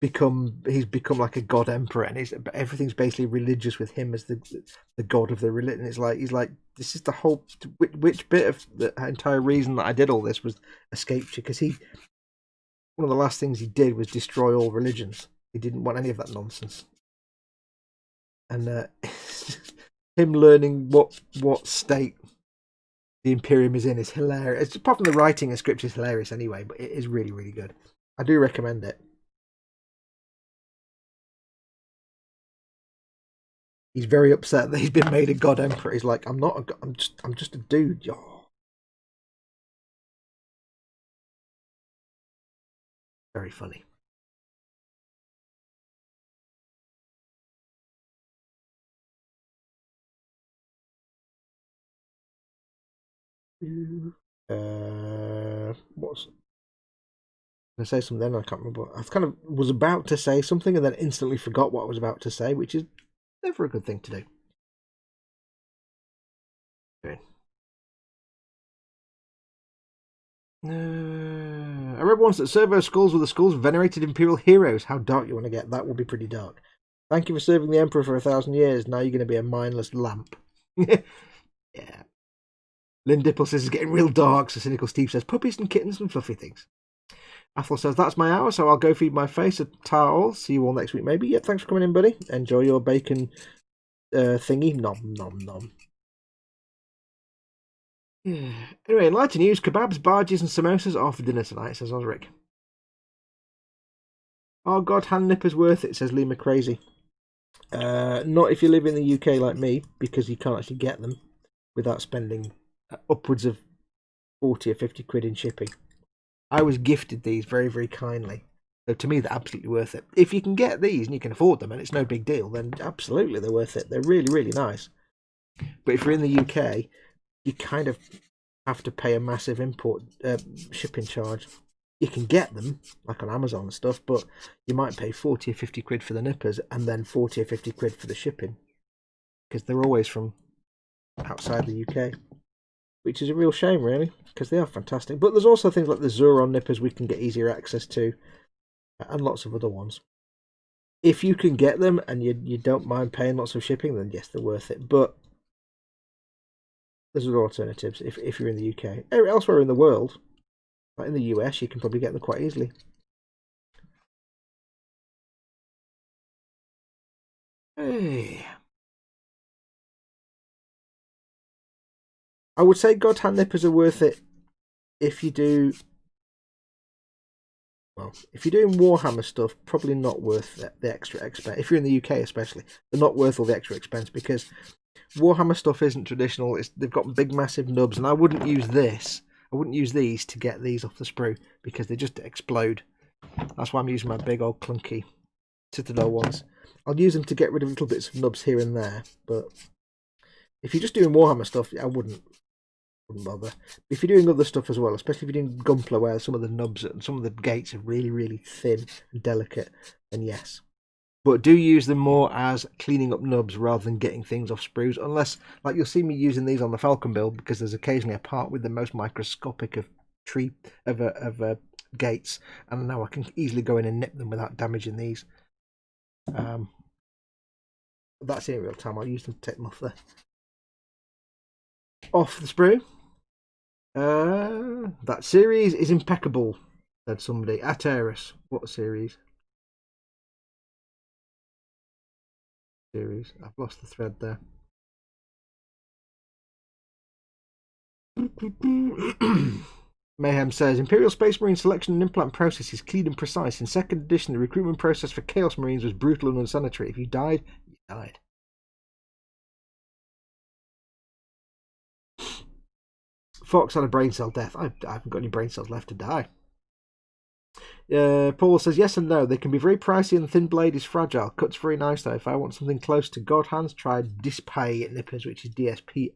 [SPEAKER 1] he's become like a god emperor, and everything's basically religious with him as the god of the religion. He's like this is the whole which bit of the entire reason that I did all this was escaped you, because one of the last things he did was destroy all religions. He didn't want any of that nonsense. And him learning what state the Imperium is in is hilarious. Apart from the writing and script is hilarious anyway, but it is really, really good. I do recommend it. He's very upset that he's been made a god emperor. He's like, I'm not. I'm just a dude. Oh. Very funny. What's I say something then I can't remember. I kind of was about to say something and then instantly forgot what I was about to say, which is never a good thing to do. Okay. I read once that servo skulls were the skulls of venerated imperial heroes. How dark you want to get? That will be pretty dark. Thank you for serving the Emperor for 1,000 years. Now you're going to be a mindless lamp. Yeah. Lynn Dipple says it's getting real dark, so Cynical Steve says puppies and kittens and fluffy things. Athel says that's my hour, so I'll go feed my face a towel. See you all next week, maybe. Yep, thanks for coming in, buddy. Enjoy your bacon thingy. Nom, nom, nom. Anyway, in lighter news, kebabs, barges, and samosas are for dinner tonight, says Osric. Oh god, hand nipper's worth it, says Lima Crazy. Not if you live in the UK like me, because you can't actually get them without spending upwards of 40 or 50 quid in shipping. I was gifted these very, very kindly. So to me, they're absolutely worth it. If you can get these and you can afford them and it's no big deal, then absolutely they're worth it. They're really, really nice. But if you're in the UK, you kind of have to pay a massive import shipping charge. You can get them, like on Amazon and stuff, but you might pay 40 or 50 quid for the nippers and then 40 or 50 quid for the shipping. Because they're always from outside the UK. Which is a real shame, really, because they are fantastic. But there's also things like the Zuron nippers we can get easier access to, and lots of other ones. If you can get them and you don't mind paying lots of shipping, then yes, they're worth it. But there's other alternatives if you're in the UK. Elsewhere in the world, like in the US, you can probably get them quite easily. Hey. I would say God hand nippers are worth it if you do. Well, if you're doing Warhammer stuff, probably not worth the extra expense. If you're in the UK, especially, they're not worth all the extra expense because Warhammer stuff isn't traditional. They've got big, massive nubs, and I wouldn't use this. I wouldn't use these to get these off the sprue because they just explode. That's why I'm using my big old clunky Citadel ones. I'll use them to get rid of little bits of nubs here and there, but if you're just doing Warhammer stuff, I wouldn't bother. If you're doing other stuff as well, especially if you're doing Gunpla where some of the nubs and some of the gates are really, really thin and delicate, then yes. But do use them more as cleaning up nubs rather than getting things off sprues, unless, like you'll see me using these on the Falcon build because there's occasionally a part with the most microscopic of gates, and now I can easily go in and nip them without damaging these. That's in real time. I'll use them to take them off the sprue. That series is impeccable, said somebody. Ateris. What series? I've lost the thread there. Mayhem says Imperial Space Marine selection and implant process is clean and precise. In second edition, the recruitment process for Chaos Marines was brutal and unsanitary. If you died, you died. Fox had a brain cell death. I haven't got any brain cells left to die. Paul says yes and no. They can be very pricey and the thin blade is fragile. Cuts very nice though. If I want something close to God hands, try Dispae nippers, which is DSPAIE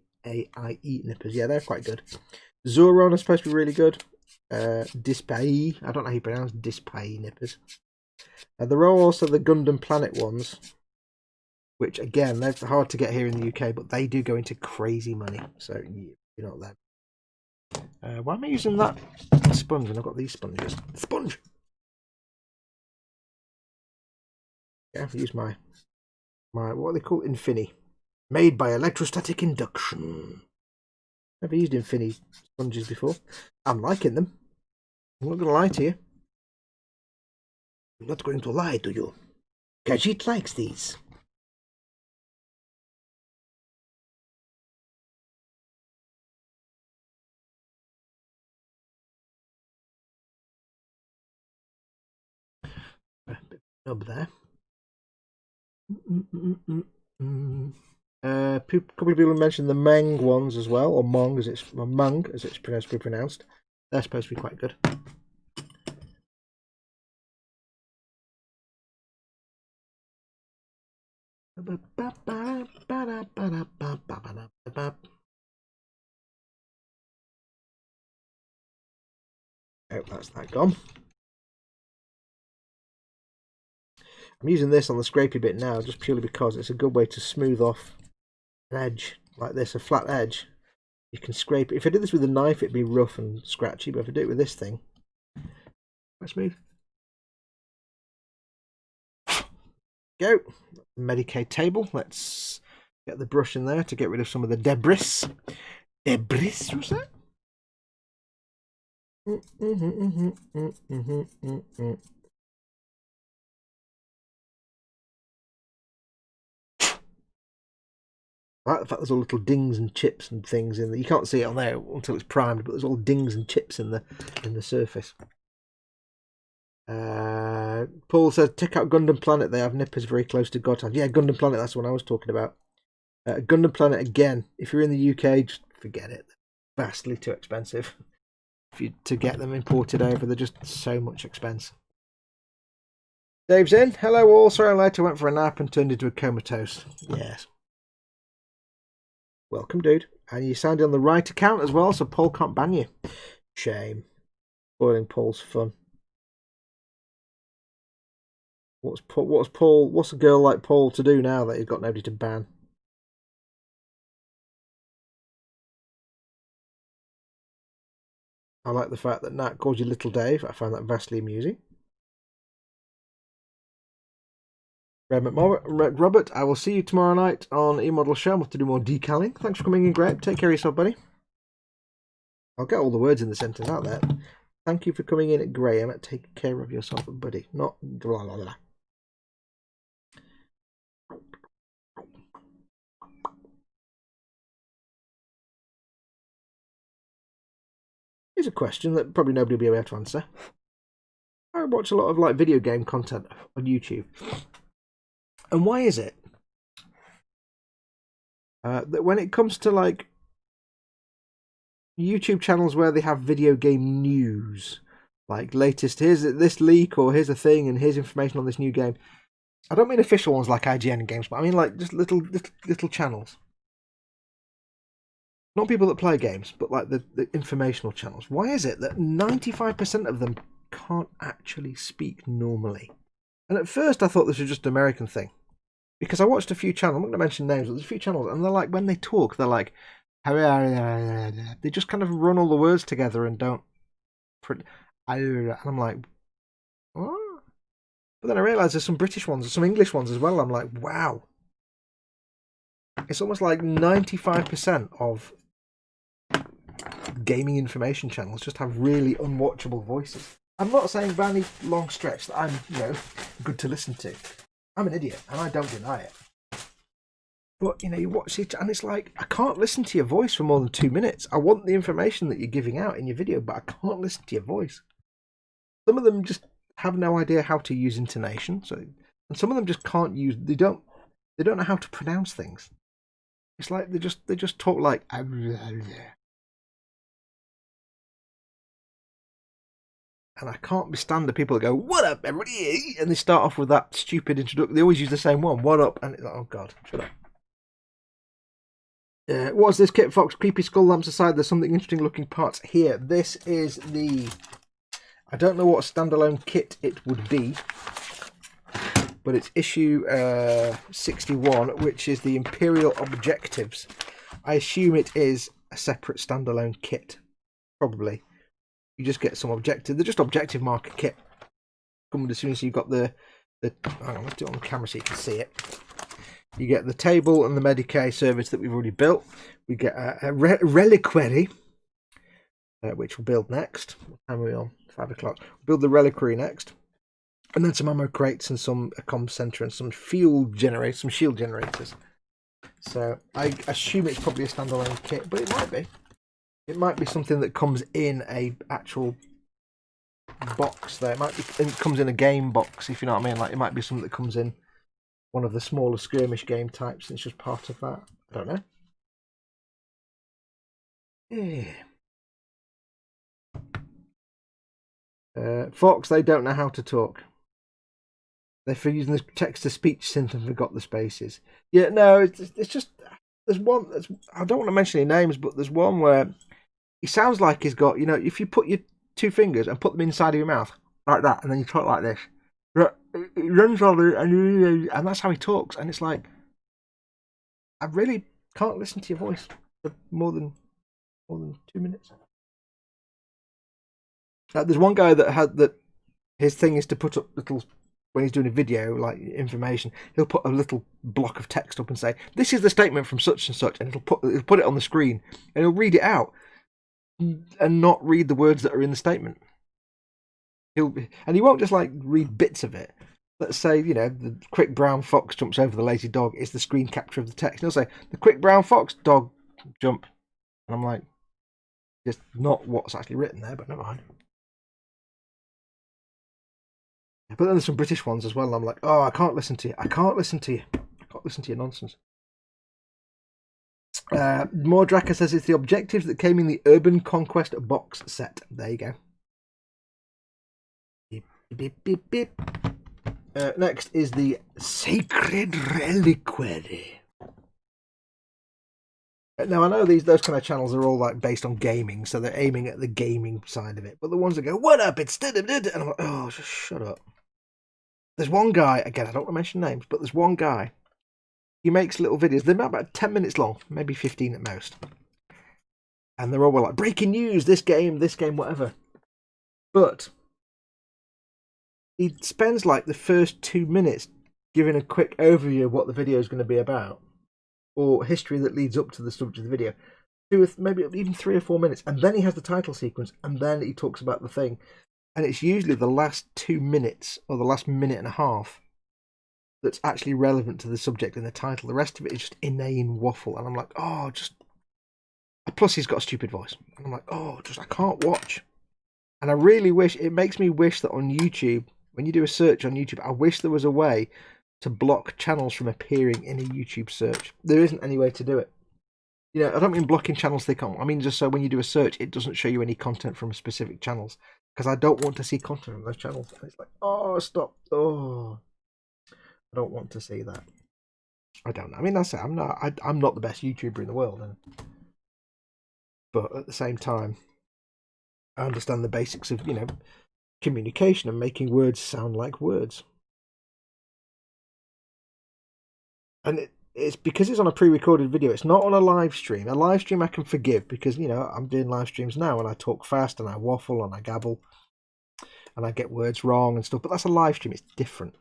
[SPEAKER 1] nippers. Yeah, they're quite good. Zuron are supposed to be really good. Dispae, I don't know how you pronounce Dispae nippers. There are also the Gundam Planet ones, which again, they're hard to get here in the UK, but they do go into crazy money. So you know that. Why am I using that sponge when I've got these sponges? Sponge! Yeah, I've used my what are they called? Infini. Made by electrostatic induction. Never used Infini sponges before. I'm liking them. I'm not going to lie to you. I'm not going to lie to you. Khajiit likes these. Nub there. A couple of people mentioned the Meng ones as well, or Mong as it's supposed to be pronounced. They're supposed to be quite good. Oh, that's that gone. I'm using this on the scrapey bit now just purely because it's a good way to smooth off an edge like this, a flat edge. You can scrape it. If I did this with a knife, it'd be rough and scratchy, but if I do it with this thing, quite smooth. Go. Medicaid table. Let's get the brush in there to get rid of some of the debris. Debris, what's that? I like the fact there's all little dings and chips and things in there. You can't see it on there until it's primed, but there's all dings and chips in the surface. Paul says, check out Gundam Planet. They have nippers very close to Godhand. Yeah, Gundam Planet, that's the one I was talking about. Gundam Planet, again, if you're in the UK, just forget it. They're vastly too expensive. To get them imported over, they're just so much expense. Dave's in. Hello all. Sorry I'm late. I went for a nap and turned into a comatose. Yes. Welcome, dude. And you signed on the right account as well, so Paul can't ban you. Shame. Spoiling Paul's fun. What's a girl like Paul to do now that he's got nobody to ban? I like the fact that Nat calls you Little Dave. I find that vastly amusing. Robert, I will see you tomorrow night on eModel Show. We'll have to do more decaling. Thanks for coming in, Greg. Take care of yourself, buddy. I'll get all the words in the sentence out there. Thank you for coming in, Graham. Take care of yourself, buddy. Not blah, blah, blah. Here's a question that probably nobody will be able to answer. I watch a lot of video game content on YouTube. And why is it that when it comes to YouTube channels where they have video game news, like latest, here's this leak or here's a thing and here's information on this new game. I don't mean official ones like IGN games, but I mean like just little channels. Not people that play games, but like the informational channels. Why is it that 95% of them can't actually speak normally? And at first I thought this was just an American thing. Because I watched a few channels, I'm not going to mention names, but there's a few channels, and they're like, when they talk, they're like, they just kind of run all the words together and don't. And I'm like, what? But then I realised there's some British ones, there's some English ones as well. I'm like, wow. It's almost like 95% of gaming information channels just have really unwatchable voices. I'm not saying by any long stretch that I'm, good to listen to. I'm an idiot, and I don't deny it. But, you watch it, and it's like, I can't listen to your voice for more than 2 minutes. I want the information that you're giving out in your video, but I can't listen to your voice. Some of them just have no idea how to use intonation, and some of them just can't use, they don't know how to pronounce things. It's like they just talk like, and I can't stand the people that go, "What up, everybody?" and they start off with that stupid introduction. They always use the same one, "What up?" and it's like, oh god, shut up. What's this, Kit Fox? Creepy skull lamps aside, there's something interesting looking parts here. This is I don't know what standalone kit it would be, but it's issue 61, which is the Imperial Objectives. I assume it is a separate standalone kit, probably. You just get some objective. They're just objective marker kit. Coming as soon as you've got the hang on, let's do it on camera so you can see it. You get the table and the Medicaid service that we've already built. We get a reliquary, which we'll build next. What time are we on? 5 o'clock. We'll build the reliquary next. And then some ammo crates and some a comm center and some shield generators. So I assume it's probably a standalone kit, but it might be. It might be something that comes in a actual box there. It comes in a game box, if you know what I mean. Like, it might be something that comes in one of the smaller skirmish game types, and it's just part of that. I don't know. Yeah. Fox, they don't know how to talk. They're for using the text-to-speech synth and forgot the spaces. Yeah, no, it's just... There's one... I don't want to mention any names, but there's one where he sounds like he's got... You know, if you put your 2 fingers and put them inside of your mouth, like that, and then you talk like this, it runs over, and that's how he talks. And it's like... I really can't listen to your voice for more than 2 minutes. There's one guy that had that... His thing is to put up little... When he's doing a video, like information, he'll put a little block of text up and say, "This is the statement from such and such," and he'll put it on the screen, and he'll read it out, and not read the words that are in the statement. He won't just like read bits of it. Let's say, you know, the quick brown fox jumps over the lazy dog is the screen capture of the text. And he'll say, "The quick brown fox dog jump," and I'm like, just not what's actually written there, but never mind. But then there's some British ones as well, and I'm like, oh, I can't listen to you. I can't listen to your nonsense. Mordraka says it's the objectives that came in the Urban Conquest box set. There you go. Beep, beep, beep, beep. Next is the Sacred Reliquary. Now, I know those kind of channels are all like based on gaming, so they're aiming at the gaming side of it. But the ones that go, "What up, it's..." And I'm like, oh, just shut up. There's one guy, again, I don't want to mention names, but there's one guy. He makes little videos. They're about 10 minutes long, maybe 15 at most. And they're all like, breaking news, this game, whatever. But he spends like the first 2 minutes giving a quick overview of what the video is going to be about, or history that leads up to the subject of the video. Maybe even 3 or 4 minutes. And then he has the title sequence, and then he talks about the thing. And it's usually the last 2 minutes or the last minute and a half that's actually relevant to the subject in the title. The rest of it is just inane waffle. And I'm like, oh, just... Plus, he's got a stupid voice. And I'm like, oh, I can't watch. And I really wish... It makes me wish that on YouTube, when you do a search on YouTube, I wish there was a way to block channels from appearing in a YouTube search. There isn't any way to do it. You know, I don't mean blocking channels they can't. I mean just so when you do a search, it doesn't show you any content from specific channels. Because I don't want to see content from those channels. And it's like, oh, stop. Oh, I don't want to see that. I don't know. I mean, that's it. I'm not the best YouTuber in the world. But at the same time, I understand the basics of, you know, communication and making words sound like words. And it's because it's on a pre-recorded video. It's not on a live stream. A live stream I can forgive because, you know, I'm doing live streams now and I talk fast and I waffle and I gabble and I get words wrong and stuff. But that's a live stream. It's different.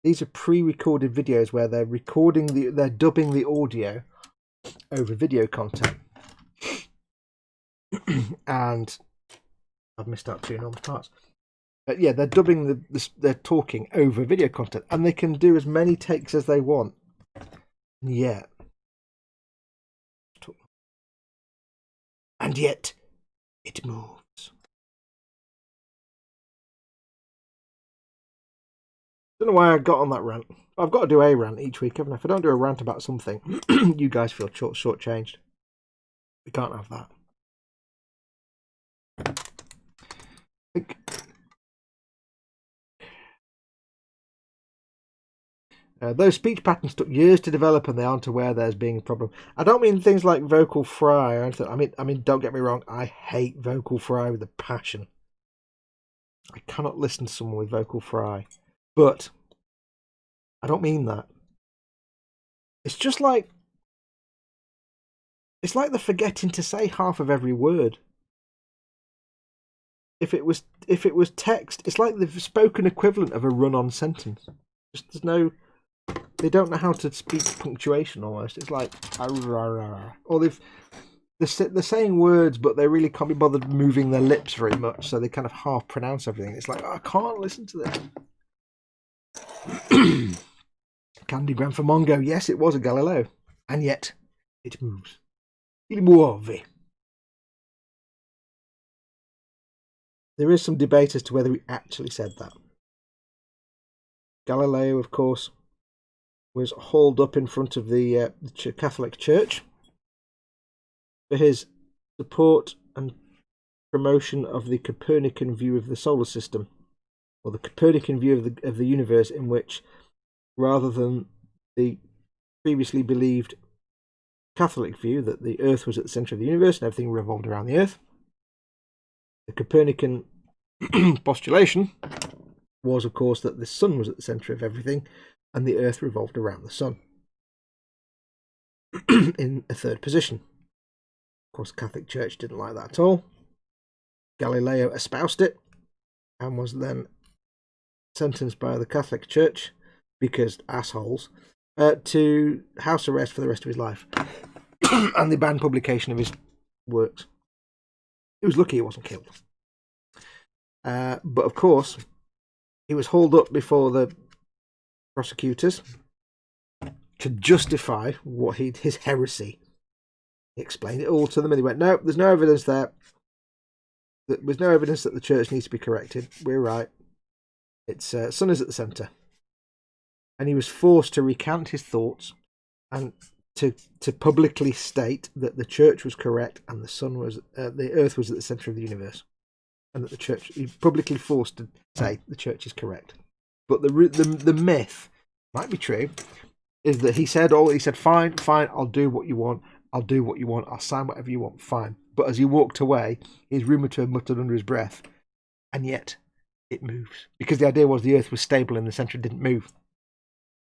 [SPEAKER 1] These are pre-recorded videos where they're they're dubbing the audio over video content. And I've missed out 2 enormous parts. But yeah, they're dubbing they're talking over video content, and they can do as many takes as they want. Yet it moves. Don't know why I got on that rant. I've got to do a rant each week, haven't I? If I don't do a rant about something, you guys feel shortchanged. We can't have that. Those speech patterns took years to develop, and they aren't aware there's being a problem. I don't mean things like vocal fry or anything. I mean, don't get me wrong. I hate vocal fry with a passion. I cannot listen to someone with vocal fry, but I don't mean that. It's just like they're forgetting to say half of every word. If it was text, it's like the spoken equivalent of a run-on sentence. Just there's no. They don't know how to speak punctuation almost. It's like, or they're saying words, but they really can't be bothered moving their lips very much, so they kind of half pronounce everything. It's like, oh, I can't listen to this. Candy Gran for Mongo. Yes, it was a Galileo, and yet it moves. Il muove. there is some debate as to whether he actually said that. Galileo, of course, was hauled up in front of the Catholic Church for his support and promotion of the Copernican view of the solar system, or the Copernican view of the universe, in which, rather than the previously believed Catholic view that the Earth was at the centre of the universe and everything revolved around the Earth, the Copernican postulation was, of course, that the sun was at the centre of everything and the Earth revolved around the sun in a third position. Of course, the Catholic Church didn't like that at all. Galileo espoused it and was then sentenced by the Catholic Church, because assholes, to house arrest for the rest of his life. And they banned publication of his works. He was lucky he wasn't killed. But of course, he was hauled up before the prosecutors to justify what his heresy. He explained it all to them, and they went, "No, there's no evidence there. There's no evidence that the church needs to be corrected. We're right. It's sun is at the centre." And he was forced to recant his thoughts and to publicly state that the church was correct and the Earth was at the centre of the universe, and that the church, he publicly forced to say the church is correct. But the myth might be true, is that he said, fine, I'll do what you want. I'll sign whatever you want, fine. But as he walked away, he's rumoured to have muttered under his breath, and yet it moves. Because the idea was the Earth was stable and the centre didn't move.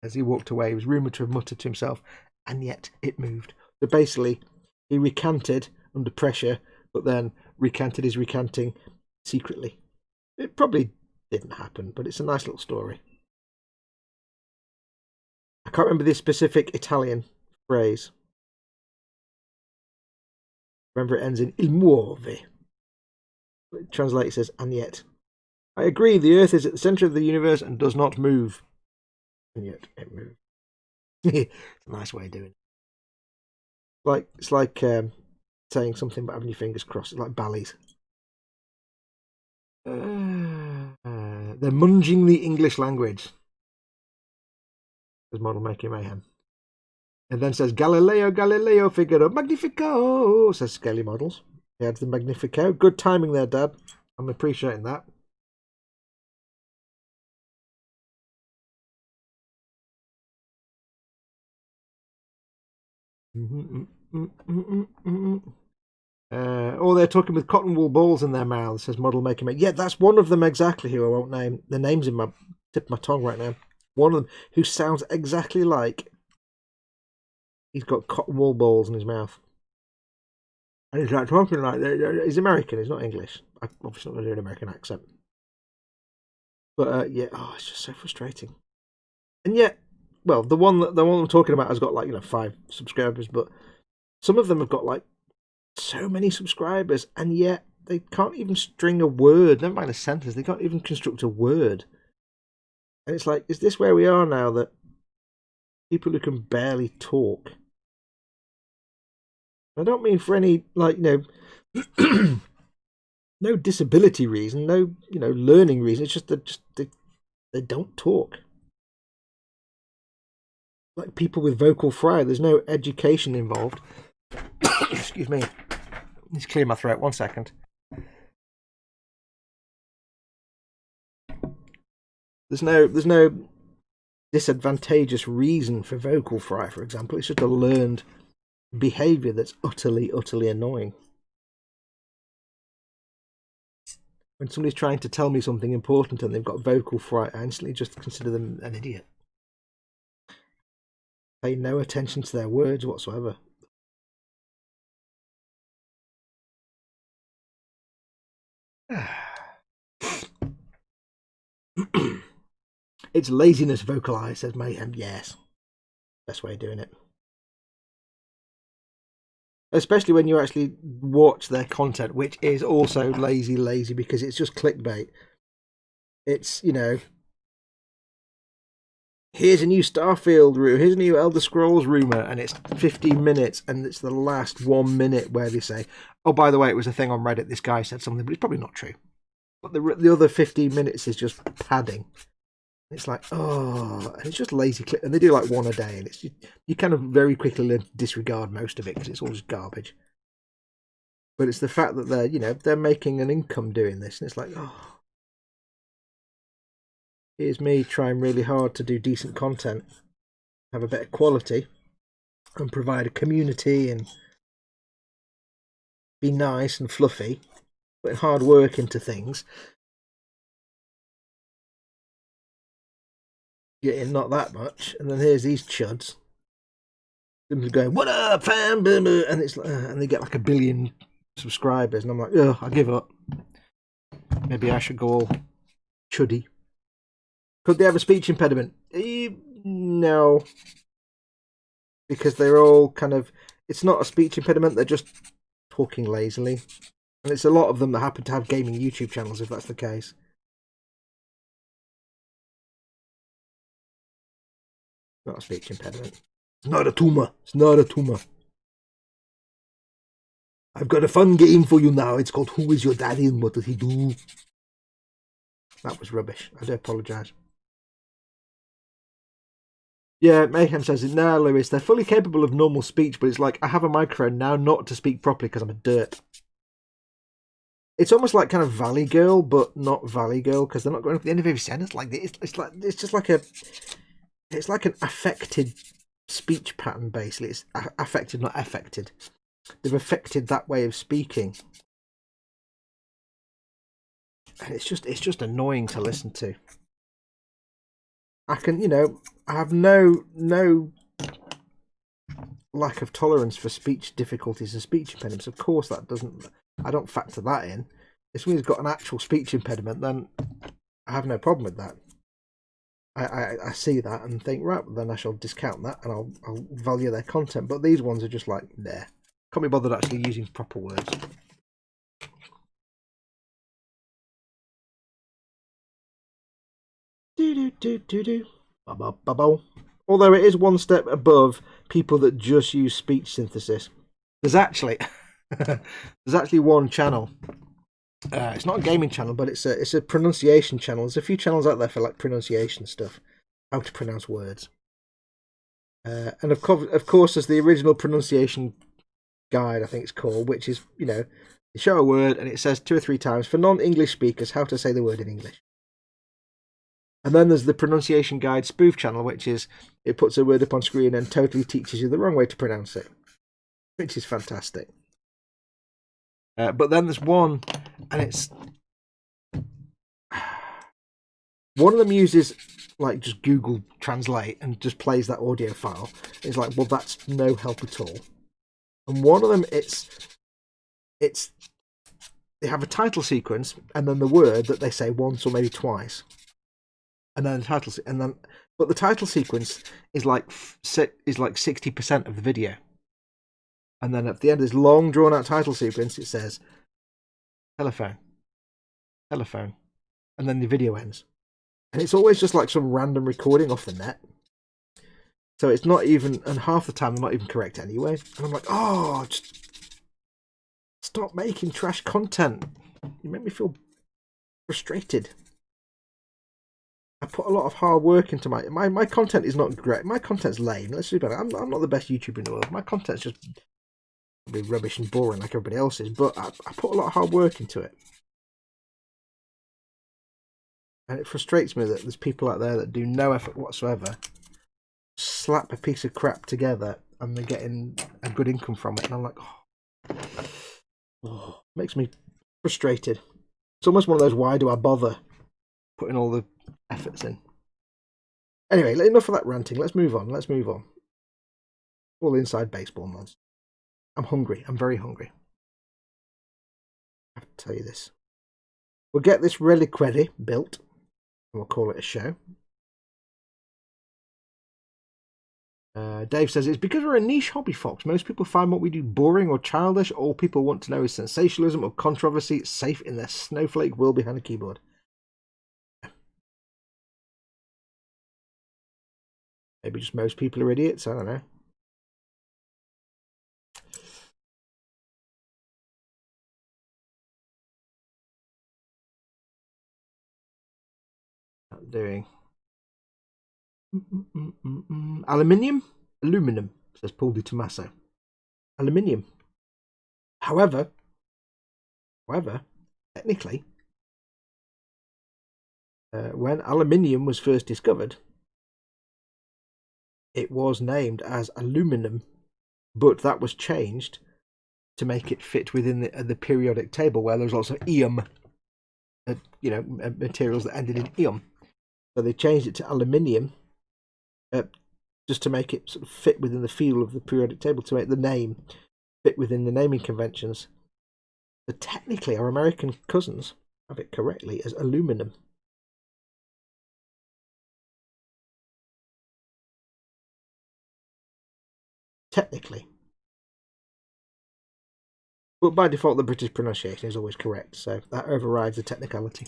[SPEAKER 1] As he walked away, he was rumoured to have muttered to himself, and yet it moved. So basically, he recanted under pressure, but then recanted his recanting secretly. It probably didn't happen, but it's a nice little story. I can't remember the specific Italian phrase. Remember, it ends in il muove. Translated says, and yet. I agree, the Earth is at the centre of the universe and does not move. And yet it moves. It's a nice way of doing it. It's like saying something but having your fingers crossed. It's like Bally's. They're munging the English language. Says Model Making Mayhem. And then says, Galileo Figaro Magnifico, says Skelly Models. He adds the Magnifico. Good timing there, Dad. I'm appreciating that. They're talking with cotton wool balls in their mouths, says Model Making Mayhem. Yeah, that's one of them exactly, who I won't name. The name's in my tip of my tongue right now. One of them who sounds exactly like he's got cotton wool balls in his mouth. And he's like talking like that. He's American, he's not English. I'm obviously not going to do an American accent. But it's just so frustrating. And yet, well, the one I'm talking about has got 5 subscribers, but some of them have got so many subscribers, and yet they can't even string a word, never mind a sentence, they can't even construct a word. And it's like, is this where we are now, that people who can barely talk? I don't mean for any no disability reason, no learning reason. It's just that they don't talk. Like people with vocal fry, there's no education involved. Excuse me. Let's clear my throat. 1 second. There's no disadvantageous reason for vocal fry, for example. It's just a learned behaviour that's utterly annoying. When somebody's trying to tell me something important and they've got vocal fry, I instantly just consider them an idiot. Pay no attention to their words whatsoever. It's laziness vocalised, says Mayhem. Yes. Best way of doing it. Especially when you actually watch their content, which is also lazy because it's just clickbait. It's, here's a new Starfield rumour, here's a new Elder Scrolls rumour, and it's 15 minutes, and it's the last 1 minute where they say, oh, by the way, it was a thing on Reddit, this guy said something, but it's probably not true. but the other 15 minutes is just padding. It's like, oh, and it's just lazy clip, and they do like one a day, and it's just, you kind of very quickly disregard most of it because it's all just garbage. But it's the fact that they're making an income doing this, and it's like, oh, here's me trying really hard to do decent content, have a better quality, and provide a community and be nice and fluffy, putting hard work into things. Getting not that much, and then here's these chuds going, "What up, fam?" And it's and they get like 1 billion subscribers, and I'm like, oh, I give up. Maybe I should go all chuddy. Could they have a speech impediment? No, because they're all kind of. It's not a speech impediment; they're just talking lazily, and it's a lot of them that happen to have gaming YouTube channels. If that's the case. Not a speech impediment. It's not a tumour. It's not a tumour. I've got a fun game for you now. It's called Who Is Your Daddy and What Does He Do? That was rubbish. I do apologise. Yeah, Mayhem says it. No, Lewis, they're fully capable of normal speech, but it's like, I have a microphone now not to speak properly because I'm a dirt. It's almost like kind of Valley Girl, but not Valley Girl, because they're not going up at the end of every sentence like this. It's just like it's like an affected speech pattern, basically. It's affected, not affected. They've affected that way of speaking, and it's just annoying to listen to. I can, I have no lack of tolerance for speech difficulties and speech impediments. Of course, I don't factor that in. If someone's got an actual speech impediment, then I have no problem with that. I see that and think, right, well, then I shall discount that and I'll value their content. But these ones are just like, nah. Can't be bothered actually using proper words. Although it is one step above people that just use speech synthesis. There's actually one channel. It's not a gaming channel, but it's a pronunciation channel. There's a few channels out there for like pronunciation stuff, how to pronounce words. And of course, there's the original pronunciation guide, I think it's called, which is, you show a word and it says 2 or 3 times for non-English speakers how to say the word in English. And then there's the pronunciation guide spoof channel, which is it puts a word up on screen and totally teaches you the wrong way to pronounce it, which is fantastic. But then there's one, and it's one of them uses like just Google Translate and just plays that audio file. It's like, well, that's no help at all. And one of them, it's they have a title sequence and then the word that they say once or maybe twice, and then the title, but the title sequence is like 60% of the video, and then at the end of this long drawn out title sequence it says telephone, and then the video ends, and it's always just like some random recording off the net. So it's not even, and half the time they're not even correct anyway. And I'm like, oh, just stop making trash content. You make me feel frustrated. I put a lot of hard work into my content is not great. My content's lame. Let's be better. I'm not the best YouTuber in the world. My content's just probably rubbish and boring like everybody else's, but I put a lot of hard work into it. And it frustrates me that there's people out there that do no effort whatsoever, slap a piece of crap together, and they're getting a good income from it. And I'm like, oh, makes me frustrated. It's almost one of those, why do I bother putting all the efforts in? Anyway, enough of that ranting. Let's move on. All inside baseball nonsense. I'm hungry. I'm very hungry. I have to tell you this. We'll get this reliquary built, and we'll call it a show. Dave says, it's because we're a niche hobby, Fox. Most people find what we do boring or childish. All people want to know is sensationalism or controversy, safe in their snowflake world behind a keyboard. Maybe just most people are idiots, I don't know. doing? Aluminium? Aluminum, says Paul Di Tommaso. Aluminium. However, technically, when aluminium was first discovered, it was named as aluminum, but that was changed to make it fit within the periodic table, where there's lots of ium, materials that ended in ium. So they changed it to aluminium, just to make it sort of fit within the feel of the periodic table, to make the name fit within the naming conventions. So technically, our American cousins have it correctly as aluminum. Technically. But by default, the British pronunciation is always correct, so that overrides the technicality.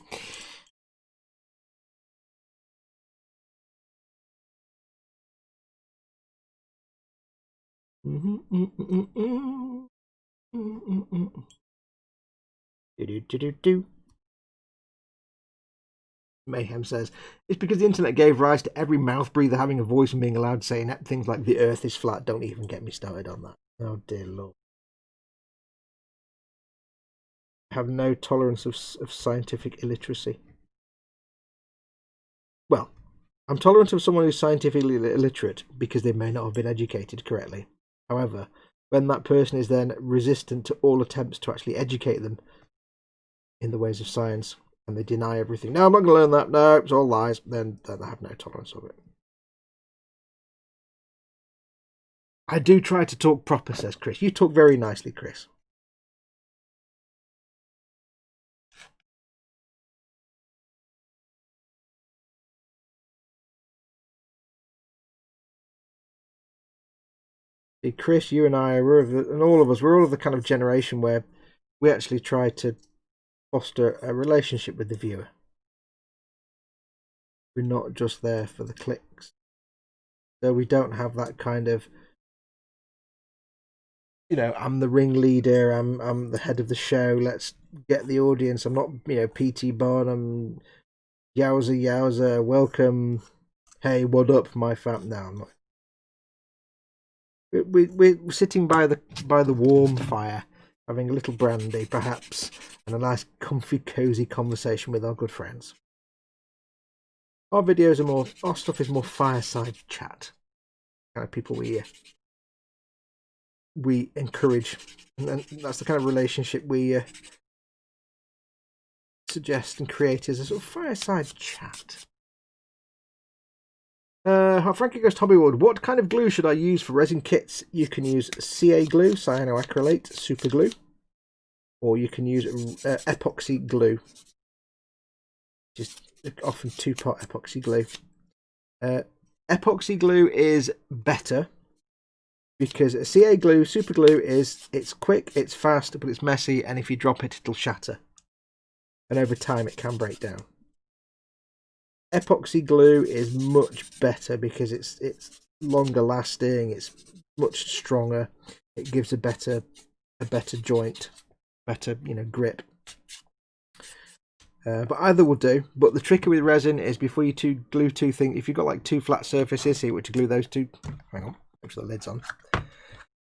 [SPEAKER 1] Mayhem says, it's because the internet gave rise to every mouth breather having a voice and being allowed to say inept things like the earth is flat. Don't even get me started on that. Oh dear Lord. I have no tolerance of scientific illiteracy. Well, I'm tolerant of someone who's scientifically illiterate because they may not have been educated correctly. However, when that person is then resistant to all attempts to actually educate them in the ways of science, and they deny everything, no, I'm not going to learn that, no, it's all lies, then I have no tolerance of it. I do try to talk proper, says Chris. You talk very nicely, Chris. Chris, you and I, and all of us, we're all of the kind of generation where we actually try to foster a relationship with the viewer. We're not just there for the clicks. So we don't have that kind of, I'm the ringleader, I'm the head of the show, let's get the audience. I'm not, P.T. Barnum, yowza, welcome, hey, what up, my fam. No, I'm not. We're sitting by the warm fire, having a little brandy, perhaps, and a nice, comfy, cosy conversation with our good friends. Our videos are our stuff is more fireside chat, kind of people we encourage, and that's the kind of relationship we suggest and create as a sort of fireside chat. Frankie goes to Hobbywood. What kind of glue should I use for resin kits? You can use CA glue, cyanoacrylate, super glue, or you can use epoxy glue, just often 2-part epoxy glue. Epoxy glue is better because CA glue, super glue, it's quick, it's fast, but it's messy, and if you drop it, it'll shatter, and over time it can break down. Epoxy glue is much better because it's longer lasting, it's much stronger, it gives a better joint, better grip. But either will do. But the trick with resin is before you glue two things, if you've got like two flat surfaces, so you want to glue those two. Hang on, make sure the lid's on. So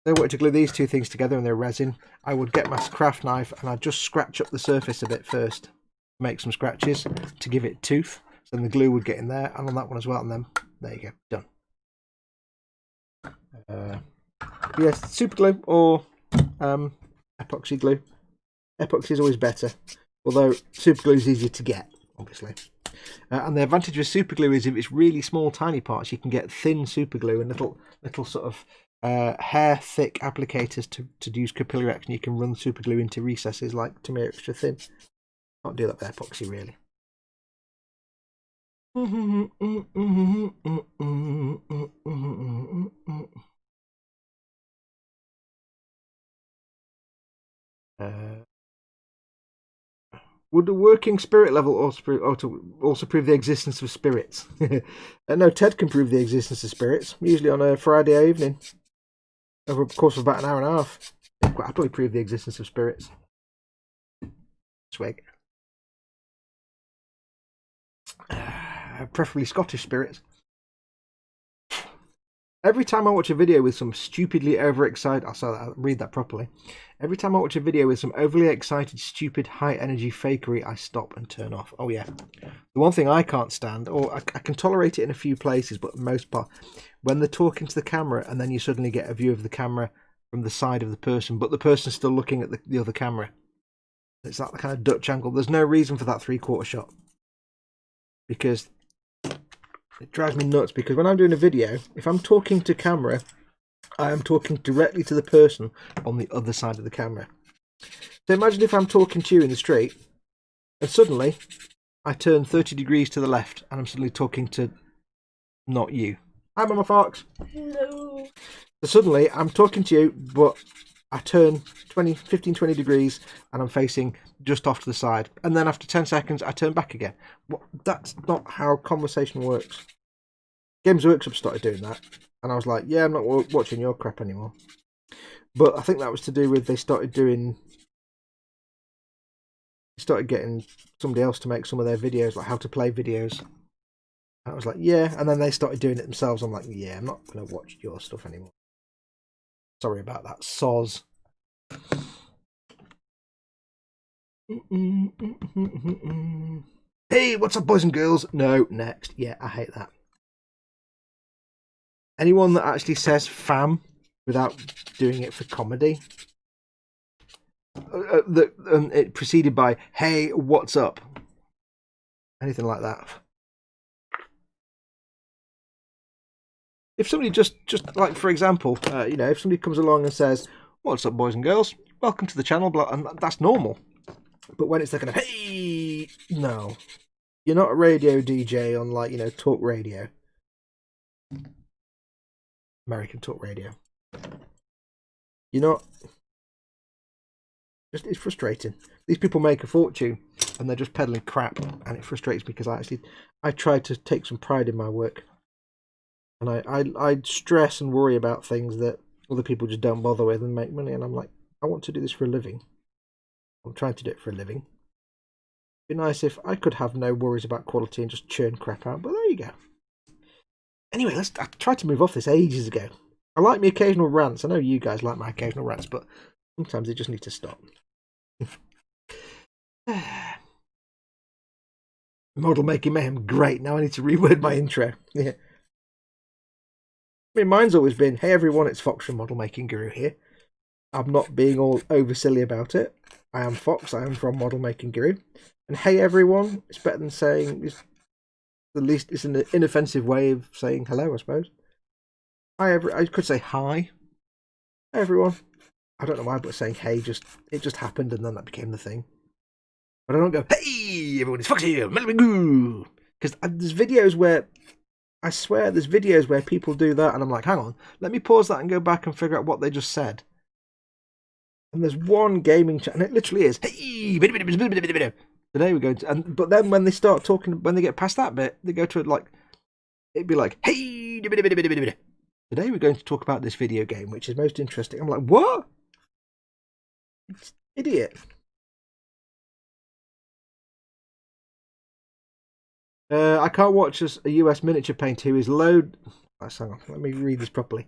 [SPEAKER 1] I want to glue these two things together in their resin. I would get my craft knife and I'd just scratch up the surface a bit first, make some scratches to give it tooth. So then the glue would get in there and on that one as well, and then there you go, done. Yes, super glue or epoxy glue. Epoxy is always better, although super glue is easier to get, obviously. And the advantage with super glue is if it's really small, tiny parts, you can get thin super glue and little sort of hair thick applicators to use capillary action. You can run super glue into recesses like to make it extra thin. Can't do that with epoxy, really. Would a working spirit level also prove the existence of spirits? No, Ted can prove the existence of spirits, usually on a Friday evening. Over a course of about an hour and a half. He'd quite happily prove the existence of spirits. Swig. preferably Scottish spirits. Every time I watch a video with some stupidly overexcited... I'll read that properly. Every time I watch a video with some overly excited, stupid, high-energy fakery, I stop and turn off. Oh, yeah. The one thing I can't stand, or I can tolerate it in a few places, but for the most part, when they're talking to the camera and then you suddenly get a view of the camera from the side of the person, but the person's still looking at the other camera. It's that kind of Dutch angle. There's no reason for that three-quarter shot. Because... it drives me nuts, because when I'm doing a video, if I'm talking to camera, I am talking directly to the person on the other side of the camera. So imagine if I'm talking to you in the street, and suddenly I turn 30 degrees to the left, and I'm suddenly talking to not you. Hi, Mama Fox.
[SPEAKER 2] Hello.
[SPEAKER 1] So suddenly I'm talking to you, but I turn 15, 20 degrees, and I'm facing just off to the side. And then after 10 seconds, I turn back again. Well, that's not how conversation works. Games Workshop started doing that. And I was like, yeah, I'm not watching your crap anymore. But I think that was to do with they started getting somebody else to make some of their videos, like how to play videos. And I was like, yeah. And then they started doing it themselves. I'm like, yeah, I'm not going to watch your stuff anymore. Sorry about that, soz. Hey, what's up, boys and girls? No, next. Yeah, I hate that. Anyone that actually says fam without doing it for comedy, it preceded by hey, what's up? Anything like that. If somebody just like, for example, if somebody comes along and says, what's up, boys and girls? Welcome to the channel, and that's normal. But when it's that kind of, hey, no. You're not a radio DJ on, like, talk radio. American talk radio. You're not... It's frustrating. These people make a fortune, and they're just peddling crap, and it frustrates me, because I try to take some pride in my work. And I stress and worry about things that other people just don't bother with and make money, and I'm like, I want to do this for a living. I'm trying to do it for a living. It'd be nice if I could have no worries about quality and just churn crap out, but there you go. Anyway, I tried to move off this ages ago. I like my occasional rants. I know you guys like my occasional rants, but sometimes they just need to stop. Model making mayhem, great. Now I need to reword my intro. Yeah. I mean, mine's always been, hey everyone, it's Fox from Model Making Guru here. I'm not being all over silly about it. I am Fox, I am from Model Making Guru. And hey everyone, it's better than saying, at least it's an inoffensive way of saying hello, I suppose. I could say hi. Hi everyone. I don't know why, but saying hey, it just happened, and then that became the thing. But I don't go, hey everyone, it's Fox here, Model Making Guru. Because there's videos where, I swear there's videos where people do that, and I'm like, hang on, let me pause that and go back and figure out what they just said. And there's one gaming chat, and it literally is, hey, today we're going to, but then when they start talking, when they get past that bit, they go to it like, it'd be like, hey, today we're going to talk about this video game, which is most interesting. I'm like, what? It's idiot. I can't watch a US miniature painter who is hang on, let me read this properly.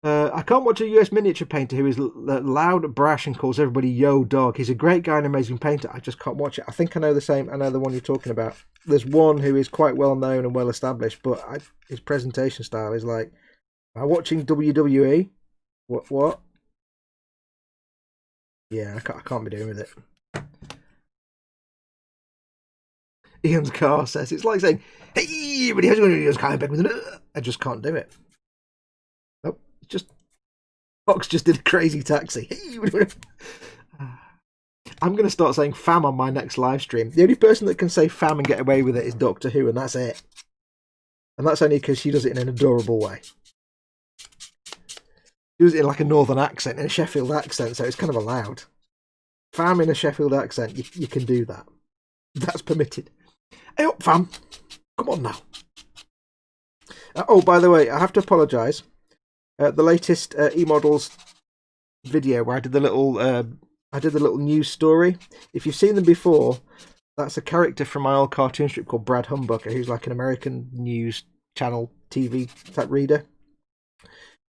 [SPEAKER 1] I can't watch a US miniature painter who is loud, brash, and calls everybody yo dog. He's a great guy and amazing painter. I just can't watch it. I think I know the one you're talking about. There's one who is quite well known and well established, but his presentation style is like, am I watching WWE? What? Yeah, I can't be doing with it. Ian's car says it's like saying, hey, everybody, how's it going? I just can't do it. Nope, Fox just did a crazy taxi. I'm going to start saying fam on my next live stream. The only person that can say fam and get away with it is Doctor Who, and that's it. And that's only because she does it in an adorable way. She does it in like a northern accent, in a Sheffield accent, so it's kind of allowed. Fam in a Sheffield accent, you can do that. That's permitted. Hey up, fam. Come on now. Oh, by the way, I have to apologise. The latest eModels video where I did the little news story. If you've seen them before, That's a character from my old cartoon strip called Brad Humbucker, who's like an American news channel TV type reader.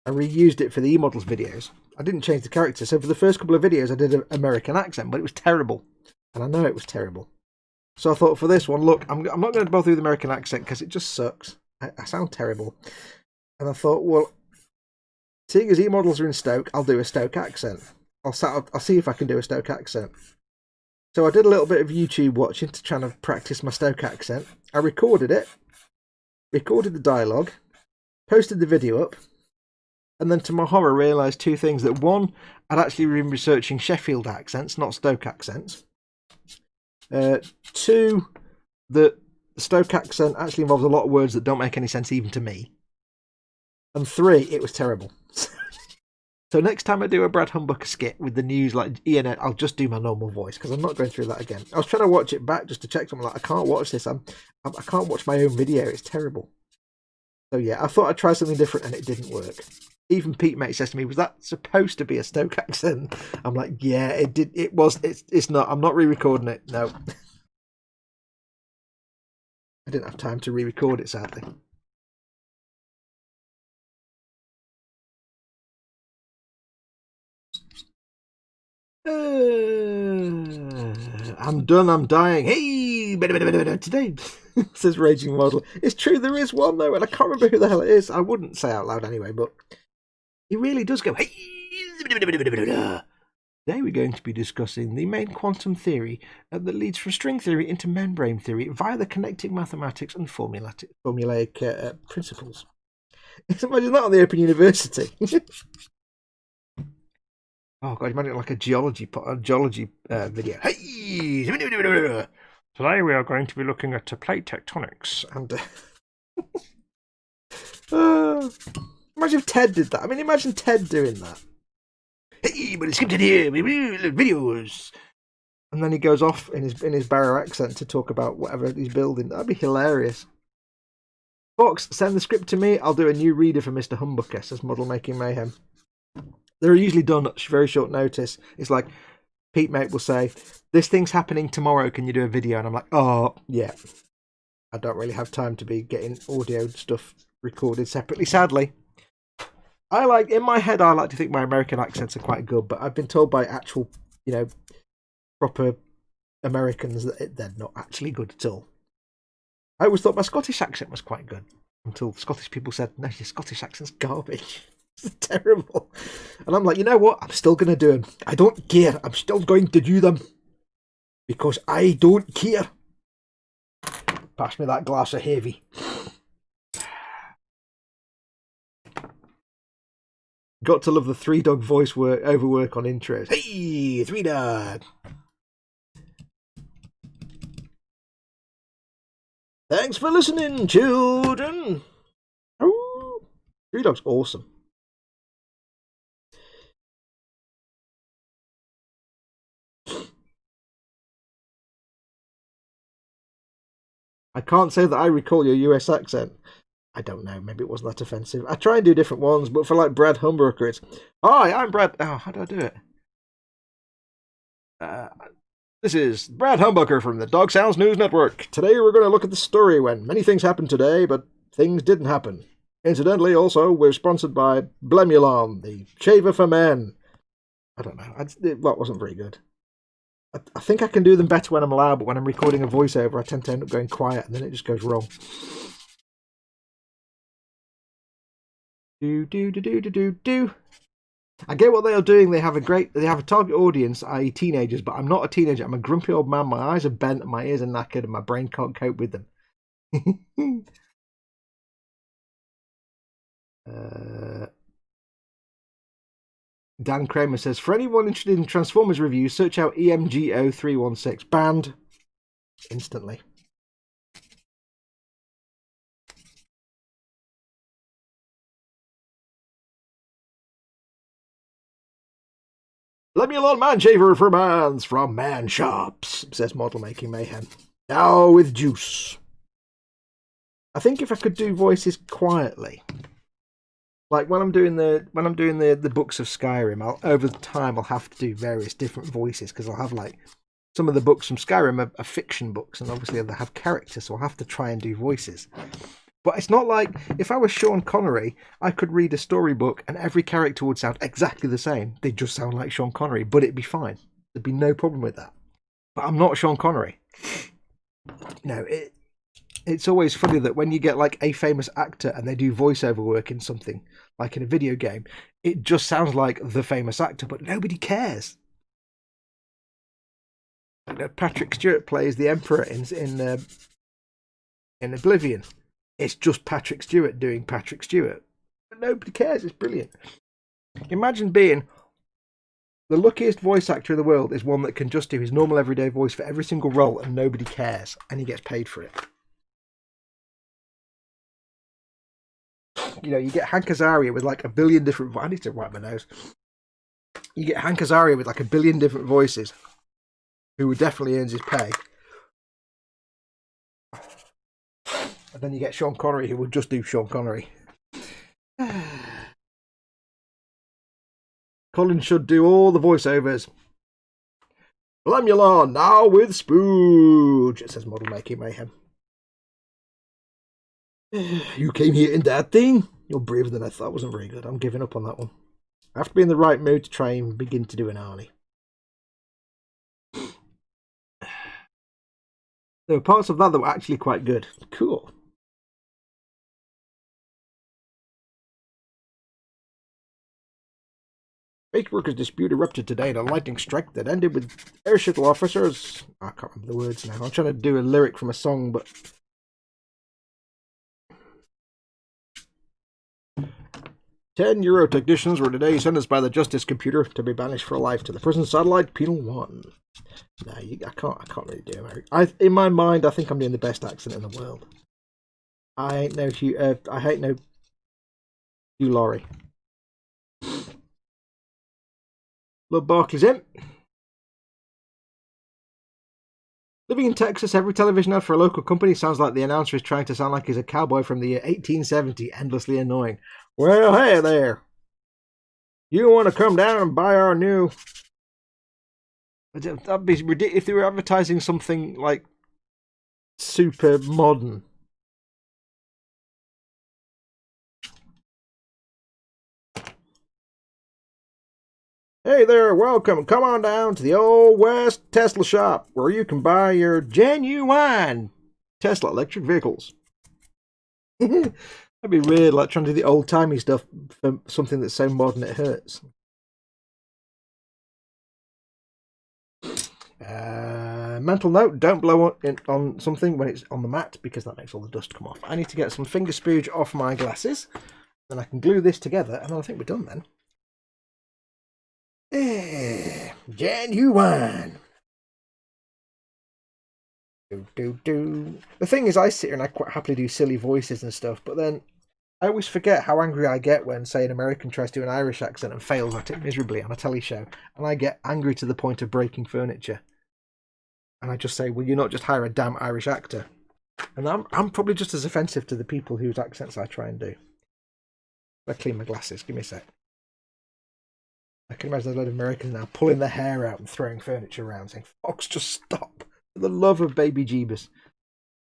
[SPEAKER 1] I reused it for the E-Models videos. I didn't change the character, so for the first couple of videos I did an American accent, but it was terrible. And I know it was terrible. So I thought for this one, look, I'm not going to bother with the American accent because it just sucks. I sound terrible. And I thought, well, seeing as E-Models are in Stoke, I'll do a Stoke accent. I'll see if I can do a Stoke accent. So I did a little bit of YouTube watching to try to practice my Stoke accent. I recorded it, recorded the dialogue, posted the video up, and then to my horror realised two things. That one, I'd actually been researching Sheffield accents, not Stoke accents. Two, that the Stoke accent actually involves a lot of words that don't make any sense even to me. And three, it was terrible. So next time I do a Brad Humbucker skit with the news like Ian, I'll just do my normal voice because I'm not going through that again. I was trying to watch it back just to check something. Like, I can't watch this. I can't watch my own video. It's terrible. So yeah, I thought I'd try something different and it didn't work. Even Pete Mate says to me, "Was that supposed to be a Stoke accent?" I'm like, "Yeah, it did. It was. It's not. I'm not re-recording it. No, I didn't have time to re-record it, sadly." I'm done, I'm dying. Hey, today, says Raging Model. It's true, there is one though, and I can't remember who the hell it is. I wouldn't say out loud anyway, but he really does go, hey. Today we're going to be discussing the main quantum theory that leads from string theory into membrane theory via the connecting mathematics and formulaic principles. Imagine that on the Open University. Oh god, imagine like a geology video. Hey! Today we are going to be looking at plate tectonics and imagine if Ted did that. I mean, imagine Ted doing that. Hey, but it's skipped in here, videos. And then he goes off in his Barrow accent to talk about whatever he's building. That'd be hilarious. Fox, send the script to me. I'll do a new reader for Mr. Humbucker, says Model Making Mayhem. They're usually done at very short notice. It's like Pete Mate will say, "This thing's happening tomorrow. Can you do a video?" And I'm like, "Oh, yeah." I don't really have time to be getting audio stuff recorded separately, sadly. In my head, I like to think my American accents are quite good, but I've been told by actual, proper Americans that they're not actually good at all. I always thought my Scottish accent was quite good until Scottish people said, "No, your Scottish accent's garbage." It's terrible. And I'm like, you know what? I'm still going to do them. I don't care. I'm still going to do them. Because I don't care. Pass me that glass of heavy. Got to love the Three Dog voice overwork on intros. Hey, Three Dog. Thanks for listening, children. Oh, Three Dog's awesome. I can't say that I recall your US accent. I don't know, maybe it wasn't that offensive. I try and do different ones, but for like Brad Humbucker, it's, "Hi, I'm Brad." Oh, how do I do it? This is Brad Humbucker from the Dog Sounds News Network. Today we're going to look at the story when many things happened today, but things didn't happen. Incidentally, also, we're sponsored by Blemulon, the shaver for men. I don't know. That wasn't very good. I think I can do them better when I'm loud, but when I'm recording a voiceover, I tend to end up going quiet, and then it just goes wrong. Do. I get what they are doing. They have a target audience, i.e. teenagers, but I'm not a teenager. I'm a grumpy old man. My eyes are bent, and my ears are knackered, and my brain can't cope with them. Dan Kramer says, for anyone interested in Transformers reviews, search out EMGO316. Banned instantly. Let me alone, man shaver for mans from man shops, says Model Making Mayhem. Now with juice. I think if I could do voices quietly, like when I'm doing the books of Skyrim, over time I'll have to do various different voices because I'll have like some of the books from Skyrim are fiction books, and obviously they have characters, so I'll have to try and do voices. But it's not like, if I was Sean Connery, I could read a storybook and every character would sound exactly the same. They'd just sound like Sean Connery, but it'd be fine. There'd be no problem with that. But I'm not Sean Connery. It's always funny that when you get like a famous actor and they do voiceover work in something, like in a video game, it just sounds like the famous actor, but nobody cares. Patrick Stewart plays the Emperor in Oblivion. It's just Patrick Stewart doing Patrick Stewart. But nobody cares. It's brilliant. Imagine being the luckiest voice actor in the world is one that can just do his normal everyday voice for every single role and nobody cares. And he gets paid for it. You know, you get Hank Azaria with like a billion different... I need to wipe my nose. You get Hank Azaria with like a billion different voices who definitely earns his pay. And then you get Sean Connery, who will just do Sean Connery. Colin should do all the voiceovers. Blamulon, now with Spooge. It says Model Making Mayhem. You came here in that thing? You're braver than I thought. Wasn't very good. I'm giving up on that one. I have to be in the right mood to try and begin to do an Arnie. There were parts of that were actually quite good. Cool. Fake workers' dispute erupted today in a lightning strike that ended with air shuttle officers. I can't remember the words now. I'm trying to do a lyric from a song, but 10 Euro technicians were today sentenced by the Justice Computer to be banished for life to the prison satellite Penal 1. No, I can't really do American. In my mind, I think I'm doing the best accent in the world. I hate no Hugh Laurie. Lord Barkley's in. Living in Texas, every television ad for a local company sounds like the announcer is trying to sound like he's a cowboy from the year 1870. Endlessly annoying. Well, hey there. You want to come down and buy our new... That'd be ridiculous if they were advertising something like super modern. Hey there, welcome. Come on down to the Old West Tesla shop where you can buy your genuine Tesla electric vehicles. That'd be weird, like trying to do the old-timey stuff for something that's so modern it hurts. Mental note, don't blow on something when it's on the mat because that makes all the dust come off. I need to get some finger spooge off my glasses. Then I can glue this together and I think we're done then. Genuine. The thing is, I sit here and I quite happily do silly voices and stuff, but then I always forget how angry I get when, say, an American tries to do an Irish accent and fails at it miserably on a telly show, and I get angry to the point of breaking furniture. And I just say, will you not just hire a damn Irish actor? And I'm probably just as offensive to the people whose accents I try and do. I clean my glasses. Give me a sec. I can imagine there's a load of Americans now pulling their hair out and throwing furniture around, saying, Fox, just stop. For the love of baby Jeebus.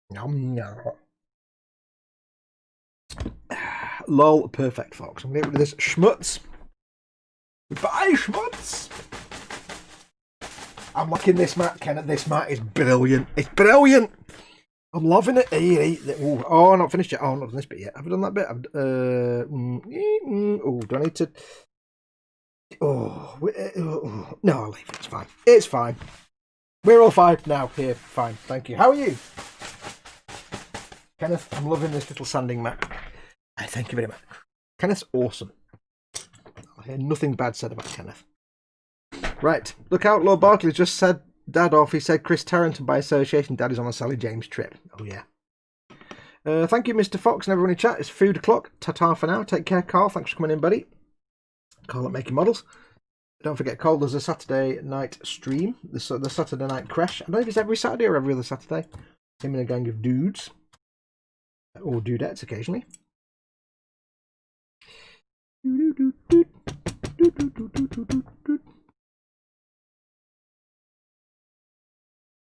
[SPEAKER 1] Nom, nom. Lol, perfect, Fox. I'm going to get rid of this schmutz. Goodbye, schmutz. I'm liking this mat, Kenneth. This mat is brilliant. It's brilliant. I'm loving it. Oh, I'm not finished yet. Oh, I'm not done this bit yet. Have I done that bit? Oh, do I need to... Oh, no, I'll leave it. It's fine. It's fine. We're all fine now. Here, fine. Thank you. How are you? Kenneth, I'm loving this little sanding mat. Thank you very much. Kenneth's awesome. I hear nothing bad said about Kenneth. Right. Look out, Lord Barkley just said Dad off. He said Chris Tarrant, and by association, Dad is on a Sally James trip. Oh, yeah. Thank you, Mr. Fox, and everyone in chat. It's food o'clock. Ta-ta for now. Take care, Carl. Thanks for coming in, buddy. Carl at Making Models. Don't forget, Carl does a Saturday night stream. The Saturday night crash. I don't know if it's every Saturday or every other Saturday. Him and a gang of dudes. Or dudettes occasionally.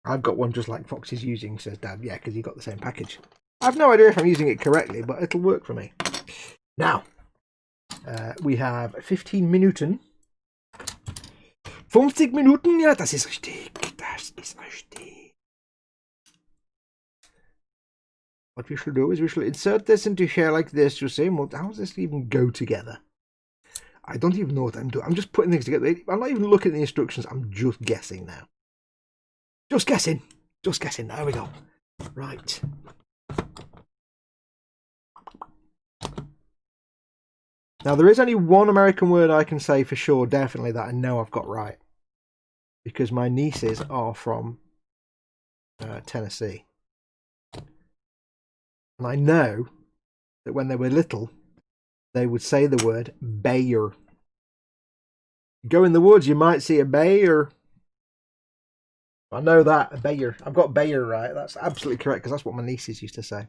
[SPEAKER 1] I've got one just like Foxy's using, says Dad. Yeah, because you got the same package. I have no idea if I'm using it correctly, but it'll work for me. Now, we have 15 Minuten. 50 Minuten, ja, das ist richtig. Das ist richtig. What we shall do is we shall insert this into here like this, you say. How does this even go together? I don't even know what I'm doing. I'm just putting things together. I'm not even looking at the instructions. I'm just guessing now. Just guessing. Just guessing. There we go. Right. Now, there is only one American word I can say for sure, definitely, that I know I've got right. Because my nieces are from Tennessee. And I know that when they were little, they would say the word bear. Go in the woods, you might see a bear. I know that, a bear. I've got bear right. That's absolutely correct, because that's what my nieces used to say.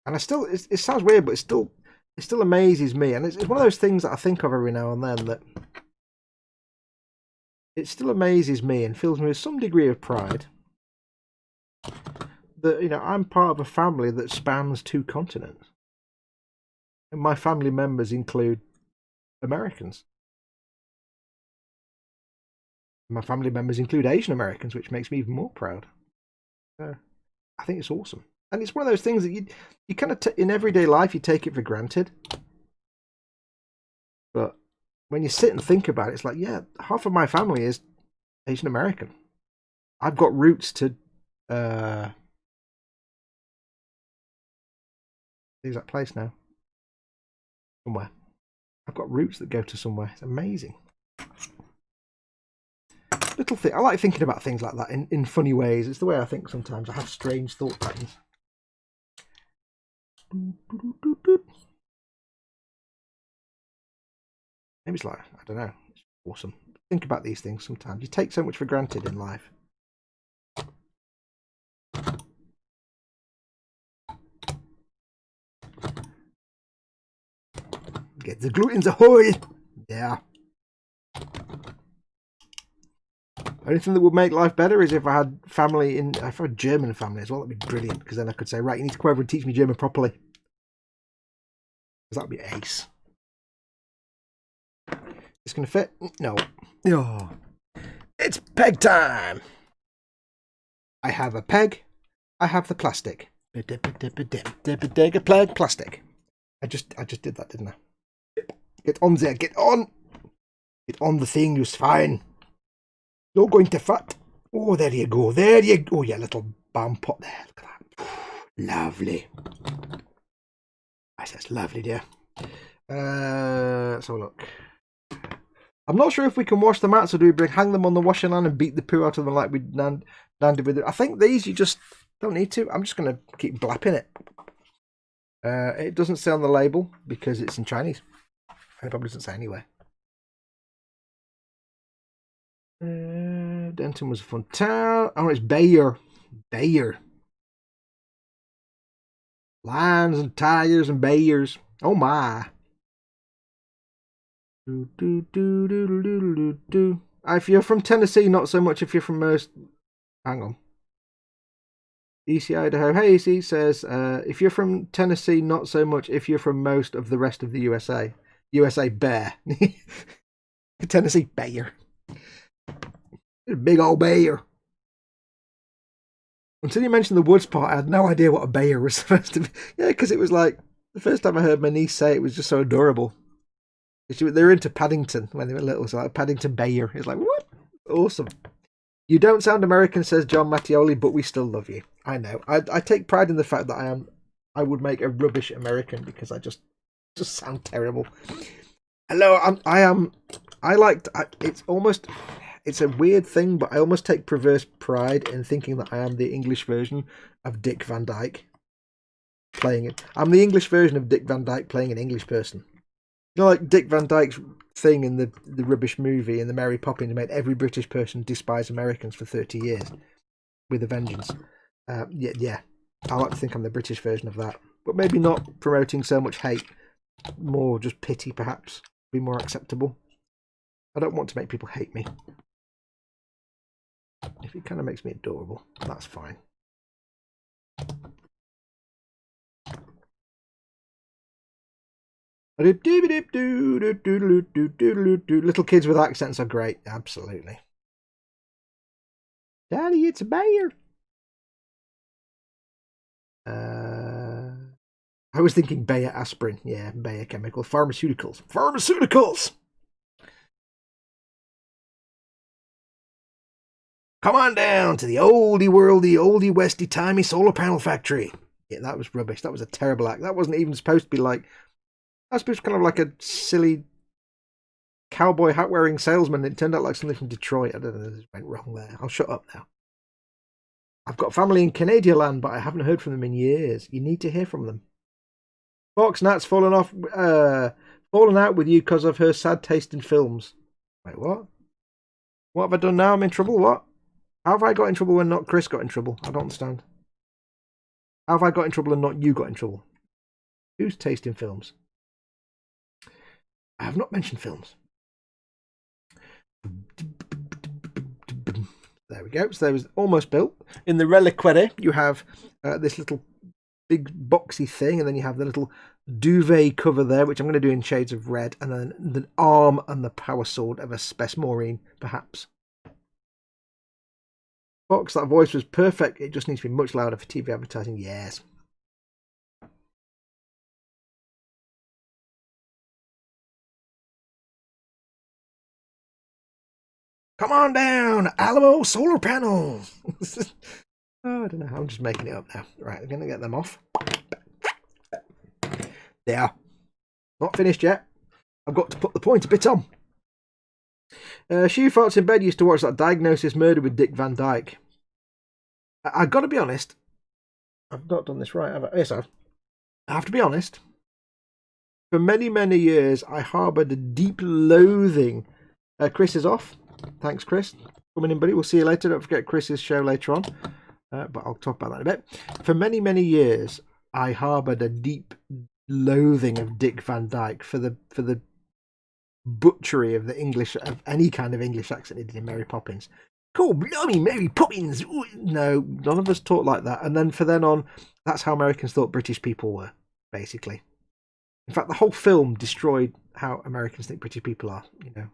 [SPEAKER 1] And I still, it sounds weird, but it still amazes me. And it's one of those things that I think of every now and then, that it still amazes me and fills me with some degree of pride that, you know, I'm part of a family that spans 2 continents. And my family members include Americans. My family members include Asian Americans, which makes me even more proud. I think it's awesome. And it's one of those things that you kind of, in everyday life, you take it for granted. But when you sit and think about it, it's like, yeah, half of my family is Asian American. I've got roots to where's that place now? Somewhere. I've got roots that go to somewhere. It's amazing. Little thing. I like thinking about things like that in funny ways. It's the way I think sometimes. I have strange thought patterns. Maybe it's like, I don't know. It's awesome. Think about these things sometimes. You take so much for granted in life. Get the glue in the hole. Yeah. Only thing that would make life better is if I had family if I had German family as well. That'd be brilliant, because then I could say, right, you need to come over and teach me German properly. Because that'd be ace. It's going to fit? No. Oh. It's peg time. I have a peg. I have the plastic. Peg plastic. I just did that, didn't I? Get on there. Get on. Get on the thing. You're fine. Not going to fit. Oh, there you go. There you go. Oh, you little bam pot there. Look at that. Lovely. That's lovely, dear. Let's have a look. I'm not sure if we can wash them out, so do we hang them on the washing line and beat the poo out of them like we did with it? I think these you just don't need to. I'm just going to keep blapping it. It doesn't say on the label because it's in Chinese. And it probably doesn't say anywhere. Denton was a fun town. Oh, it's Bayer. Bayer. Lines and tires and Bayers. Oh my. If you're from Tennessee, not so much. If you're from most... Hang on. EC Idaho. Hey, EC says, if you're from Tennessee, not so much. If you're from most of the rest of the USA. USA bear. Tennessee bear. Big old bear. Until you mentioned the woods part, I had no idea what a bear was supposed to be. Yeah, because it was like, the first time I heard my niece say it was just so adorable. They were into Paddington when they were little, so like Paddington Bear. It's like, what? Awesome. You don't sound American, says John Mattioli, but we still love you. I know. I take pride in the fact that I would make a rubbish American because I just sound terrible. Hello, it's a weird thing, but I almost take perverse pride in thinking that I am the English version of Dick Van Dyke playing it. I'm the English version of Dick Van Dyke playing an English person. You know, like Dick Van Dyke's thing in the rubbish movie in the Mary Poppins made every British person despise Americans for 30 years with a vengeance. Yeah, I like to think I'm the British version of that, but maybe not promoting so much hate, more just pity perhaps, be more acceptable. I don't want to make people hate me. If it kind of makes me adorable, that's fine. Little kids with accents are great. Absolutely. Daddy, it's a bear. I was thinking Bayer aspirin. Yeah, Bayer chemical. Pharmaceuticals. Pharmaceuticals! Come on down to the oldie worldy, oldie westy timey solar panel factory. Yeah, that was rubbish. That was a terrible act. That wasn't even supposed to be like... That was supposed to be kind of like a silly cowboy hat wearing salesman. It turned out like something from Detroit. I don't know. This went wrong there. I'll shut up now. I've got family in Canadian land, but I haven't heard from them in years. You need to hear from them. Fox Nat's fallen out with you because of her sad taste in films. Wait, what? What have I done now? I'm in trouble. What? How have I got in trouble when not Chris got in trouble? I don't understand. How have I got in trouble and not you got in trouble? Whose taste in films? I have not mentioned films. There we go. So there was almost built. In the reliquary, you have this little big boxy thing, and then you have the little duvet cover there, which I'm going to do in shades of red, and then the arm and the power sword of a Spesmorine, perhaps. Fox, that voice was perfect. It just needs to be much louder for TV advertising. Yes. Come on down, Alamo solar panels. Oh, I don't know how. I'm just making it up now. Right, I'm going to get them off. There. Not finished yet. I've got to put the pointer bit on. She Farts in Bed used to watch that Diagnosis Murder with Dick Van Dyke. I've got to be honest. I've not done this right, have I? Yes, I have to be honest. For many, many years, I harboured a deep loathing. Chris is off. Thanks, Chris. Coming in, buddy. We'll see you later. Don't forget Chris's show later on. But I'll talk about that in a bit. For many, many years, I harboured a deep loathing of Dick Van Dyke for the butchery of the English, of any kind of English accent he did in Mary Poppins. Cool, blimey, Mary Poppins. Ooh, no, none of us talked like that. And then from then on, that's how Americans thought British people were, basically. In fact, the whole film destroyed how Americans think British people are, you know.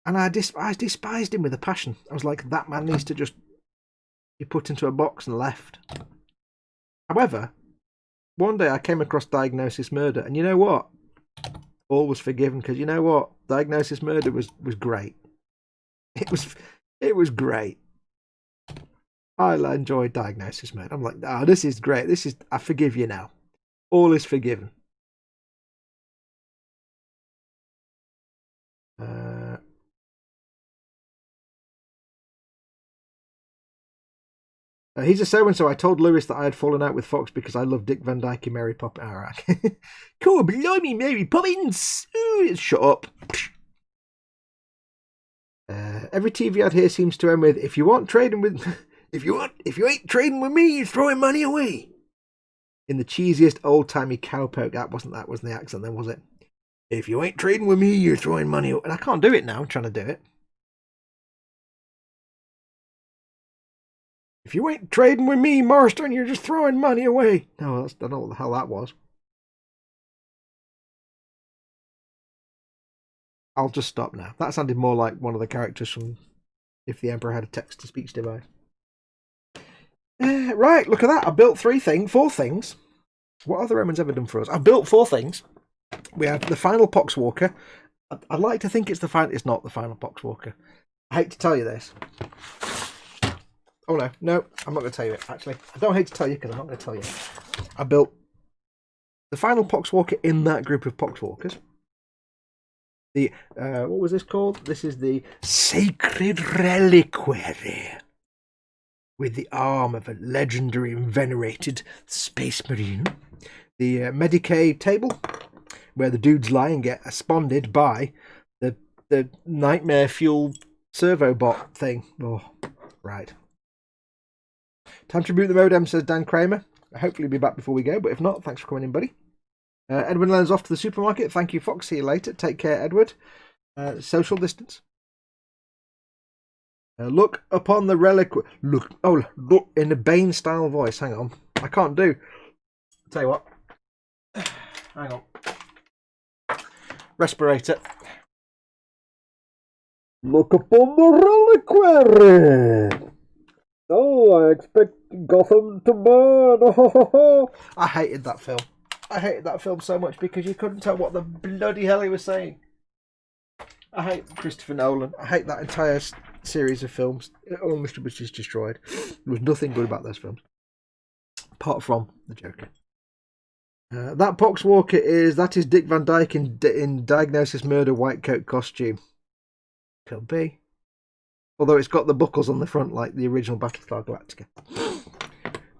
[SPEAKER 1] And I despised him with a passion. I was like, that man needs to just be put into a box and left. However, one day I came across Diagnosis Murder, and you know what? All was forgiven, because you know what? Diagnosis Murder was great. It was great. I enjoyed Diagnosis Murder. I'm like, oh, this is great. I forgive you now. All is forgiven. He's a so-and-so. I told Lewis that I had fallen out with Fox because I love Dick Van Dyke and Mary Poppins. All right. Cool, blimey, Mary Poppins. Ooh, shut up. Every TV ad here seems to end with, if you ain't trading with me, you're throwing money away. In the cheesiest old-timey cowpoke. That wasn't the accent then, was it? If you ain't trading with me, you're throwing money away. And I can't do it now. I'm trying to do it. If you ain't trading with me, Marston, you're just throwing money away. No, I don't know what the hell that was. I'll just stop now. That sounded more like one of the characters from If the Emperor Had a Text-to-Speech Device. Right, look at that. I built 4 things. What have the Romans ever done for us? I've built 4 things. We have the final Poxwalker. I'd like to think it's the final. It's not the final Poxwalker. I hate to tell you this. Oh, no, I'm not going to tell you it, actually. I don't hate to tell you because I'm not going to tell you. I built the final Poxwalker in that group of Poxwalkers. The, what was this called? This is the Sacred Reliquary, with the arm of a legendary and venerated Space Marine. The Medicaid table, where the dudes lie and get sponded by the nightmare fuel servo bot thing. Oh, right. Time to reboot the modem, says Dan Kramer. Hopefully he'll be back before we go, but if not, thanks for coming in, buddy. Edwin Len's off to the supermarket. Thank you, Fox. See you later. Take care, Edward. Social distance. Look upon the relic. Look in a Bane style voice. Hang on, I can't do. I'll tell you what. Hang on. Respirator. Look upon the reliquary. Oh, I expect Gotham to burn. Oh. I hated that film. I hated that film so much because you couldn't tell what the bloody hell he was saying. I hate Christopher Nolan. I hate that entire series of films. It almost was just destroyed. There was nothing good about those films. Apart from the Joker. That Poxwalker is Dick Van Dyke in Diagnosis Murder white coat costume. Could be. Although it's got the buckles on the front like the original Battlestar Galactica.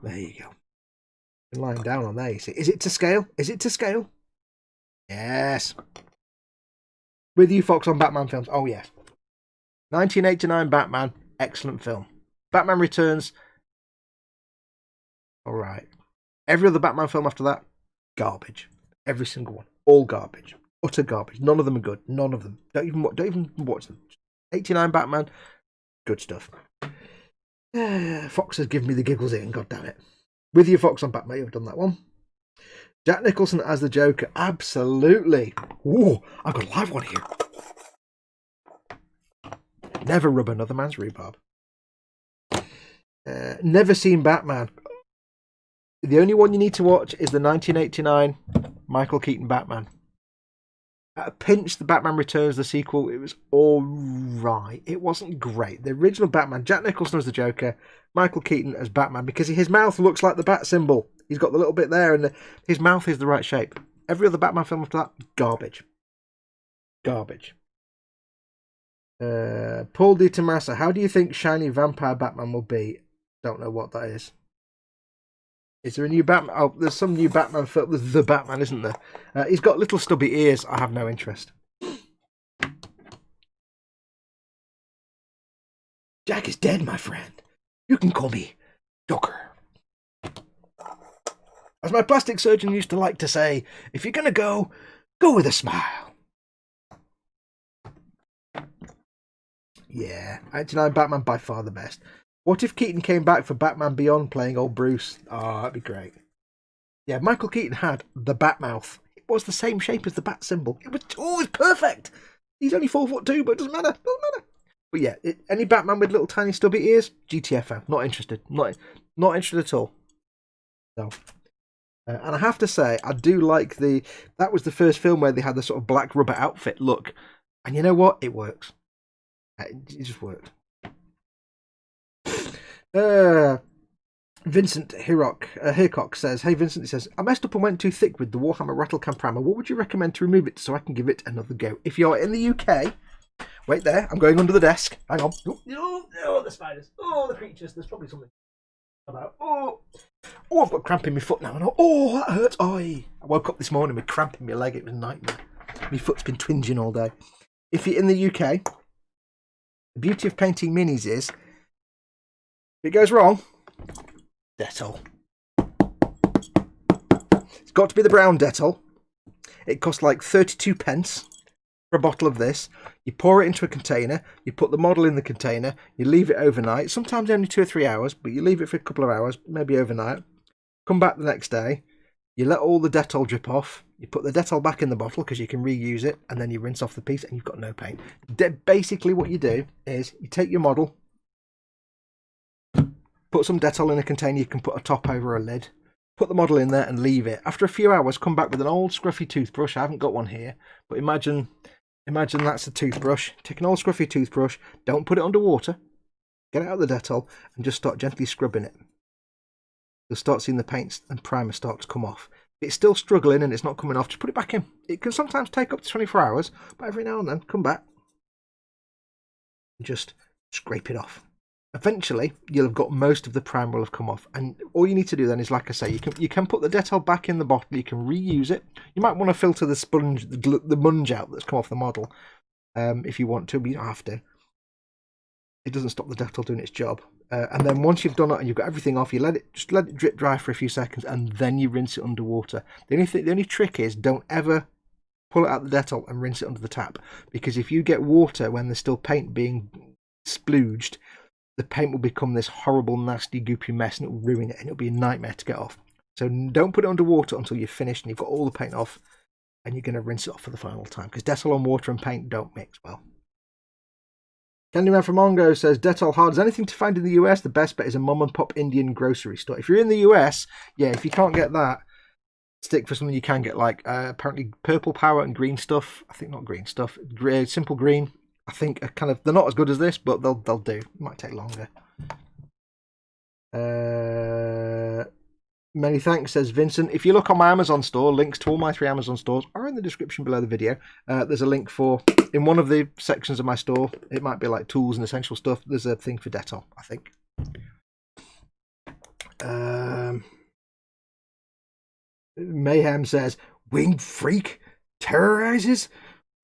[SPEAKER 1] There you go. Been lying down on there, you see. Is it to scale? Is it to scale? Yes. With you, Fox, on Batman films. Oh, yes. 1989 Batman. Excellent film. Batman Returns. Alright. Every other Batman film after that, garbage. Every single one. All garbage. Utter garbage. None of them are good. None of them. Don't even watch them. 89 Batman. Good stuff. Fox has given me the giggles in, god damn it. With you, Fox, on Batman. You've done that one. Jack Nicholson as the Joker. Absolutely. Ooh, I've got a live one here. Never rub another man's rhubarb. Never seen Batman. The only one you need to watch is the 1989 Michael Keaton Batman. At a pinch, the Batman Returns, the sequel, it was alright. It wasn't great. The original Batman, Jack Nicholson as the Joker, Michael Keaton as Batman, because his mouth looks like the bat symbol. He's got the little bit there, and his mouth is the right shape. Every other Batman film after that, garbage. Garbage. Paul Di Tommaso, how do you think shiny vampire Batman will be? Don't know what that is. Is there a new Batman? Oh, there's some new Batman film. There's the Batman, isn't there? He's got little stubby ears. I have no interest. Jack is dead, my friend. You can call me Joker. As my plastic surgeon used to like to say, if you're going to go with a smile. Yeah, 99 Batman by far the best. What if Keaton came back for Batman Beyond playing old Bruce? Oh, that'd be great. Yeah, Michael Keaton had the bat mouth. It was the same shape as the bat symbol. It was perfect. He's only 4'2", but it doesn't matter. Doesn't matter. But yeah, any Batman with little tiny stubby ears, GTFO. Not interested. Not interested at all. No. And I have to say, I do like that was the first film where they had the sort of black rubber outfit look. And you know what? It works. It just worked. Vincent Hircock says, hey Vincent, he says, I messed up and went too thick with the Warhammer Rattlecam primer. What would you recommend to remove it so I can give it another go? If you're in the UK, wait there, I'm going under the desk. Hang on. Oh, the spiders. Oh, the creatures. There's probably something about. Oh, I've got cramp in my foot now. Oh, that hurts. I woke up this morning with cramp in my leg. It was a nightmare. My foot's been twinging all day. If you're in the UK, the beauty of painting minis is, if it goes wrong, Dettol. It's got to be the brown Dettol. It costs like 32 pence for a bottle of this. You pour it into a container, you put the model in the container, you leave it overnight, sometimes only 2 or 3 hours, but you leave it for a couple of hours, maybe overnight. Come back the next day, you let all the Dettol drip off, you put the Dettol back in the bottle because you can reuse it, and then you rinse off the piece and you've got no paint. Basically what you do is you take your model, put some Dettol in a container, you can put a top over a lid, put the model in there and leave it. After a few hours, come back with an old scruffy toothbrush. I haven't got one here, but imagine that's a toothbrush. Take an old scruffy toothbrush, don't put it under water, get it out of the Dettol and just start gently scrubbing it. You'll start seeing the paint and primer start to come off. If it's still struggling and it's not coming off, just put it back in. It can sometimes take up to 24 hours, but every now and then, come back and just scrape it off. Eventually, you'll have got most of the primer will have come off, and all you need to do then is, like I say, you can put the Dettol back in the bottle. You can reuse it. You might want to filter the sponge, the munge out that's come off the model, if you want to, but you don't have to. It doesn't stop the Dettol doing its job. And then once you've done it and you've got everything off, you let it drip dry for a few seconds, and then you rinse it underwater. The only trick is don't ever pull it out the Dettol and rinse it under the tap, because if you get water when there's still paint being splooged, the paint will become this horrible, nasty, goopy mess, and it will ruin it, and it'll be a nightmare to get off. So don't put it under water until you've finished and you've got all the paint off, and you're going to rinse it off for the final time, because Dettol on water and paint don't mix well. Candyman from Mongo says, Dettol hard as anything to find in the US. The best bet is a mom and pop Indian grocery store. If you're in the US, yeah, if you can't get that, stick for something you can get, like apparently purple power and green stuff. I think not green stuff, simple green. I think are kind of, they're not as good as this, but they'll do. It might take longer. Many thanks, says Vincent. If you look on my Amazon store, links to all my 3 Amazon stores are in the description below the video. There's a link for, in one of the sections of my store, it might be like tools and essential stuff, there's a thing for Dettol, I think. Mayhem says, winged freak terrorizes?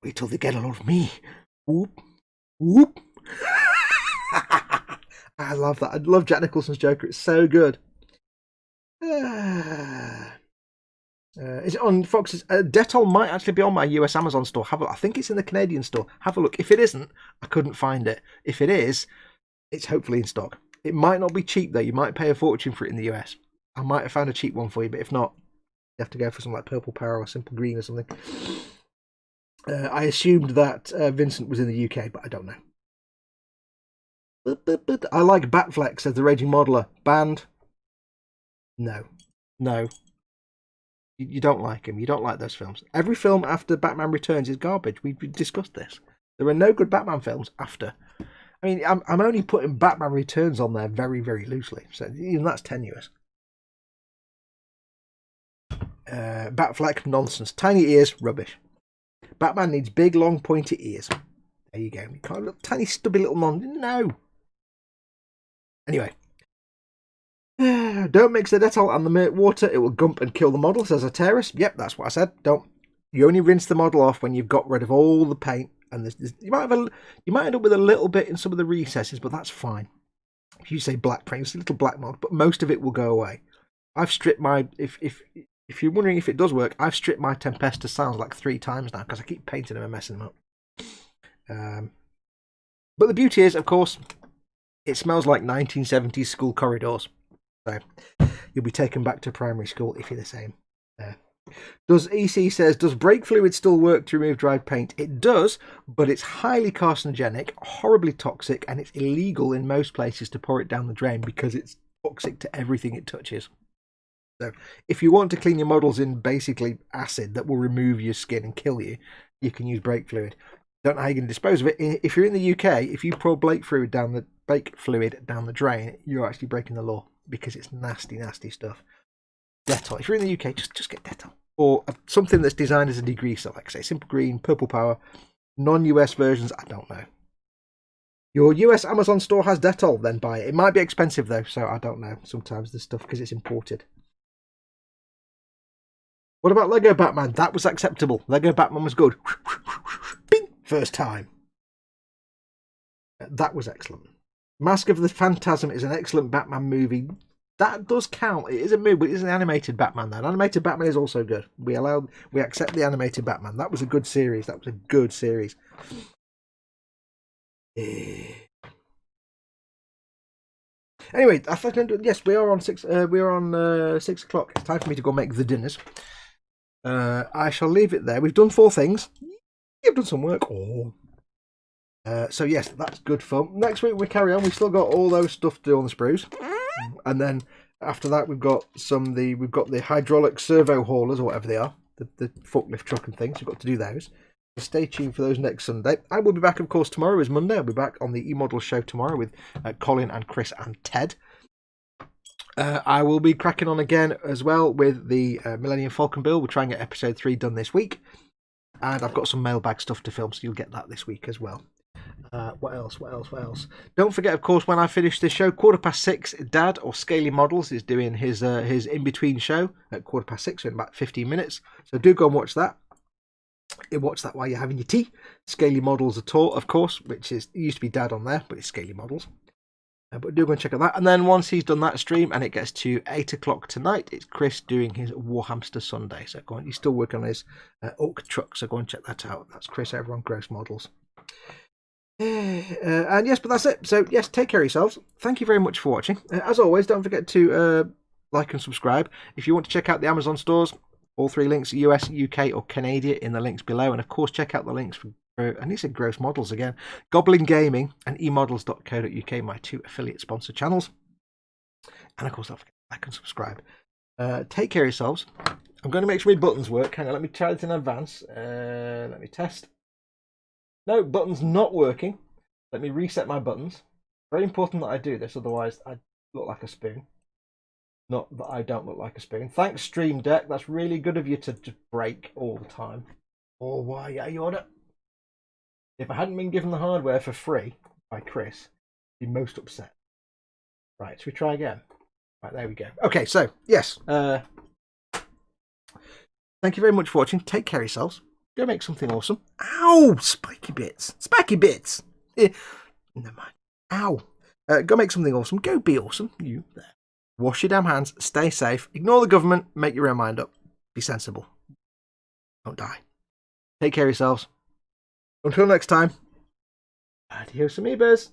[SPEAKER 1] Wait till they get a lot of me. Whoop, whoop. I love that. I love Jack Nicholson's Joker. It's so good. Is it on Fox's? Dettol might actually be on my US Amazon store. I think it's in the Canadian store. Have a look. If it isn't, I couldn't find it. If it is, it's hopefully in stock. It might not be cheap though. You might pay a fortune for it in the US. I might have found a cheap one for you, but if not, you have to go for something like purple power or simple green or something. I assumed that Vincent was in the UK, but I don't know. I like Batfleck, says the Raging Modeler. Banned. No. You don't like him. You don't like those films. Every film after Batman Returns is garbage. We've discussed this. There are no good Batman films after. I mean, I'm only putting Batman Returns on there very, very loosely. So even that's tenuous. Batfleck, nonsense. Tiny ears, rubbish. Batman needs big, long, pointy ears. There you go. You can't look tiny, stubby little no. Anyway. Don't mix the Dettol and the water. It will gump and kill the model, says Ateris. Yep, that's what I said. Don't. You only rinse the model off when you've got rid of all the paint. And you might end up with a little bit in some of the recesses, but that's fine. If you say black paint, it's a little black mod, but most of it will go away. I've stripped my... If you're wondering if it does work, I've stripped my Tempesta sounds like 3 times now because I keep painting them and messing them up. But the beauty is, of course, it smells like 1970s school corridors. So you'll be taken back to primary school if you're the same. Does EC says, does brake fluid still work to remove dried paint? It does, but it's highly carcinogenic, horribly toxic, and it's illegal in most places to pour it down the drain because it's toxic to everything it touches. So if you want to clean your models in basically acid that will remove your skin and kill you, you can use brake fluid. Don't know how you're going to dispose of it. If you're in the UK, if you pour brake fluid down the drain, you're actually breaking the law because it's nasty, nasty stuff. Dettol. If you're in the UK, just get Dettol. Or something that's designed as a degreaser, like say Simple Green, Purple Power. Non-US versions, I don't know. Your US Amazon store has Dettol, then buy it. It might be expensive though, so I don't know. Sometimes the stuff because it's imported. What about Lego Batman? That was acceptable. Lego Batman was good. Bing! First time. That was excellent. Mask of the Phantasm is an excellent Batman movie. That does count. It is a movie, but it is an animated Batman. That animated Batman is also good. We accept the animated Batman. That was a good series. Anyway, I think yes, we are on 6. We are on 6 o'clock. It's time for me to go make the dinners. I shall leave it there. We've done 4 things. You've done some work. So yes, that's good fun. Next week we carry on. We've still got all those stuff to do on the sprues, and then after that we've got the hydraulic servo haulers or whatever they are, the forklift truck and things. We've got to do those. So stay tuned for those next Sunday. I will be back, of course. Tomorrow is Monday. I'll be back on the E-Model show tomorrow with Colin and Chris and Ted. I will be cracking on again as well with the Millennium Falcon build. We'll try and get episode 3 done this week. And I've got some mailbag stuff to film, so you'll get that this week as well. What else? Don't forget, of course, when I finish this show, 6:15, Dad or Scaly Models is doing his in-between show at 6:15, so in about 15 minutes. So do go and watch that. You watch that while you're having your tea. Scaly Models at all, of course, which is it used to be Dad on there, but it's Scaly Models. But do go and check out that. And then once he's done that stream and it gets to 8 o'clock tonight, it's Chris doing his Warhammer Sundays. So go on, he's still working on his Oak truck, so go and check that out. That's Chris over on Gross Models. And yes, but that's it. So yes, take care of yourselves. Thank you very much for watching. As always, don't forget to like and subscribe. If you want to check out the Amazon stores, all 3 links, US, UK or Canada, in the links below. And of course, check out the links for, and these are Gross Models again, Goblin Gaming and emodels.co.uk, my 2 affiliate sponsor channels. And of course, don't forget to like and subscribe. Take care of yourselves. I'm going to make sure my buttons work. Hang on, let me try this in advance. Let me test. No, button's not working. Let me reset my buttons. Very important that I do this, otherwise I look like a spoon. Not that I don't look like a spoon. Thanks, Stream Deck. That's really good of you to just break all the time. Or why, yeah, you order. If I hadn't been given the hardware for free by Chris, I'd be most upset. Right, should we try again? Right, there we go. Okay, so, yes. Thank you very much for watching. Take care of yourselves. Go make something awesome. Ow! Spiky bits. Spiky bits. Never mind. Ow. Go make something awesome. Go be awesome. You there. Wash your damn hands. Stay safe. Ignore the government. Make your own mind up. Be sensible. Don't die. Take care of yourselves. Until next time. Adios, amoebas.